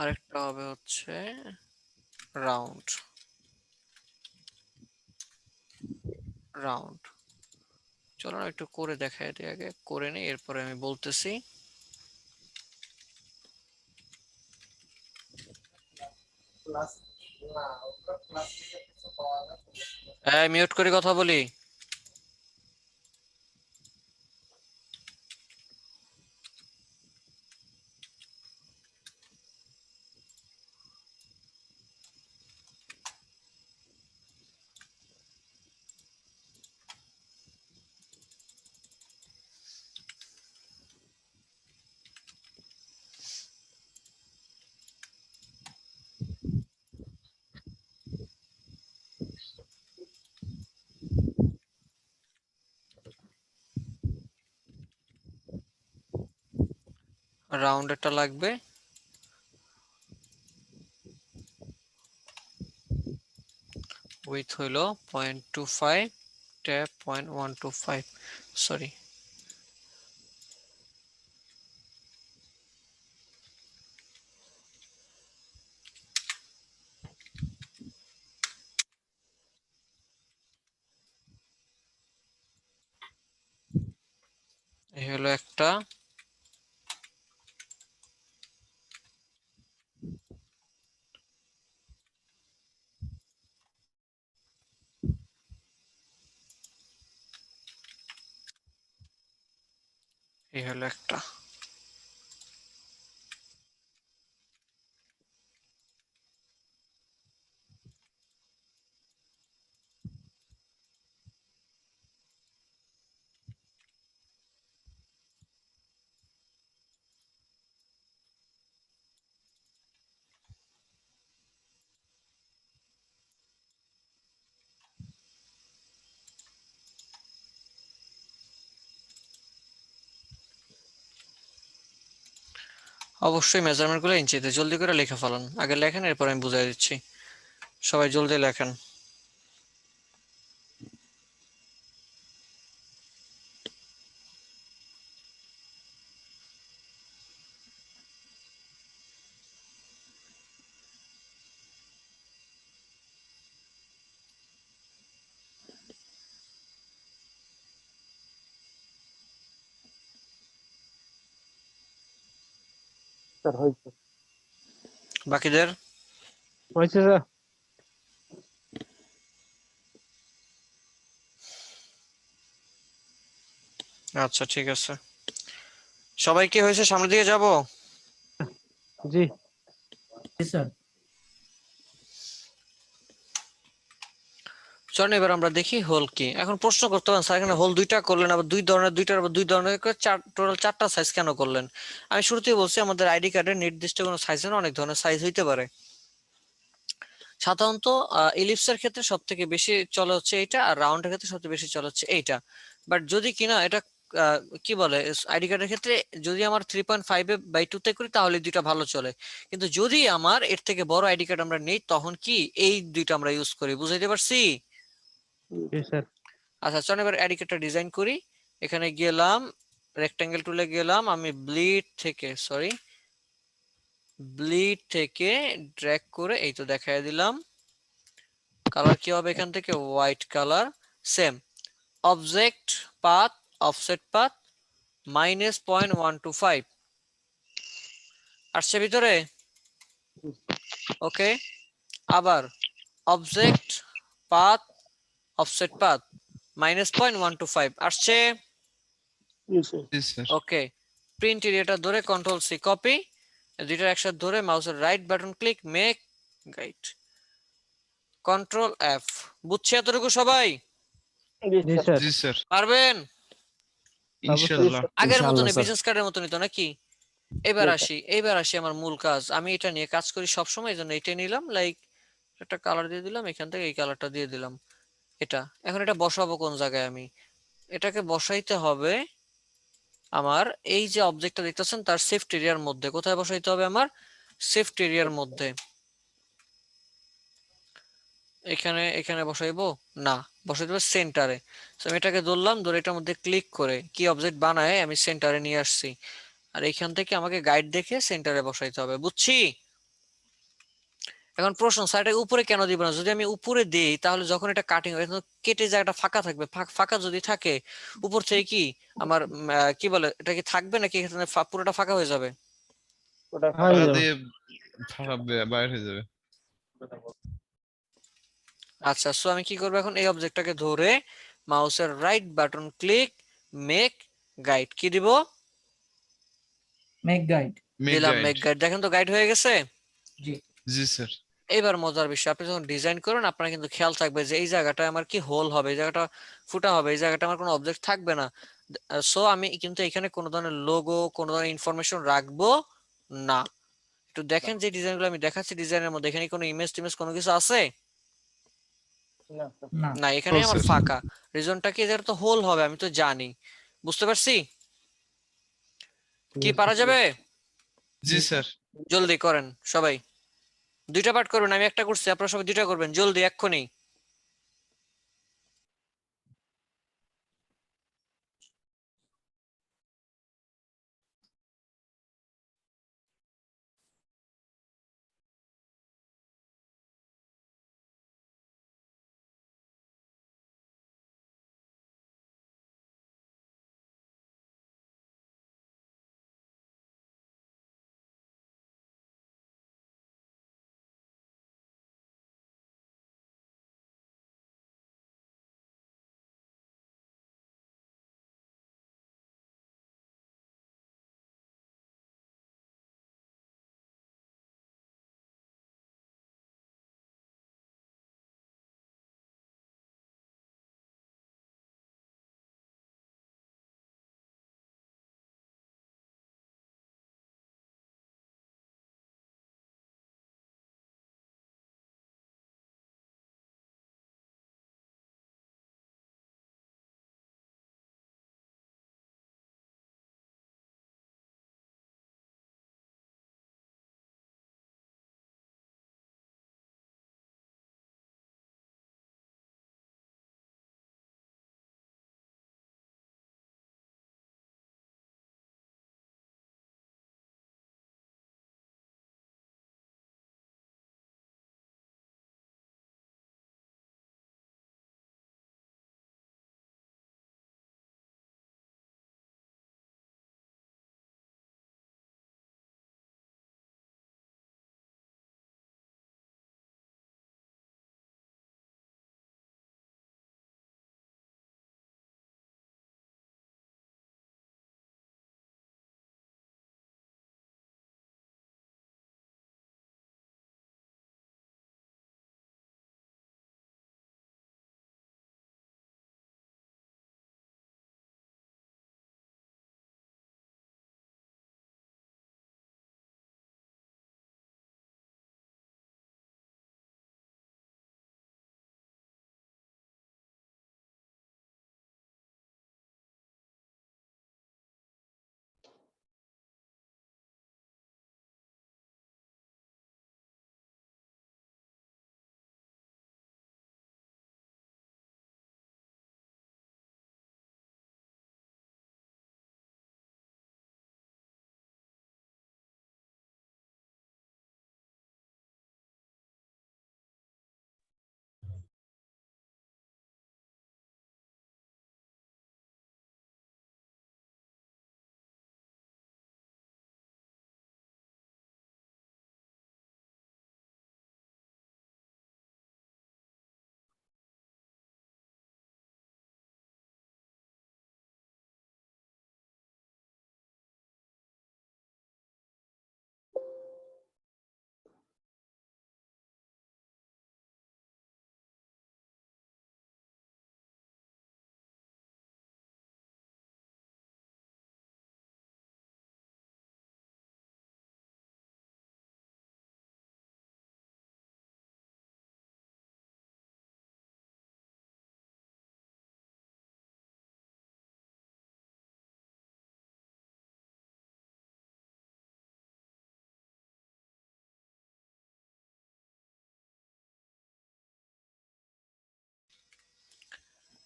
আরেকটা হবে হচ্ছে রাউন্ড। চলো না একটু করে দেখাই দিই, আগে করে নিই এরপরে আমি বলতেছি। মিউট করে কথা বলি। রাউন্ডেরটা লাগবে, উইথ হইলো 0.25, ট্যাপ 0.125, সরি। এই হলো একটা, এই হলো একটা। অবশ্যই মেজারমেন্ট গুলো ইঞ্চিতে, জলদি করে লিখে ফেলান, আগে লেখেন এরপর আমি বুঝাই দিচ্ছি, সবাই জলদি লেখেন। স্যার হয়েছে। বাকিদের হয়েছে স্যার। আচ্ছা ঠিক আছে, সবাই কি হয়েছে, সামনের দিকে যাব? জি স্যার। চলেন এবার আমরা দেখি হোল কি। এখন প্রশ্ন করতে পারেন স্যার এখানে হোল দুইটা করলেন, আবার দুই ধরনের, দুইটার আবার দুই ধরনের করে টোটাল 4টা সাইজ কেন করলেন? আমি শুরুতেই বলছি আমাদের আইডি কার্ডের নির্দিষ্ট কোনো সাইজ না, অনেক ধরনের সাইজ হইতে পারে। সাধারণত ইলিপসের ক্ষেত্রে সব থেকে বেশি চলে হচ্ছে এইটা, আর রাউন্ডের ক্ষেত্রে সবচেয়ে বেশি চলে হচ্ছে এইটা। বাট যদি কিনা এটা কি বলে আইডি কার্ডের ক্ষেত্রে যদি আমার 3.5/2 তে করি তাহলে দুইটা ভালো চলে, কিন্তু যদি আমার এর থেকে বড় আইডি কার্ড আমরা নেই তখন কি এই দুইটা আমরা ইউজ করি, বুঝাইতে পারছি? জি স্যার। আচ্ছা চল এবার আইডি কার্ডটা ডিজাইন করি। এখানে গেলাম, রেক্টেঙ্গেল টুলে গেলাম, আমি ব্লিড থেকে ড্র্যাগ করে এই তো দেখাই দিলাম। কালার কি হবে এখান থেকে, white colour. Same object path, offset path -0.125 আসছে ভিতরে। ওকে, আবার অবজেক্ট পাথ, অফসেট পাথ -0.125 আসছে। জি স্যার। ওকে, প্রিন্ট এরিয়াটা ধরে কন্ট্রোল সি কপি, দুইটার একসাথে ধরে মাউসের right button click, make guide, control F. বুঝছি এতটুকু সবাই? জি স্যার। জি স্যার, পারবেন? ইনশাআল্লাহ। আগের ইনশাআল্লাহ মতনই, স্যার। বিজনেস কার্ডের মতনই তো নাকি? এবার আসি আমার মূল কাজ। আমি এটা নিয়ে কাজ করি সবসময়, এই জন্য এটা নিলাম, লাইক একটা কালার দিয়ে দিলাম, এখান থেকে এই কালারটা দিয়ে দিলাম। এটা এখন এটা বসাবো কোন জায়গায়? আমি এটাকে বসাইতে হবে আমার এই যে অবজেক্টটা দেখতেছেন তার সেফট এরিয়ার মধ্যে। কোথায় বসাইতে হবে? আমার সেফট এরিয়ার মধ্যে। এখানে এখানে বসাইবো না, বসাইতে হবে সেন্টারে। আমি এটাকে ধরলাম, ধরে এটার মধ্যে ক্লিক করে কি অবজেক্ট বানায় আমি সেন্টারে নিয়ে আসছি, আর এইখান থেকে আমাকে গাইড দেখে সেন্টারে বসাইতে হবে। বুঝছি? এখন প্রশ্ন, স্যার এটা উপরে কেন দিব না? যদি আমি উপরে দিই তাহলে যখন এটা কাটিং হবে কেটে জায়গাটা ফাঁকা থাকবে, ফাঁকা যদি থাকে উপর থেকে কি আমার কি বলে এটা কি থাকবে নাকি এখানে পুরোটা ফাঁকা হয়ে যাবে? ওটা টাকা দিয়ে ফাঁকা বাইরে হয়ে যাবে। আচ্ছা, সো আমি কি করবো এখন? এই অবজেক্টটাকে ধরে মাউসের right button click, make guide, কি দিব? Make guide. মেক দিলাম গাইড। Make guide. দেখেন তো গাইড হয়ে গেছে। জি জি স্যার। এইবার মজার বিষয়, আপনি যখন ডিজাইন করবেন আপনার কিন্তু খেয়াল থাকবে যে এই জায়গাটা আমার কি হোল হবে, এই জায়গাটা ফুটা হবে, এই জায়গাটা আমার কোনো অবজেক্ট থাকবে না। সো আমি কিন্তু এখানে কোনো ধরনের লোগো, কোনো ধরনের ইনফরমেশন রাখবো না। একটু দেখেন যে ডিজাইনগুলো আমি দেখাচ্ছি, ডিজাইনের মধ্যে এখানে কোনো ইমেজ টিমেজ কোনো কিছু আছে? না স্যার। না। না, এখানে আমার ফাঁকা। রিজনটা কি? এটা তো হোল হবে, আমি তো জানি। বুঝতে পারছি? কি পারা যাবে? জি স্যার। জলদি করেন সবাই, 2টা পার্ট করবেন, আমি একটা করছি, আপনারা সবাই 2টা করবেন, জলদি এক্ষুনি।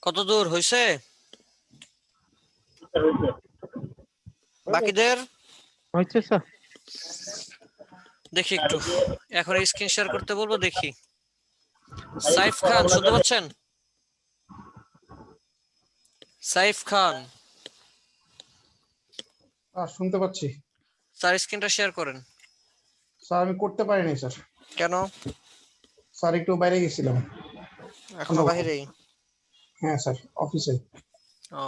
কত দূর হইছে? বাকিদের হচ্ছে স্যার। দেখি একটু, এখন স্ক্রিন শেয়ার করতে বলবো, দেখি। সাইফ খান শুনতে পাচ্ছেন? সাইফ খান শুনতে পাচ্ছি স্যার, স্ক্রিনটা শেয়ার করেন। স্যার। আমি করতে পারিনি স্যার। কেন? স্যার একটু বাইরে গেছিলাম। এখনো বাহিরেই? হ্যাঁ স্যার, অফিসে। ও,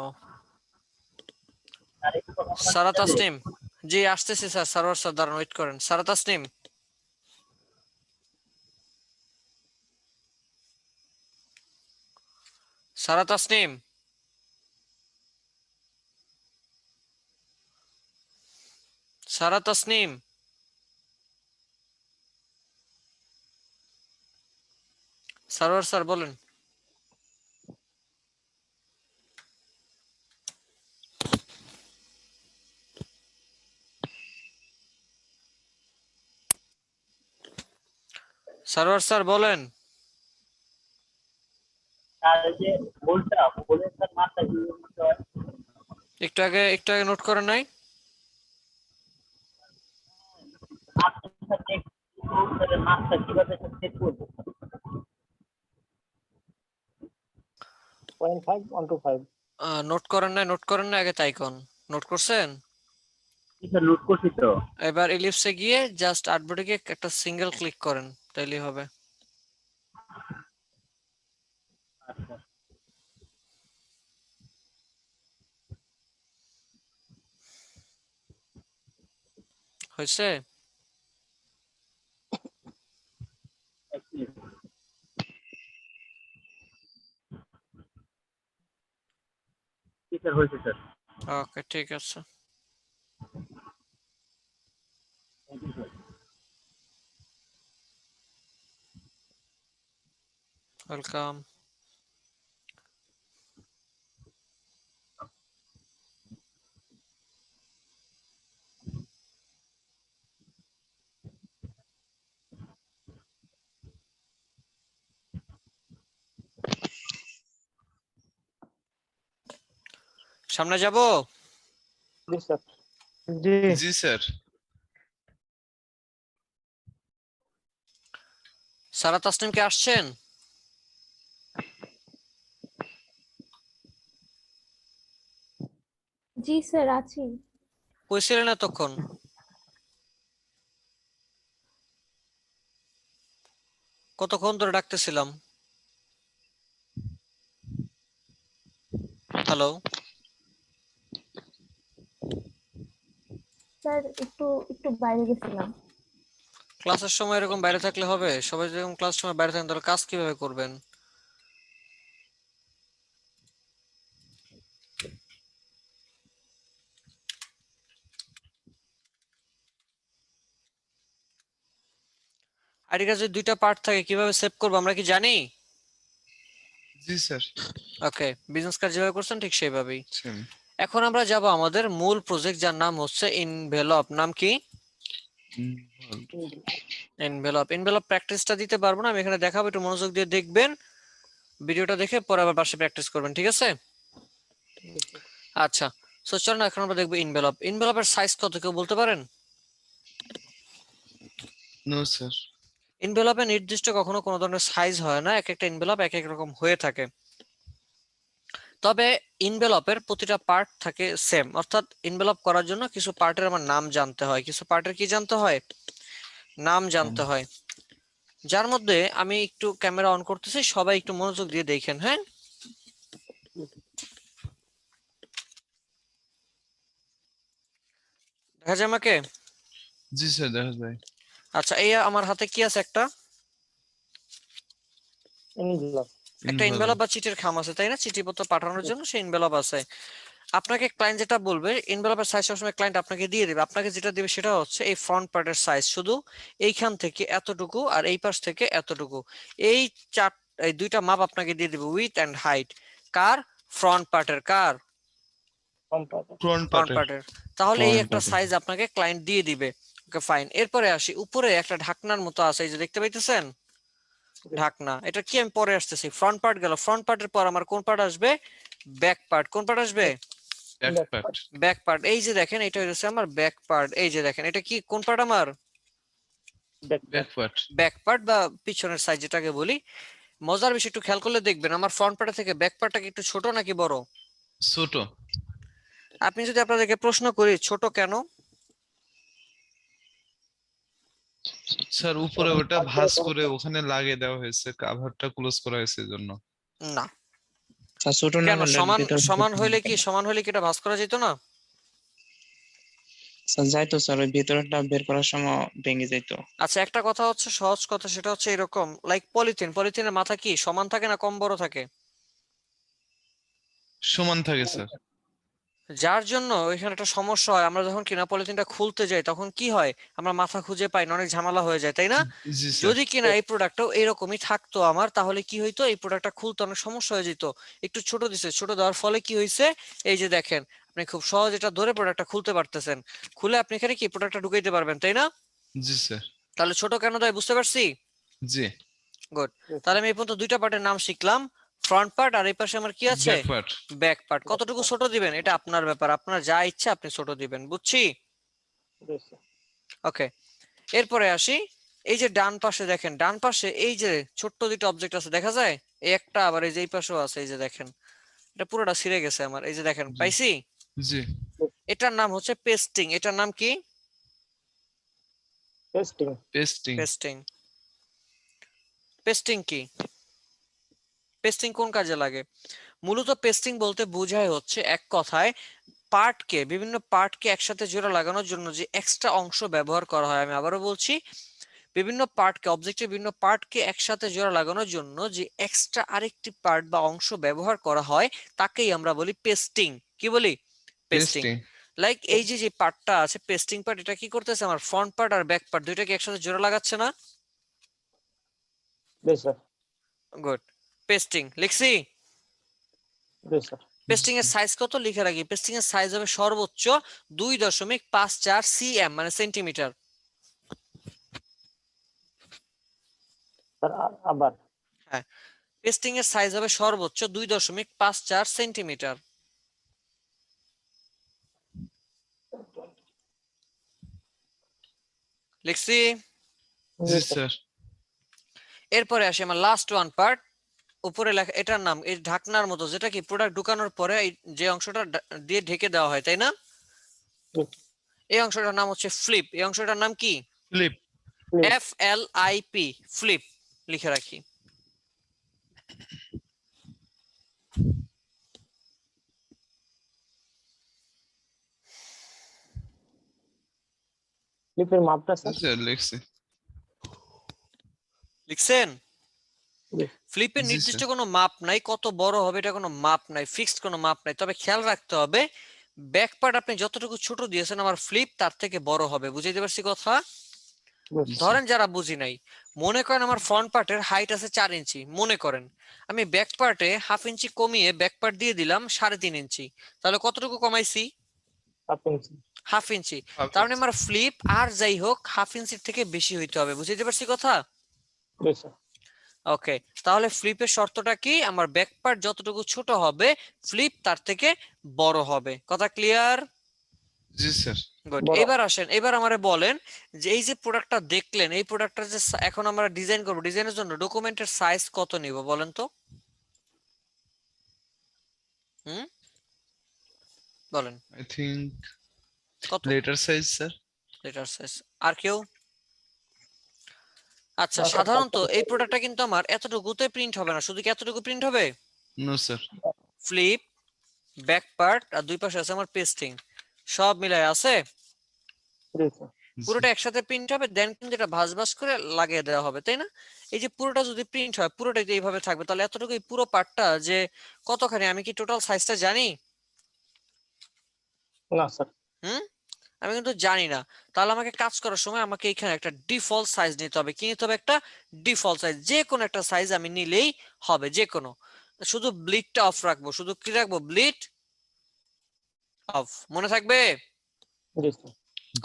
সারা তাসনিম, জি আসতেছি স্যার। সার্ভার স্যার দাঁড়ান, ওয়েট করেন। সারা তাসনিম, সারা তাসনিম, সারা তাসনিম, সার্ভার স্যার বলেন। সার্ভার স্যার বলেন। একটু আগে নোট করেন নাই? নোট করেন নাই? নোট করেন নাই আগে, তাই কোন নোট করছেন? নোট করছি তো। এবার ইলিপসে গিয়ে জাস্ট আর্টবোর্ডে একটা সিঙ্গেল ক্লিক করেন, তাইলেই হবে। হয়েছে? স্যার হয়েছে স্যার। ওকে, ঠিক আছে। ওয়েলকাম। সামনে যাব? জি জি স্যার। সারা তাসনিম কে আসছেন? জি স্যার আছি। কই ছিলেন এতক্ষণ? কতক্ষণ ধরে ডাকতেছিলাম। হ্যালো? স্যার একটু একটু বাইরে গেছিলাম। ক্লাসের সময় এরকম বাইরে থাকলে হবে? সবাই যেরকম ক্লাসের সময় বাইরে থাকেন, তাহলে কাজ কিভাবে করবেন? আইডি কার্ডের দুইটা পার্ট থাকে, কিভাবে সেভ করবো আমরা কি জানি? জি স্যার। ওকে, বিজনেস কার্ড যেভাবে করছেন ঠিক সেইভাবেই। সেম। এখন আমরা যাব আমাদের মূল প্রজেক্ট, যার নাম হচ্ছে ইনভেলপ। নাম কি? ইনভেলপ প্র্যাকটিসটা দিতে পারবো না আমি, এখানে দেখাবো, একটু মনোযোগ দিয়ে দেখবেন। ভিডিওটা দেখে পরে আবার পাশে প্র্যাকটিস করবেন, ঠিক আছে? আচ্ছা, সো চলুন এখন আমরা দেখবো ইনভেলপ। ইনভেলপের সাইজ কত, কেউ বলতে পারেন? No sir. ইনভেলপে নির্দিষ্ট কখনো কোনো ধরনের সাইজ হয় না, এক একটা ইনভেলপ এক এক রকম হয়ে থাকে। তবে ইনভেলপের প্রতিটা পার্ট থাকে সেম, অর্থাৎ ইনভেলপ করার জন্য কিছু পার্টের আমার নাম জানতে হয়, কিছু পার্টের কি জানতে হয়? নাম জানতে হয়। যার মধ্যে আমি একটু ক্যামেরা অন করতেছি, সবাই একটু মনোযোগ দিয়ে দেখেন, হ্যাঁ? দেখা যায় আমাকে? জি স্যার, দেখা যায়। আচ্ছা, এই আমার হাতে কি আছে? একটা ইনভেলপ বা চিঠির খাম আছে, তাই না? চিঠিপত্র পাঠানোর জন্য সেই ইনভেলপ আছে। আপনাকে ক্লায়েন্ট যেটা বলবে, ইনভেলপের সাইজ সবসময় ক্লায়েন্ট আপনাকে দিয়ে দেবে। আপনাকে যেটা দিবে সেটা হচ্ছে এই ফ্রন্ট পার্টের সাইজ, শুধু এইখান থেকে এতটুকু আর এই পাশ থেকে এতটুকু, এই এই দুইটা মাপ আপনাকে দিয়ে দিবে, উইথ এন্ড হাইট। কার? Front part. কার? ফ্রন্ট ফ্রন্ট পার্টের। তাহলে এই একটা পার্টের। সাইজ আপনাকে ক্লায়েন্ট দিয়ে দিবে। Okay fine. এরপরে আসি, উপরে একটা ঢাকনার মতো আছে, এই যে দেখতে পাইতেছেন ঢাকনা, এটা কি? আমি পরে আসতেছি। ফ্রন্ট পার্ট গেল, ফ্রন্ট পার্টের পর আমার কোন পার্ট আসবে? Back part. কোন পার্ট আসবে? Back part. Back part. এই যে দেখেন, এটা হচ্ছে আমার ব্যাক পার্ট। এই যে দেখেন, এটা কি কোন পার্ট আমার? Back part. ব্যাক পার্ট বা পিছনের সাইড যেটাকে বলি। মজার বিষয় একটু খেয়াল করলে দেখবেন, আমার ফ্রন্ট পার্ট থেকে ব্যাক পার্টটা কি একটু ছোট নাকি বড়? ছোট। আপনি যদি আপনাদেরকে প্রশ্ন করি ছোট কেন, স্যার উপরে ওটা ভাঁজ করে ওখানে লাগিয়ে দেওয়া হয়েছে, কাভারটা ক্লোজ করা হয়েছে এজন্য। না, স্যার ছোট না কেন? করলে সমান ভিতর সমান হইলে কি এটা ভাঁজ করা যেত না? স্যার যাইতো স্যার, ওই ভিতরটা বের করার সময় ভেঙে যাইতো। আচ্ছা, একটা কথা হচ্ছে, সহজ কথা, সেটা হচ্ছে এরকম, লাইক পলিথিনের মাথা কি সমান থাকে না কম বড় থাকে? সমান থাকে স্যার। যার জন্য এখানে একটা সমস্যা হয়, আমরা যখন কিনা পলিথিনটা খুলতে যাই তখন কি হয়, আমরা মাথা খুঁজে পাই না, অনেক ঝামেলা হয়ে যায়, তাই না? জি স্যার। যদি কিনা এই প্রোডাক্টটাও এরকমই থাকতো আমার, তাহলে কি হইতো, এই প্রোডাক্টটা খুলতে অনেক সমস্যা হয়ে যেত। একটু ছোট দিছে, ছোট দেওয়ার ফলে কি হয়েছে, এই যে দেখেন, আপনি খুব সহজ এটা ধরে প্রোডাক্টটা খুলতে পারতেছেন, খুলে আপনি এখানে কি প্রোডাক্টটা ঢুকাইতে পারবেন, তাই না? জি স্যার। তাহলে ছোট কেন দেয় বুঝতে পারছি? জি। গুড। তাহলে আমি এই পর্যন্ত দুইটা পার্টের নাম শিখলাম, ফ্রন্ট পার্ট আর এই পাশে আমার কি আছে, ব্যাক পার্ট। Back part. কতটুকু ছোট দিবেন এটা আপনার ব্যাপার, আপনার যা ইচ্ছা আপনি ছোট দিবেন, বুঝছি? ওকে, এরপরে আসি, এই যে ডান পাশে দেখেন, ডান পাশে এই যে ছোট্ট দুটো অবজেক্ট আছে দেখা যায়, এই একটা, আবার এই যে এই পাশেও আছে, এই যে দেখেন, এটা পুরোটা ছিঁড়ে গেছে আমার, এই যে দেখেন, পাইছি? জি। এটার নাম হচ্ছে পেস্টিং। এটার নাম কি? টেস্টিং। পেস্টিং। পেস্টিং। পেস্টিং কি? পেস্টিং কোন কাজে লাগে? মূলত পেস্টিং বলতে বোঝায় হচ্ছে এক কথায় বিভিন্ন পার্টকে একসাথে জোড়া লাগানোর জন্য যে এক্সট্রা অংশ ব্যবহার করা হয়। আমি আবারও বলছি, অবজেক্টের বিভিন্ন পার্টকে একসাথে জোড়া লাগানোর জন্য যে এক্সট্রা আরেকটি পার্ট বা অংশ ব্যবহার করা হয় তাকেই আমরা বলি পেস্টিং। কি বলি? পেস্টিং। পেস্টিং। লাইক এই যে পার্টটা আছে পেস্টিং পার্ট, এটা কি করতেছে, আমার ফ্রন্ট পার্ট আর ব্যাক পার্ট দুইটাকে একসাথে জোড়া লাগাচ্ছে না? জি স্যার। গুড। পেস্টিং লিখছি। জি স্যার। পেস্টিং এর সাইজ কত লিখে রাখি, পেস্টিং এর সাইজ হবে সর্বোচ্চ 2.54 সিএম, মানে সেন্টিমিটার। স্যার আবার। হ্যাঁ, পেস্টিং এর সাইজ হবে সর্বোচ্চ 2.54 সেন্টিমিটার। লিখছি। জি স্যার। এরপরে আসি আমার লাস্ট ওয়ান পার্ট, উপরে লেখা, এটার নাম এই ঢাকনার মতো, যেটা কি প্রোডাক্ট ঢুকানোর পরে যে অংশটা দিয়ে ঢেকে দেওয়া হয়, তাই না? এই অংশটার নাম হচ্ছে ফ্লিপ। এই অংশটার নাম কি? ফ্লিপ। FLIP, ফ্লিপ লিখে রাখি। ফ্লিপের মাপটা স্যার? স্যার লিখছি। লিখছেন? ফ্লিপের জি নির্দিষ্ট স্যার। কোনো মাপ নাই, কত বড় হবে এটা কোনো মাপ নাই, ফিক্সড কোনো মাপ নাই। তবে খেয়াল রাখতে হবে, ব্যাক পার্ট আপনি যতটুকু ছোট দিয়েছেন আমার ফ্লিপ তার থেকে বড় হবে। বুঝাইতে পারছি কথা? ধরেন যারা বুঝি নাই, মনে করেন আমার ফ্রন্ট পার্টের হাইট আছে 4 ইঞ্চি, মনে করেন আমি ব্যাক পার্টে হাফ ইঞ্চি কমিয়ে ব্যাক পার্ট দিয়ে দিলাম 3.5 ইঞ্চি, তাহলে কতটুকু কমাইছি? Half inch. তার মানে আমার ফ্লিপ আর যাই হোক হাফ ইঞ্চির থেকে বেশি হইতে হবে। বুঝাইতে পারছি কথা? জি স্যার। ওকে, তাহলে ফ্লিপের শর্তটা কি, আমার ব্যাক পার্ট যতটুকু ছোট হবে ফ্লিপ তার থেকে বড় হবে। কথা ক্লিয়ার? জি স্যার। গুড। এবার আসেন, এবার আমারে বলেন যে এই যে প্রোডাক্টটা দেখলেন, এই প্রোডাক্টটা যে এখন আমরা ডিজাইন করব, ডিজাইনের জন্য ডকুমেন্টের সাইজ কত নিব বলেন তো? বলেন আই থিংক কত? Letter size sir. Letter size. আর কেউ? আচ্ছা, সাধারণত এই প্রোডাক্টটা কিন্তু আমার এতটুকুতে প্রিন্ট হবে না, শুধু কি এতটুকু প্রিন্ট হবে? No sir. Flip, back part আর দুই পাশে আছে আমার পেস্টিং, সব মিলাই আছে, পুরোটা একসাথে প্রিন্ট হবে, দেন কিন্তু এটা ভাঁজ ভাঁজ করে লাগিয়ে দেওয়া হবে, তাই না? এই যে পুরোটা যদি প্রিন্ট হয় পুরোটাই তো এইভাবে থাকবে, তাহলে এতটুকু এই পুরো পার্টটা যে কতখানি, আমি কি টোটাল সাইজটা জানি? না স্যার। আমি কিন্তু জানি না। তাহলে আমাকে কাজ করার সময় আমাকে এখানে একটা ডিফল্ট সাইজ নিতে হবে। কি নিতে হবে? একটা ডিফল্ট সাইজ, যে কোনো একটা সাইজ আমি নিলেই হবে, যে কোনো। শুধু ব্লিডটা অফ রাখবো, শুধু কি রাখবো? ব্লিড অফ, মনে থাকবে? জি স্যার।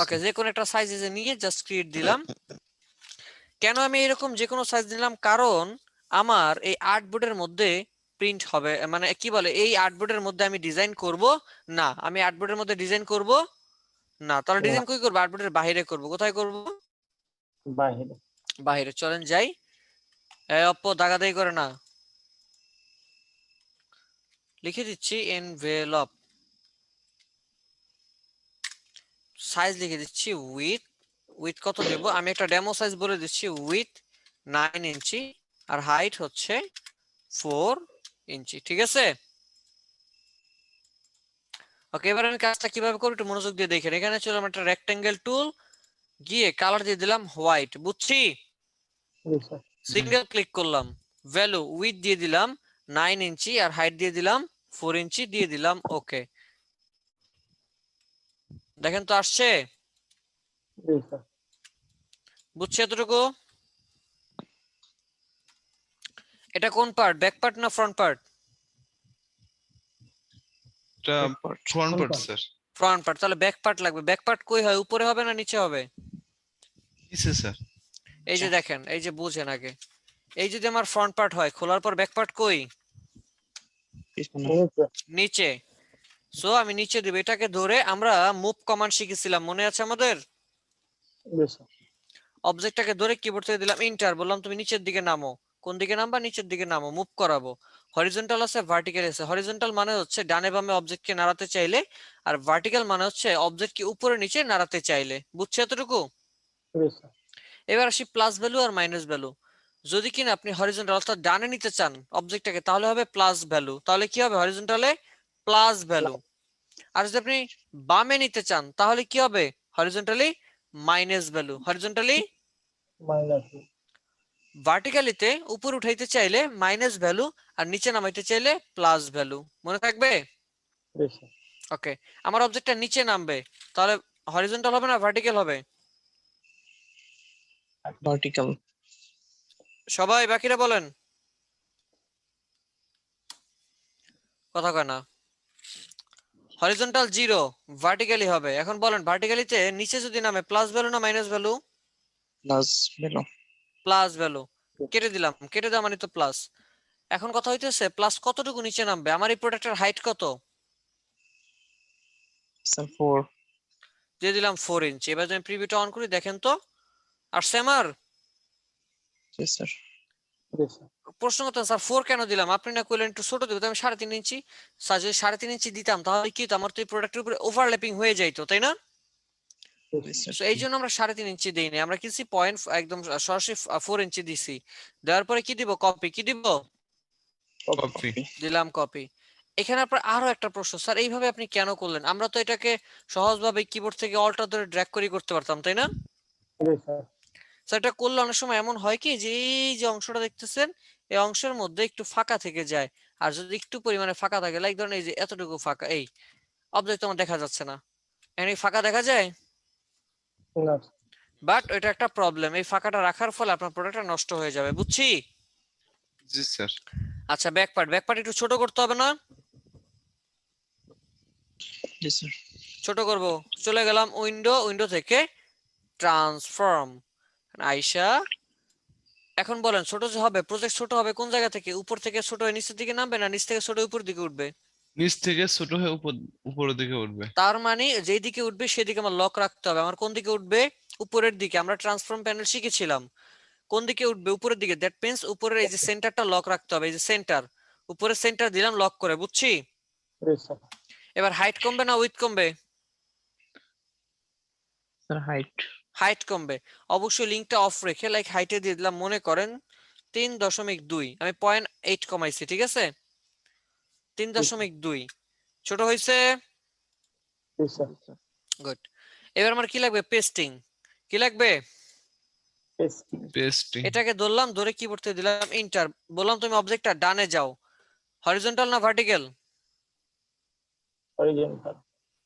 ওকে, যে কোনো একটা সাইজ নিয়ে জাস্ট ক্রিয়েট দিলাম। কেন আমি এরকম যে কোনো সাইজ নিলাম? কারণ আমার এই আর্টবোর্ডের মধ্যে প্রিন্ট হবে, মানে কি বলে, এই আর্টবোর্ডের মধ্যে আমি ডিজাইন করব না, আমি আর্টবোর্ডের মধ্যে ডিজাইন করব না। তাহলে ডিজাইন কই করব? আর্টবোর্ডের বাইরে করব। কোথায় করব? বাইরে। বাইরে। চলেন যাই। অপ্পো দাগাদাগি করে না, লিখে দিচ্ছি এনভেলপ, সাইজ লিখে দিচ্ছি উইথ উইথ কত দেব, আমি একটা ডেমো সাইজ বলে দিচ্ছি, উইথ 9 ইঞ্চি আর হাইট হচ্ছে 4 ইঞ্চি, ঠিক আছে? ওকে, এবার আমি কাজটা কিভাবে করি একটু মনোযোগ দিয়ে দেখেন। এখানে ছিল আমার একটা রেক্টেঙ্গেল টুল, গিয়ে কালার দিয়ে দিলাম হোয়াইট, বুঝছি? সিঙ্গেল ক্লিক করলাম, ভ্যালু উইথ দিয়ে দিলাম 9 ইঞ্চি আর হাইট দিয়ে দিলাম 4 ইঞ্চি দিয়ে দিলাম, ওকে। দেখেন তো আসছে, বুঝছি এতটুকু? এটা কোন পার্ট, ব্যাক পার্ট না ফ্রন্ট পার্ট? এটা front part sir. Front part, তাহলে ব্যাক পার্ট লাগবে। ব্যাক পার্ট কই হয়, উপরে হবে না নিচে হবে? কিসে স্যার? এই যে দেখেন, এই যে বুঝেন আগে, এই যদি আমার ফ্রন্ট পার্ট হয়, খোলার পর ব্যাক পার্ট কই? নিচে। সো আমি নিচে দেব। এটাকে ধরে আমরা মুভ কমান্ড শিখেছিলাম, মনে আছে আমাদের? অবজেক্টটাকে ধরে কিবোর্ড থেকে দিলাম এন্টার, বললাম তুমি নিচের দিকে নামো। কোন দিকে নামবা? নিচের দিকে নামো, মুভ করাবো। হরিজন্টাল আছে, ভার্টিক্যাল আছে। হরিজন্টাল মানে হচ্ছে ডানে বামে অবজেক্টকে নাড়াতে চাইলে, আর ভার্টিক্যাল মানে হচ্ছে অবজেক্টকে উপরে নিচে নাড়াতে চাইলে, বুঝছো এতটুকু? এবার আসি প্লাস ভ্যালু আর মাইনাস ভ্যালু। যদি কিনা আপনি হরিজন্টাল অর্থাৎ ডানে নিতে চান অবজেক্টটাকে, তাহলে হবে প্লাস ভ্যালু, তাহলে কি হবে? হরিজন্টালে প্লাস ভ্যালু। আর যদি আপনি বামে নিতে চান তাহলে কি হবে? Horizontally minus value. হরিজন্টালি ভার্টিক্যালিতে উপর উঠাইতে চাইলে মাইনাস ভ্যালু, আর নিচে নামাইতে চাইলে প্লাস ভ্যালু, মনে থাকবে? ওকে, আমার অবজেক্টটা নিচে নামবে, তাহলে হরিজন্টাল হবে না ভার্টিক্যাল হবে? ভার্টিক্যাল। সবাই বাকিরা বলেন, কথা কয় না। হরিজন্টাল 0, ভার্টিক্যালি হবে। এখন বলেন, ভার্টিক্যালিতে নিচে যদি নামে প্লাস ভ্যালু না minus value? Plus value. Plus value. কেটে দিলাম, কেটে দেওয়া মানে তো প্লাস। এখন কথা হইতেছে প্লাস কতটুকু নিচে নামবে? আমার এই প্রোডাক্টের হাইট কত? স্যার 4। দিয়ে দিলাম 4 ইঞ্চি। এবার যদি প্রিভিউটা অন করি, দেখেন তো আসছে আমার? জি স্যার। প্রশ্ন করতেন স্যার 4 কেন দিলাম, আপনি না কইলেন একটু ছোট দেবো, আমি 3.5 ইঞ্চি। স্যার যদি 3.5 ইঞ্চি দিতাম তাহলে কি হতো? আমার তো এই প্রোডাক্টের উপরে ওভারল্যাপিং হয়ে যাইতো, তাই না? So এই জন্য আমরা 3.5 ইঞ্চি দেইনি, আমরা কিছু পয়েন্ট একদম সরাসরি 4 ইঞ্চি দিছি। দেওয়ার পরে কি দিব? কপি। কি দিব? কপি দিলাম কপি। এখানে আপনার আরো একটা প্রশ্ন, স্যার এইভাবে আপনি কেন করলেন? আমরা তো এটাকে সহজভাবে কিবোর্ড থেকে অল্টার ধরে ড্র্যাগ করে করতে পারতাম, তাই না? স্যার এটা করলে অনেক সময় এমন হয় কি যে এই যে অংশটা দেখতেছেন, এই অংশের মধ্যে একটু ফাঁকা থেকে যায়। আর যদি একটু পরিমাণে ফাঁকা থাকে, লাইক ধরেন এই যে এতটুকু ফাঁকা, এই অবজেক্ট তোমার দেখা যাচ্ছে না, এখানে ফাঁকা দেখা যায়, বাট এটা একটা প্রবলেম। এই ফাঁকাটা রাখার ফলে আপনার প্রোডাক্টটা নষ্ট হয়ে যাবে, বুঝছি? জি স্যার। আচ্ছা, ব্যাক পার্ট একটু ছোট করতে হবে না? জি স্যার। ছোট করব, চলে গেলাম উইন্ডো থেকে ট্রান্সফর্ম, আইসা। এখন বলেন ছোট যে হবে, প্রজেক্ট ছোট হবে কোন জায়গা থেকে? উপর থেকে ছোট হয়ে নিচের দিকে নামবে, না নিচ থেকে ছোট হয়ে উপর দিকে উঠবে? নিচ থেকে ছোট হয়ে উপরের দিকে উঠবে। তার মানে যেই দিকে উঠবে সেদিকে আমার লক রাখতে হবে। আমার কোন দিকে উঠবে? উপরের দিকে। আমরা ট্রান্সফর্ম প্যানেল শিখেছিলাম কোন দিকে উঠবে? উপরের দিকে। দ্যাট মিন্স উপরের এই যে সেন্টারটা লক রাখতে হবে, এই যে সেন্টার, উপরে সেন্টার দিলাম লক করে, বুঝছি? এবার হাইট কমবে না উইথ কমবে? Sir height. হাইট কমবে। অবশ্যই লিঙ্কটা অফ রেখে লাইক হাইটে দিয়ে দিলাম, মনে করেন 3.2, আমি 0.8 কমাইছি, ঠিক আছে? 3.2 ছোট হয়েছে, গুড। এবার আমার কি লাগবে? পেস্টিং। কি লাগবে? পেস্টিং। এটাকে ধরলাম, ধরে কিবোর্ড থেকে দিলাম এন্টার, বললাম তুমি অবজেক্টটা ডানে যাও। হরিজন্টাল না ভার্টিক্যাল?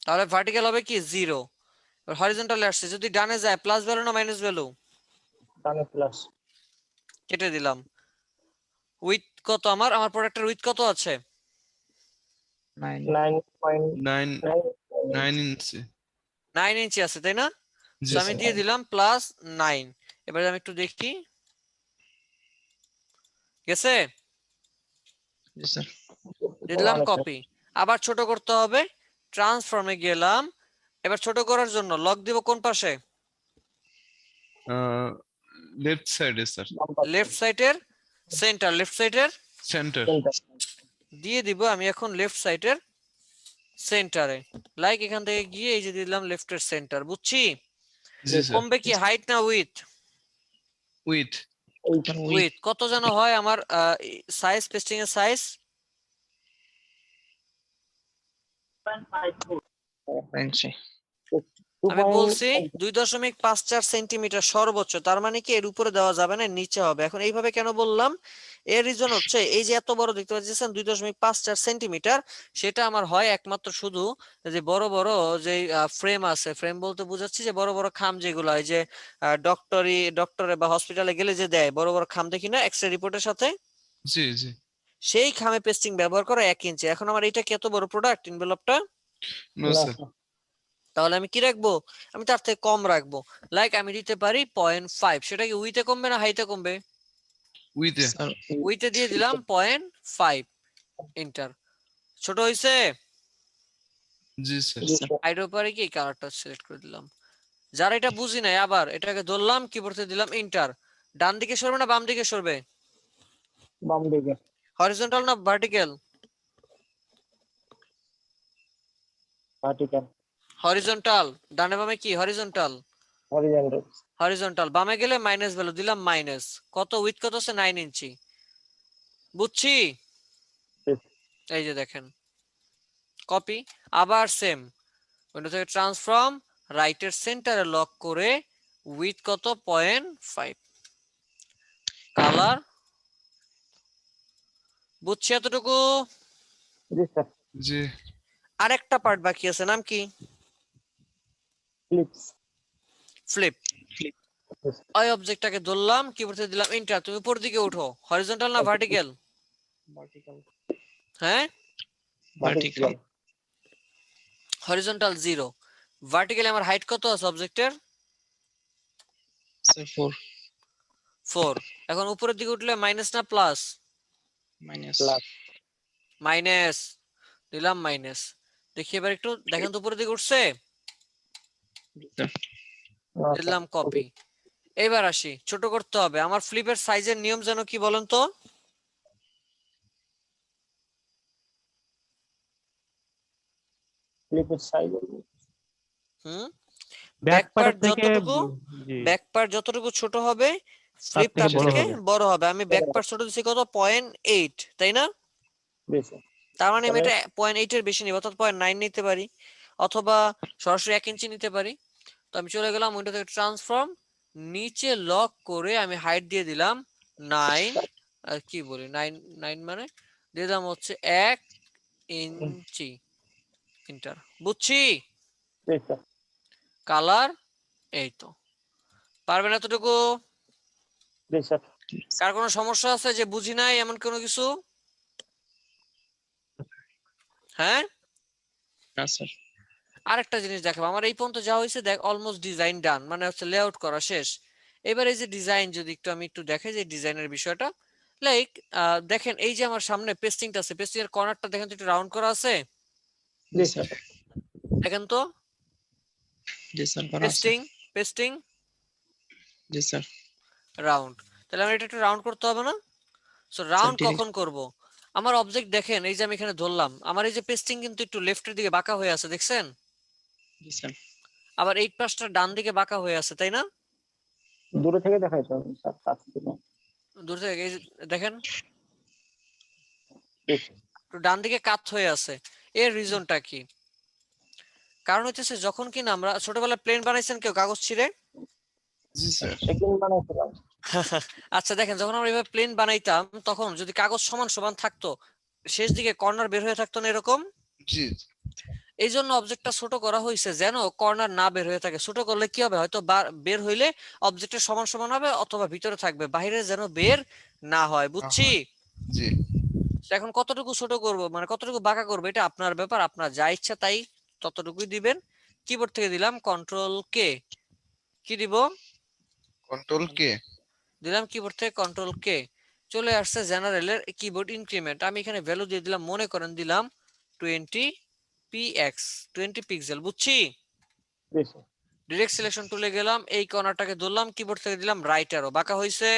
তাহলে ভার্টিক্যাল হবে কি 0, হরিজন্টালে আসছে। যদি ডানে যায় প্লাস ভ্যালু না মাইনাস ভ্যালু? কেটে দিলাম। উইথ কত আমার প্রোডাক্টের উইথ কত আছে? 9 ইঞ্চি। 9 ইঞ্চি আছে, তাই না? জি তো আমি স্যার। দিয়ে দিলাম +9। এবার আমি একটু দেখি, গেছে? জি স্যার। দিলাম কপি। আবার ছোট করতে হবে, ট্রান্সফর্মে গেলাম। এবার ছোট করার জন্য লক দিব কোন পাশে? লেফট সাইডে স্যার। লেফট সাইডের সেন্টার, লেফট সাইডের সেন্টার। দিয়ে দিব আমি এখন লেফট সাইডের সেন্টারে। লাইক এখান থেকে গিয়ে এই যে দিলাম লেফটের সেন্টার, বুঝছি? জি স্যার কমবে কি হাইট না উইথ? উইথ উইথ কত যেন হয় আমার সাইজ, পেস্টিং এর সাইজ? আমি বলছি 2.54 সেন্টিমিটার সর্বোচ্চ, তার মানে কি এর উপরে দেওয়া যাবে না, নিচে হবে। এখন এইভাবে কেন বললাম, এর রিজন হচ্ছে এই যে এত বড় দেখতে পাচ্ছেন 2.54 সেন্টিমিটার, সেটা আমার হয় একমাত্র শুধু যে বড় বড় যে ফ্রেম আছে, ফ্রেম বলতে বুঝাচ্ছি যে বড় বড় খাম যেগুলো হয় যে ডক্টরে বা হসপিটালে গেলে যে দেয় বড় বড় খাম, দেখি না এক্সরে রিপোর্টের সাথে, জি জি সেই খামে পেস্টিং ব্যবহার করা 1 ইঞ্চি। এখন আমার এটা কি এত বড় প্রোডাক্ট এনভেলপটা? নো স্যার তাহলে আমি কি রাখবো? আমি তার থেকে কম রাখবো। লাইক আমি দিতে পারি 0.5। সেটা কি উইথে কমবে না হাইতে কমবে? উইথে উইথে দিয়ে দিলাম 0.5, এন্টার। ছোট হইছে? জি স্যার হাইডের উপরে কি কালারটা সিলেক্ট করে দিলাম। যারা এটা বুঝি নাই আবার এটাকে ধরলাম, কিবোর্ডে দিলাম এন্টার। ডান দিকে সরবে না বাম দিকে সরবে? বাম দিকে হরিজন্টাল না ভার্টিক্যাল? Vertical horizontal. ডানে বামে কি হরিজন্টাল? Horizontal horizontal. বামে গেলে মাইনাস ভ্যালু দিলাম মাইনাস। কত উইথ কত আছে? 9 ইঞ্চি। বুঝছি? এই যে দেখেন কপি, আবার সেম উইন্ডো থেকে ট্রান্সফর্ম, রাইটের সেন্টারে লক করে উইথ কত? 0.5। কালার বুঝছি এতটুকু। জি স্যার জি আরেকটা পার্ট বাকি আছে, নাম কি? Phillips flip. ওই অবজেক্টটাকে ধরলাম, কিবোর্ডে দিলাম এন্টার। তুমি উপর দিকে উঠো। হরিজন্টাল না ভার্টিক্যাল? হ্যাঁ, ভার্টিক্যাল হরিজন্টাল 0। ভার্টিক্যালি আমার হাইট কত আছে অবজেক্টের? 4। এখন উপরের দিকে উঠলে মাইনাস না প্লাস? প্লাস মাইনাস দিলাম মাইনাস। দেখি এবার একটু দেখেন তো উপরের দিকে উঠছে? দিলাম কপি। এবার আসি, ছোট করতে হবে। আমার ফ্লিপের সাইজের নিয়ম যেন কি বলেন তো? ফ্লিপের সাইজ ব্যাক পার্ট থেকে যতটুকু, জি ব্যাক পার্ট যতটুকু ছোট হবে ফ্লিপ থেকে তার বড় থেকে হবে। বড় হবে। আমি ব্যাক পার্ট ছোট দিচ্ছি কত? 0.8, তাই না? বেশি তার মানে আমি তাহলে এটা 0.8 এর বেশি নিব, অর্থাৎ 0.9 নিতে পারি, অথবা সরাসরি 1 ইঞ্চি নিতে পারি। তো আমি চলে গেলাম উইন্ডো থেকে ট্রান্সফর্ম, নিচে লক করে আমি হাইট দিয়ে দিলাম 9, আর কি বলি 9, 9 মানে দিয়ে দিলাম হচ্ছে 1 ইঞ্চি, এন্টার। বুঝছি? বেশি কালার এই তো। পারবেন এতটুকু? বেশি কার কোনো সমস্যা আছে যে বুঝি নাই এমন কোনো কিছু? হ্যাঁ, না স্যার আরেকটা জিনিস দেখাবো। আমার এই পর্যন্ত যা হয়েছে দেখ, অলমোস্ট ডিজাইন ডান, মানে হচ্ছে লেআউট করা শেষ। এবার এই যে ডিজাইন, যদি আমি একটু দেখাই যে ডিজাইনের বিষয়টা, লাইক দেখেন এই যে আমার সামনে পেস্টিংটা আছে, পেস্টিং এর কর্নারটা দেখেন তো একটু রাউন্ড করা আছে, জি স্যার দেখেন তো। জি স্যার পেস্টিং পেস্টিং জি স্যার রাউন্ড। তাহলে আমার এটা একটু রাউন্ড করতে হবে না? সো রাউন্ড কখন করব? আমার অবজেক্ট দেখেন এই যে আমি এখানে ধরলাম, আমার এই যে পেস্টিং কিন্তু একটু লেফটের দিকে বাঁকা হয়ে আছে, দেখছেন? জি স্যার আবার এই পাশটা ডান দিকে বাঁকা হয়ে আছে, তাই না? দূরে থেকে দেখাই তো স্যার কাছ থেকে দূর থেকে এই যে দেখেন বেশি একটু ডান দিকে কাত হয়ে আছে। এর রিজনটা কি? কারণ হচ্ছে যখন কিনা আমরা ছোটবেলায় প্লেন বানাইছেন কেউ কাগজ ছিঁড়ে? জি স্যার সেকেন্ড বানাইছিলাম আচ্ছা দেখেন, যখন আমরা এভাবে প্লেন বানাইতাম তখন যদি কাগজ সমান সমান থাকতো, শেষ দিকে কর্নার বের হয়ে থাকতো না এরকম? জি এই জন্য অবজেক্টটা ছোট করা হয়েছে যেন কর্নার না বের হয়ে থাকে। ছোট করলে কি হবে, হয়তো বের হইলে অবজেক্টের সমান সমান হবে, অথবা ভিতরে থাকবে, বাইরে যেন বের না হয়। বুঝছি? জি এখন কতটুকু ছোট করব, মানে কতটুকু বাঁকা করবো, এটা আপনার ব্যাপার, আপনার যা ইচ্ছা তাই ততটুকুই দিবেন। কিবোর্ড থেকে দিলাম কন্ট্রোল কে, কি দিব? কন্ট্রোল কে দিলাম কিবোর্ড থেকে কন্ট্রোল কে। চলে আসছে জেনারেলের কিবোর্ড ইনক্রিমেন্ট। আমি এখানে ভ্যালু দিয়ে দিলাম, মনে করেন দিলাম 20 px, 20 পিক্সেল। বুঝছি? বেশি ডিরেক্ট সিলেকশন টুলে গেলাম, এই কর্নারটাকে ধরলাম, কিবোর্ড থেকে দিলাম রাইট অ্যারো, বাঁকা হইছে।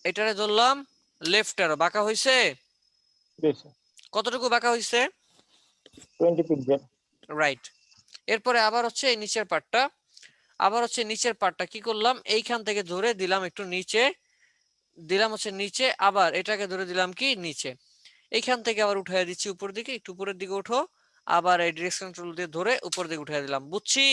এটারে ধরলাম লেফট অ্যারো, বাঁকা হইছে। বেশি কতটুকু বাঁকা হইছে? 20 পিক্সেল রাইট। এরপরে আবার হচ্ছে এই নিচের পার্টটা কি করলাম, এইখান থেকে ধরে দিলাম একটু নিচে, দিলাম হচ্ছে নিচে, আবার এটাকে ধরে দিলাম কি নিচে, এইখান থেকে আবার উঠাইয়া দিচ্ছি উপর দিকে, একটু উপরের দিকে উঠো, আবার এই ডিরেকশন টুল দিয়ে ধরে উপর দিকে উঠাইয়া দিলাম। বুঝছি?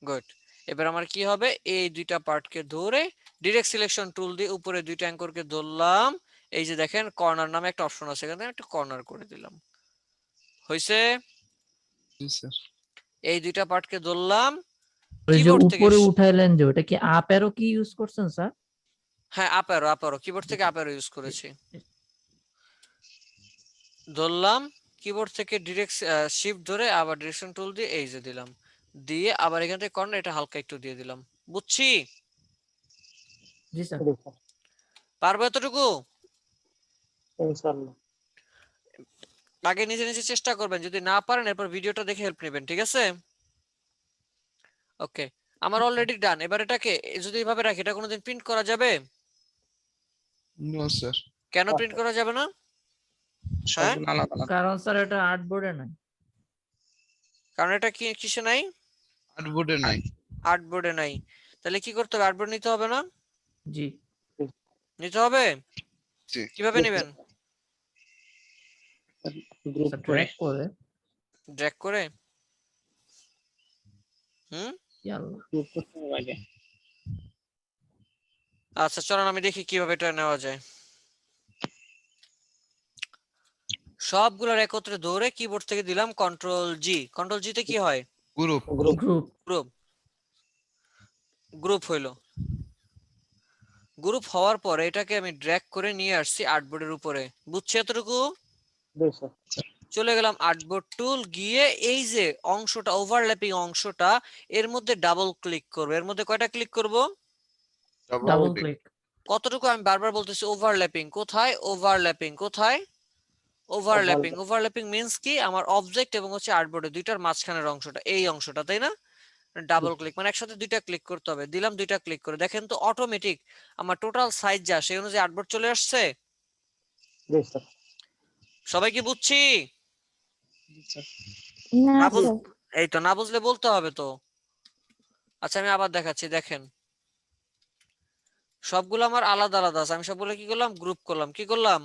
গুড। এবার আমার কি হবে, এই দুইটা পার্টকে ধরে ডিরেক্ট সিলেকশন টুল দিয়ে উপরে দুইটা অ্যাঙ্করকে ধরলাম, এই যে দেখেন কর্নার নামে একটা অপশন আছে, এখানে একটা কর্নার করে দিলাম। হইছে? জি স্যার। এই দুইটা পার্টকে ধরলাম, ওই যে কিবোর্ড থেকে উপরে উঠাইলেন যে ওটা কি আপ অ্যারো কি ইউজ করছেন স্যার? হ্যাঁ আপ অ্যারো কিবোর্ড থেকে আপ অ্যারো ইউজ করেছি। ধরলাম, কিবোর্ড থেকে ডিরেক্ট শিফট ধরে আবার ডিরেকশন টুল দিয়ে এই যে দিলাম, দিয়ে আবার এখান থেকে কর্নার এটা হালকা একটু দিয়ে দিলাম। বুঝছি? জি স্যার। পারবো এতটুকু? ইনশাআল্লাহ। আগে নিজে নিজে চেষ্টা করবেন, যদি না পারেন এরপর ভিডিওটা দেখে হেল্প নেবেন, ঠিক আছে? ওকে, আমার অলরেডি ডান। এবার এটাকে যদি এইভাবে রাখি, এটা কোনোদিন প্রিন্ট করা যাবে? No sir. কেন প্রিন্ট করা যাবে না? হ্যাঁ, সবগুলো আলাদা আলাদা। কারণ স্যার এটা আর্টবোর্ডে নাই। কারণ এটা কি কিসে নাই? আর্টবোর্ডে নাই। আর্টবোর্ডে নাই। তাহলে কি করতে হবে? আর্টবোর্ড নিতে হবে না? জি। নিতে হবে। জি। কিভাবে নেবেন? স্যার ট্র্যাক করে ড্র্যাগ করে। হুম, আগে আচ্ছা চলেন আমি দেখি কিভাবে এটা নেওয়া যায়। সবগুলোর একত্রে ধরে কিবোর্ড থেকে দিলাম কন্ট্রোল জি। কন্ট্রোল জি তে কি হয়? গ্রুপ। গ্রুপ। গ্রুপ। গ্রুপ হইলো। গ্রুপ হওয়ার পরে এটাকে আমি ড্র্যাগ করে নিয়ে আসছি আর্টবোর্ডের উপরে। বুঝছি এতটুকু? চলে গেলাম আর্টবোর্ড টুল, গিয়ে এই যে অংশটা ওভারল্যাপিং অংশটা, এর মধ্যে ডাবল ক্লিক করব। এর মধ্যে কয়টা ক্লিক করব? Double click. কতটুকু আমি বারবার বলতেছি ওভারল্যাপিং। কোথায় ওভারল্যাপিং? কোথায় ওভারল্যাপিং? ওভারল্যাপিং মিন্স কি, আমার অবজেক্ট এবং হচ্ছে আর্টবোর্ডে দুইটার মাঝখানের অংশটা, এই অংশটা, তাই না? ডাবল ক্লিক মানে একসাথে দুইটা ক্লিক করতে হবে। দিলাম, দুইটা ক্লিক করে দেখেন তো অটোমেটিক আমার টোটাল সাইজ যা সেই অনুযায়ী আর্টবোর্ড চলে আসছে। সবাই কি বুঝছি? না না স্যার। এই তো, না বুঝলে বলতে হবে তো। আচ্ছা আমি আবার দেখাচ্ছি, দেখেন সবগুলো আমার আলাদা আলাদা আছে। আমি সবগুলো কি করলাম? গ্রুপ করলাম। কি করলাম?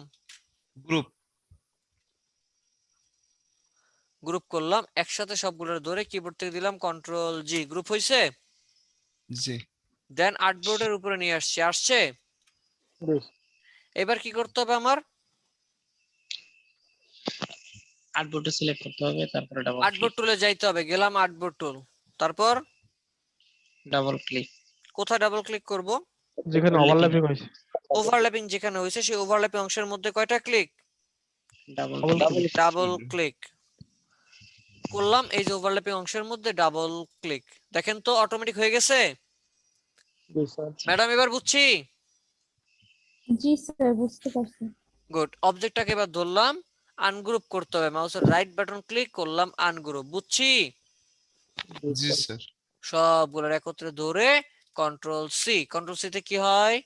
গ্রুপ। গ্রুপ করলাম একসাথে সবগুলো ধরে কিবোর্ড থেকে দিলাম কন্ট্রোল জি। গ্রুপ হইছে? জি। দেন আর্টবোর্ডের উপরে নিয়ে আসছে। আসছে? এবার কি করতে হবে আমার? আর্টবোর্ডে সিলেক্ট করতে হবে, তারপরে আর্টবোর্ড টুলে যাইতে হবে। গেলাম আর্টবোর্ড টুল, তারপর ডাবল ক্লিক। কোথায় ডাবল ক্লিক করব? যেখানে ওভারল্যাপিং হয়েছে। ওভারল্যাপিং যেখানে হয়েছে সেই ওভারল্যাপিং অংশের মধ্যে কয়টা ক্লিক? ডাবল ক্লিক করলাম। এই যে ওভারল্যাপিং অংশের মধ্যে ডাবল ক্লিক, দেখেন তো অটোমেটিক হয়ে গেছে। ম্যাডাম এবার বুঝছি? জি স্যার, বুঝতে পারছি। গুড। অবজেক্টটাকে এবার ধরলাম, আনগ্রুপ করতে হবে, মাউসের রাইট বাটন ক্লিক করলাম, আনগ্রুপ। বুঝছি? জি স্যার। সবগুলোর একত্রে ধরে কন্ট্রোল সি। কন্ট্রোল সি তে কি হয়?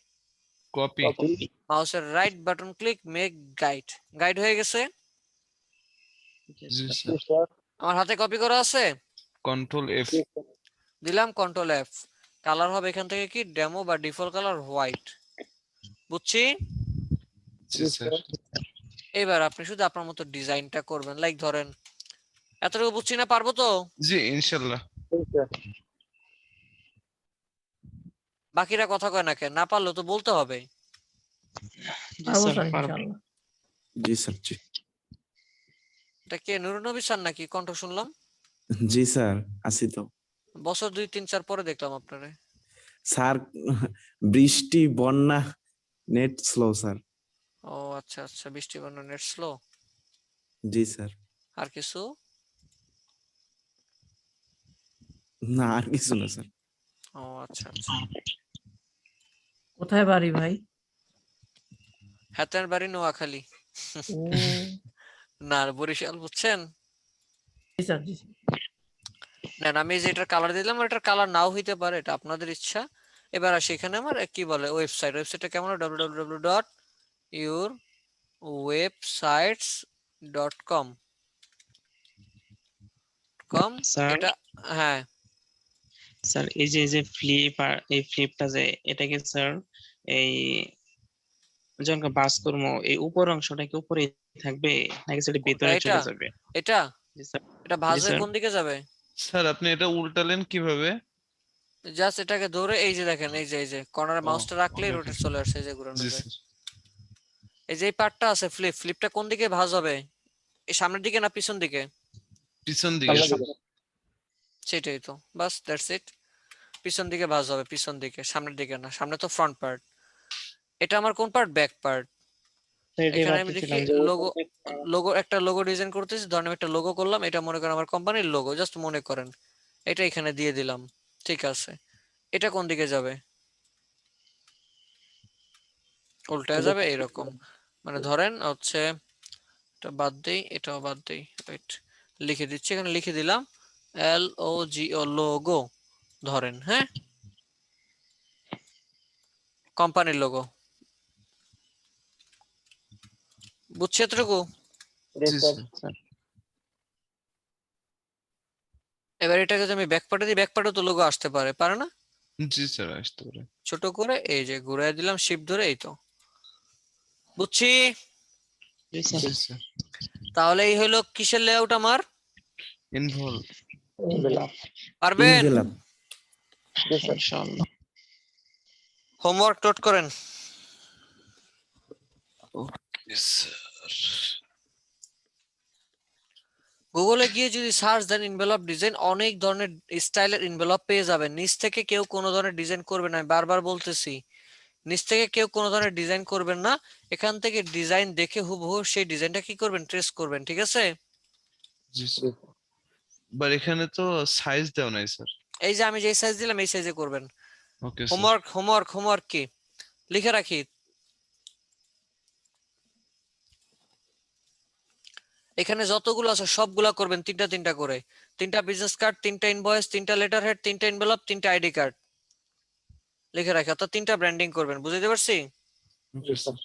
কপি। মাউসের right button click, make guide. Guide হয়ে গেছে। জি স্যার। আমার হাতে কপি করা আছে। Control F. দিলাম কন্ট্রোল এফ। কালার হবে এখান থেকে কি ডেমো বা ডিফল্ট কালার হোয়াইট। বুঝছি? জি স্যার। এবার আপনি শুধু আপনার মতো ডিজাইনটা করবেন, লাইক ধরেন এতটুকু বুঝছি না, পারবো তো? জি ইনশাআল্লাহ। বাকিরা কথা কয় না কেন? না পারলেও তো বলতে হবে। পারবো স্যার ইনশাআল্লাহ। জি স্যার জি। এটা কে নুরুন নবী স্যার নাকি কণ্ঠ শুনলাম? জি স্যার আছি তো। বছর 2-3-4 পরে দেখলাম আপনারে। স্যার বৃষ্টি বন্যা নেট স্লো স্যার। ও আচ্ছা আচ্ছা, বৃষ্টি বন্যা নেট স্লো। জি স্যার। আর কিছু? না আর কিছু না স্যার। ও আচ্ছা আচ্ছা। কোথায় বাড়ি ভাই? হাতের বাড়ি নোয়াখালী। না বরিশাল, বুঝছেন? জি স্যার জি। না আমি যে এটার কালার দিলাম, এটার কালার নাও হইতে পারে, এটা আপনাদের ইচ্ছা। এবার আসি এখানে আমার কি বলে ওয়েবসাইটটা কেমন? www.yourwebsites.com। কম স্যার এটা হ্যাঁ স্যার এই যে ফ্লিপ আর এই ফ্লিপটা যে এটা কি স্যার এই যখন বাস করবো এই উপর অংশটা কি উপরে থাকবে নাকি সেটা কোনটা ভিতরে এটা চলে যাবে? এটা জি স্যার। এটা জি ভাঁজ হয়ে স্যার। কোন দিকে যাবে? স্যার আপনি এটা উল্টালেন কিভাবে? জাস্ট এটাকে ধরে এই যে দেখেন এই যে কর্নারে ও, মাউসটা রাখলেই okay, রোটেট okay. চলে আসে, এই যে ঘুরানো জি যায়। স্যার। এই যে এই পার্টটা আছে ফ্লিপটা কোন দিকে ভাঁজ হবে? এই সামনের দিকে না পিছন দিকে? পিছন দিকে স্যার। সেটাই তো, বাস দ্যাটস ইট। পিছন দিকে ভাঁজ হবে, পিছন দিকে, সামনের দিকে না, সামনে তো ফ্রন্ট পার্ট। এটা আমার কোন পার্ট? Back part. এটাই এখানে আমি দেখি ভাবতেছিলাম যে লোগো একটা লোগো ডিজাইন করতেছি, ধরেন আমি একটা লোগো করলাম, এটা মনে করেন আমার কোম্পানির লোগো, জাস্ট মনে করেন এটা এখানে দিয়ে দিলাম, ঠিক আছে। এটা কোন দিকে যাবে? উল্টায় যাবে এরকম, মানে ধরেন হচ্ছে এটা বাদ দেই, এটাও বাদ দেই, ওয়েট লিখে দিচ্ছি, এখানে লিখে দিলাম LOGO লোগো, ধরেন হ্যাঁ, কোম্পানির লোগো, বুঝছি এতটুকু? জি স্যার। এবার এটাকে যদি আমি ব্যাকপার্টে দিই, ব্যাকপার্টে তো লোগো আসতে পারে, পারে না? জি স্যার, আসতে পারে। ছোট করে এই যে ঘুরাই দিলাম শিফট ধরে, এই তো, বুঝছি। জি স্যার। তাহলে এই হলো কিসের লেআউট আমার? ইনভলভ। পারবেন? ইনশাআল্লাহ। হোমওয়ার্ক নোট করেন। Okay sir. গুগলে গিয়ে যদি সার্চ দেন এনভেলপ ডিজাইন, অনেক ধরনের স্টাইলের এনভেলপ পেয়ে যাবেন। নিচ থেকে কেউ কোনো ধরনের ডিজাইন করবে না, আমি বারবার বলতেছি, নিচ থেকে কেউ কোনো ধরনের ডিজাইন করবেন না, এখান থেকে ডিজাইন দেখে হুবহু সেই ডিজাইনটা কি করবেন? ট্রেস করবেন, ঠিক আছে? জি স্যার। বাট এখানে তো সাইজ দেওয়া নাই স্যার। এই যে আমি যে সাইজ দিলাম এই সাইজে করবেন। Okay sir. হোমওয়ার্ক কি লিখে রাখি, এখানে যতগুলো আছে সবগুলা করবেন তিনটা তিনটা করে, 3টা বিজনেস কার্ড, 3টা ইনভয়েস, 3টা লেটার হেড, 3টা এনভেলপ, 3টা আইডি কার্ড লিখে রাখি, অর্থাৎ 3টা ব্র্যান্ডিং করবেন, বুঝতে পারছি? Okay sir.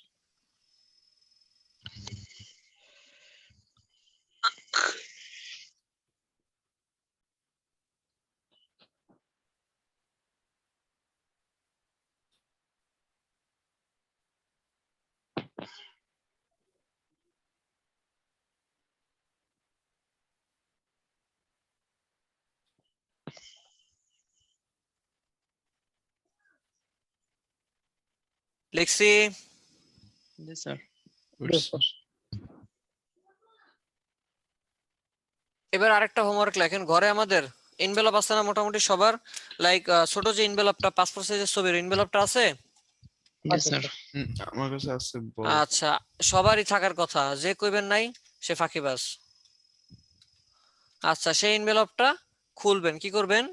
লিখছি। জি স্যার। এবার আরেকটা হোমওয়ার্ক লেখেন, ঘরে আমাদের এনভেলপ আছে না মোটামুটি সবার? লাইক ছোট যে এনভেলপটা, পাসপোর্ট সাইজের ছবির এনভেলপটা আছে? জি স্যার। আমার কাছে আছে বড়। আচ্ছা, সবারই থাকার কথা, যে কইবেন নাই সে ফাঁকিবাজ। আচ্ছা, সেই এনভেলপটা খুলবেন, কি করবেন?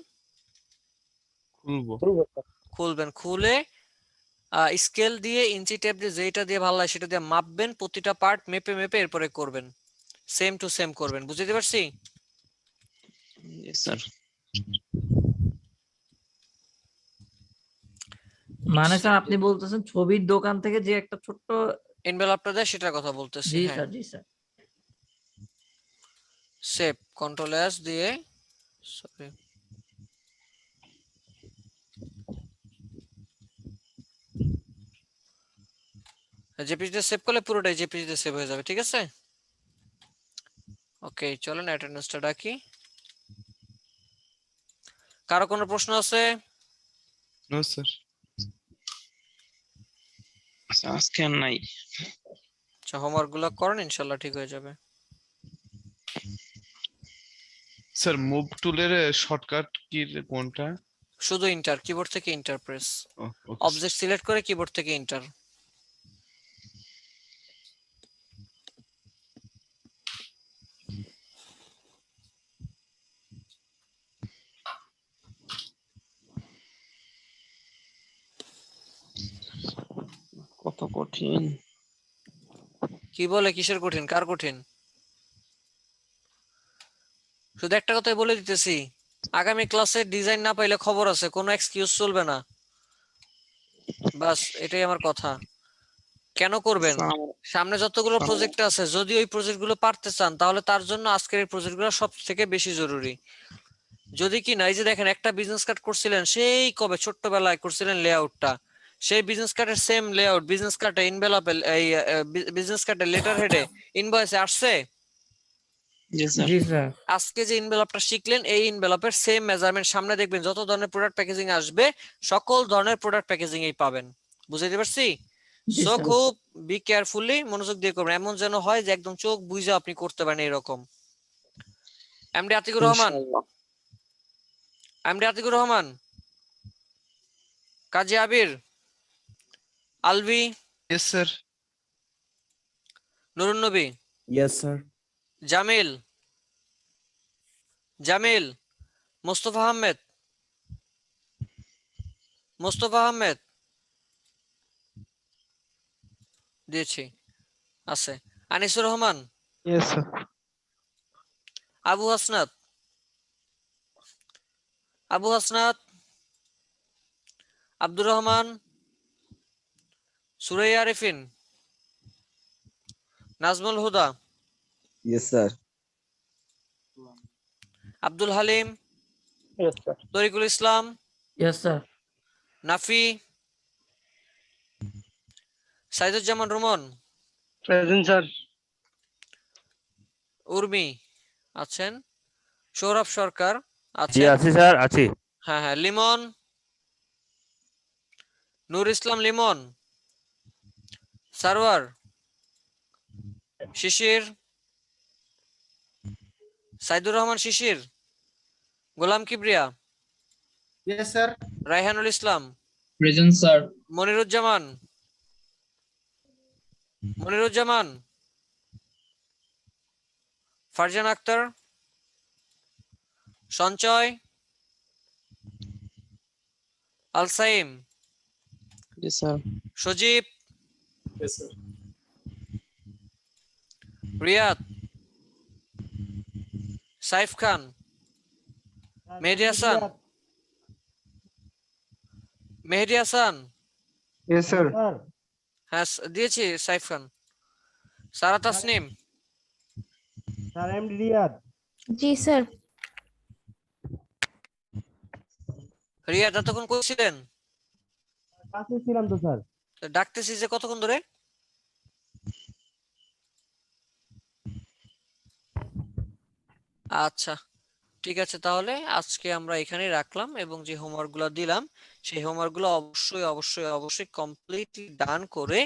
খুলবেন, খুলে স্কেল দিয়ে, ইঞ্চি টেপ দিয়ে, যেটা দিয়ে ভালো লাগে সেটা দিয়ে মাপবেন, প্রতিটা পার্ট মেপে মেপে এরপরে করবেন, সেম টু সেম করবেন, বুঝতে পারছি? জি স্যার। মানে স্যার আপনি বলতেছেন ছবির দোকান থেকে যে একটা ছোট্ট এনভেলপটা দেয় সেটার কথা বলতেছি। জি হ্যাঁ, স্যার, জি স্যার। সেভ কন্ট্রোল এস দিয়ে, সরি জেপিজিতে সেভ করলে পুরোটাই জেপিজিতে সেভ হয়ে যাবে, ঠিক আছে? ওকে, চলেন অ্যাটেন্ডেন্সটা ডাকি। কারো কোনো প্রশ্ন আছে? No sir. আজকে আর নাই। আচ্ছা, হোমওয়ার্ক গুলো করেন, ইনশাল্লাহ ঠিক হয়ে যাবে। স্যার মুভ টুলের শর্টকাট কি কোনটা? শুধু ইন্টার, কিবোর্ড থেকে ইন্টার প্রেস, ওকে অবজেক্ট সিলেক্ট করে কিবোর্ড থেকে ইন্টার। কত কঠিন। কি বলে, কিসের কঠিন, কার কঠিন? শুধু একটা কথাই বলে দিতেছি, আগামী ক্লাসে ডিজাইন না পাইলে খবর আছে, কোনো এক্সকিউজ চলবে না, বাস এটাই আমার কথা। কেন করবেন? স্যার, আমার- সামনে যতগুলো স্যার, প্রজেক্ট আছে, যদি ওই প্রজেক্ট গুলো পারতে চান তাহলে তার জন্য আজকের এই প্রজেক্ট গুলো সব থেকে বেশি জরুরি। যদি কি না, এই যে দেখেন একটা বিজনেস কার্ড করছিলেন সেই কবে ছোট্টবেলায় করছিলেন লেআউটটা, সেই বিজনেস কার্ডের সেম লেআউট বিজনেস কার্ডে ইনভেলপে এই বিজনেস কার্ডের লেটার হেডে ইনভয়েসে আসছে। জি স্যার। জি স্যার। আজকে যে ইনভেলপটা শিখলেন এই ইনভেলপের সেম মেজারমেন্ট সামনে দেখবেন যত ধরনের প্রোডাক্ট প্যাকেজিং আসবে সকল ধরনের প্রোডাক্ট প্যাকেজিং এই পাবেন। বুঝাইতে পারছি? জি সো স্যার। খুব বি কেয়ারফুলি মনোযোগ দিয়ে করবেন, এমন যেন হয় যে একদম চোখ বুঝে আপনি করতে পারেন এরকম। এমডি আতিকুর রহমান, ইনশাআল্লাহ। এমডি আতিকুর রহমান, কাজী আবির, আলভি, ইয়েস স্যার। নুরুন নবী, Yes, sir. জামিল, জামিল, মোস্তফা আহমেদ, মোস্তফা আহমেদ দিয়েছি আছে, Anisur Rahman, yes sir. Abu Hasnat, Abu Hasnat, Abdur Rahman, Suraiya Arifin, Nazmul Huda, Yes, sir. Abdul Halim, yes sir. Tariqul Islam, yes sir. Nafi, Saiduzzaman Ruman, present sir. Urmi আছেন, সৌরভ সরকার জি আছেন, আছি স্যার, আছি। হ্যাঁ হ্যাঁ, লিমন, নূর ইসলাম লিমন, সারওয়ার, শিশির, সাইদুর রহমান শিশির, গোলাম কিবরিয়া, ইয়েস স্যার। রায়হানুল ইসলাম, প্রেজেন্ট স্যার। মনিরুজ্জামান, মনিরুজ্জামান, ফারজান আক্তার, সঞ্চয়, আলসাইম, জি স্যার। সজীব, রিয়াদ, সাইফ খান, মেহেদি হাসান, মেহেদি হাসান, ইয়েস স্যার। হ্যাঁ দিয়েছি সাইফ খান, সারা তাসনিম, স্যার এমডি রিয়াদ। জি স্যার। রিয়াদ এতক্ষণ কইছিলেন? পাশে ছিলাম তো স্যার। ডাকতেছি যে কতক্ষণ ধরে? আচ্ছা ঠিক আছে, তাহলে আজকে আমরা এখানেই রাখলাম এবং যে হোমওয়ার্ক গুলো দিলাম সেই হোমওয়ার্ক গুলো অবশ্যই অবশ্যই অবশ্যই কমপ্লিটলি ডান করে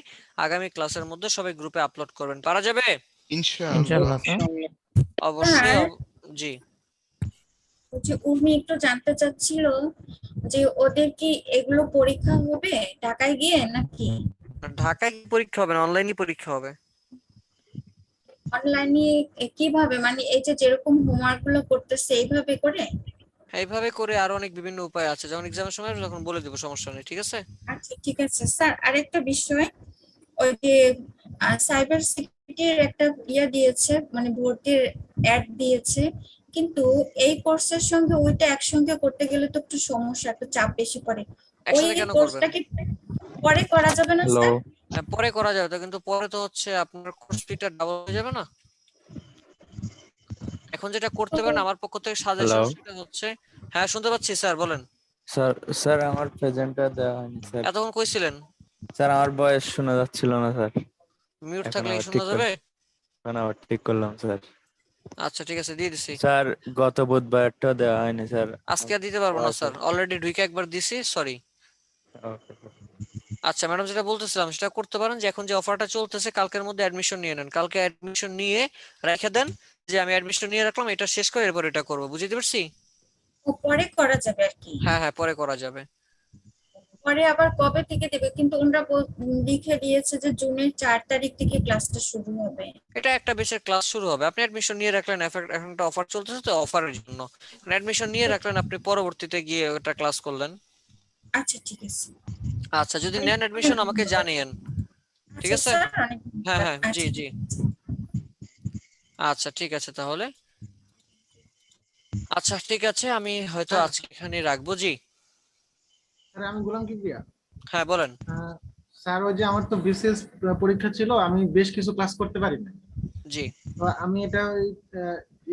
আগামী ক্লাসের মধ্যে সবাই গ্রুপে আপলোড করবেন। পারা যাবে? ইনশাআল্লাহ। ইনশাআল্লাহ স্যার। অবশ্যই স্যার, জি। হচ্ছে উর্মি একটু জানতে চাচ্ছিল যে ওদের কি এগুলো পরীক্ষা হবে ঢাকায় গিয়ে নাকি ঢাকায় পরীক্ষা হবে না, অনলাইনে পরীক্ষা হবে। অনলাইনে? কিভাবে, মানে এই যে যেরকম হোমওয়ার্ক গুলো করতেছে এইভাবে করে? এইভাবে করে আরো অনেক বিভিন্ন উপায় আছে, যখন এক্সামের সময় আসবে তখন বলে দেবো, সমস্যা নেই, ঠিক আছে? আচ্ছা ঠিক আছে স্যার। আরেকটা বিষয়, ওই যে সাইবার সিকিউরিটির একটা দিয়েছে, মানে ভর্তির অ্যাড দিয়েছে, কিন্তু এই কোর্সের সঙ্গে ওইটা একসঙ্গে করতে গেলে তো একটু সমস্যা, একটু চাপ বেশি পড়ে। ওই একসাথে কেন করবেন? কোর্সটা কি পরে করা যাবে না স্যার? হ্যাঁ, পরে করা যাবে তো, কিন্তু পরে তো হচ্ছে আপনার কোর্স ফিটা ডাবল হয়ে যাবে না? এখন যেটা করতে পারেন আমার পক্ষ থেকে সাজেশন সেটা হচ্ছে, হ্যাঁ শুনতে পাচ্ছি স্যার, বলেন। স্যার স্যার আমার প্রেজেন্টটা দেওয়া হয়নি স্যার। এতক্ষণ কইছিলেন? স্যার আমার বয়স শোনা যাচ্ছিল না স্যার। মিউট এখন থাকলে আবার শোনা ঠিক যাবে? এখন আবার ঠিক করলাম স্যার। আচ্ছা ঠিক আছে, দিয়ে দিছি। স্যার গত বুধবারটা দেওয়া হয়নি স্যার। আজকে আর দিতে পারবো না স্যার, অলরেডি ঢুকে একবার দিছি, সরি। ওকে আচ্ছা ম্যাডাম, যেটা বলতেছিলাম সেটা করতে পারেন যে এখন যে অফারটা চলতেছে কালকের মধ্যে অ্যাডমিশন নিয়ে নেন, কালকে অ্যাডমিশন নিয়ে রেখে দেন যে আমি অ্যাডমিশন নিয়ে রাখলাম, এটা শেষ করে এরপর এটা করবো, বুঝতে পারছি? ও পরে করা যাবে আর কি? হ্যাঁ হ্যাঁ, পরে করা যাবে। পরে আবার কবে থেকে দেবে? কিন্তু ওনারা লিখে দিয়েছে যে জুনের 4 তারিখ থেকে ক্লাসটা শুরু হবে। এটা একটা বেসের ক্লাস শুরু হবে, আপনি অ্যাডমিশন নিয়ে রাখলেন, এখন একটা অফার চলতেছে তো অফারের জন্য অ্যাডমিশন নিয়ে রাখলেন, আপনি পরবর্তীতে গিয়ে ওটা ক্লাস করলেন। আচ্ছা ঠিক আছে। আচ্ছা যদি নেন অ্যাডমিশন আমাকে জানিয়েন, ঠিক আচ্ছা আছে? স্যার, অনেক হ্যাঁ হ্যাঁ, জি আচ্ছা। জি। আচ্ছা ঠিক আছে তাহলে, আচ্ছা ঠিক আছে, আমি হয়তো আজকে এখানে রাখবো। জি স্যার আমি গোলাম কিবরিয়া। হ্যাঁ বলেন। স্যার ওই যে আমার তো বিসিএস পরীক্ষা ছিল, আমি বেশ কিছু ক্লাস করতে পারি না। জি তো আমি এটা ওই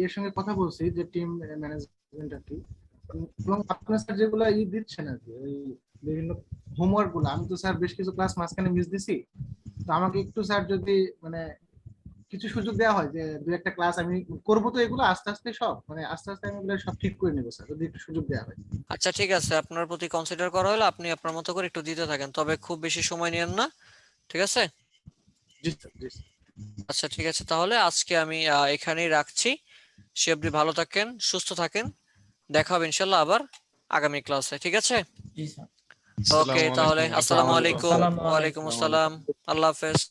এর সঙ্গে কথা বলছি যে টিম ম্যানেজমেন্ট আর কি, এবং আপনার স্যার যেগুলো দিচ্ছেন আর কি ওই বিভিন্ন হোমওয়ার্ক গুলো, আমি তো স্যার বেশ কিছু ক্লাস মাঝখানে মিস দিছি। তো আমাকে একটু স্যার যদি মানে কিছু সুযোগ দেওয়া হয় যে দু একটা ক্লাস আমি করবো, তো এগুলো আস্তে আস্তে সব মানে আস্তে আস্তে আমি এগুলো সব ঠিক করে নেবো স্যার, যদি একটু সুযোগ দেওয়া হয়। আচ্ছা ঠিক আছে, আপনার প্রতি কনসিডার করা হলো, আপনি আপনার মতো করে একটু দিতে থাকেন, তবে খুব বেশি সময় নিয়েন না, ঠিক আছে? জি স্যার, জি স্যার। আচ্ছা ঠিক আছে, তাহলে আজকে আমি এখানেই রাখছি। সে অবধি ভালো থাকেন, সুস্থ থাকেন, দেখা হবে ইনশাল্লাহ আবার আগামী ক্লাসে, ঠিক আছে? জি স্যার। ওকে, তাহলে আসসালামু আলাইকুম। আসসালামু ওয়ালাইকুম আসসালাম, আল্লাহ হাফেজ।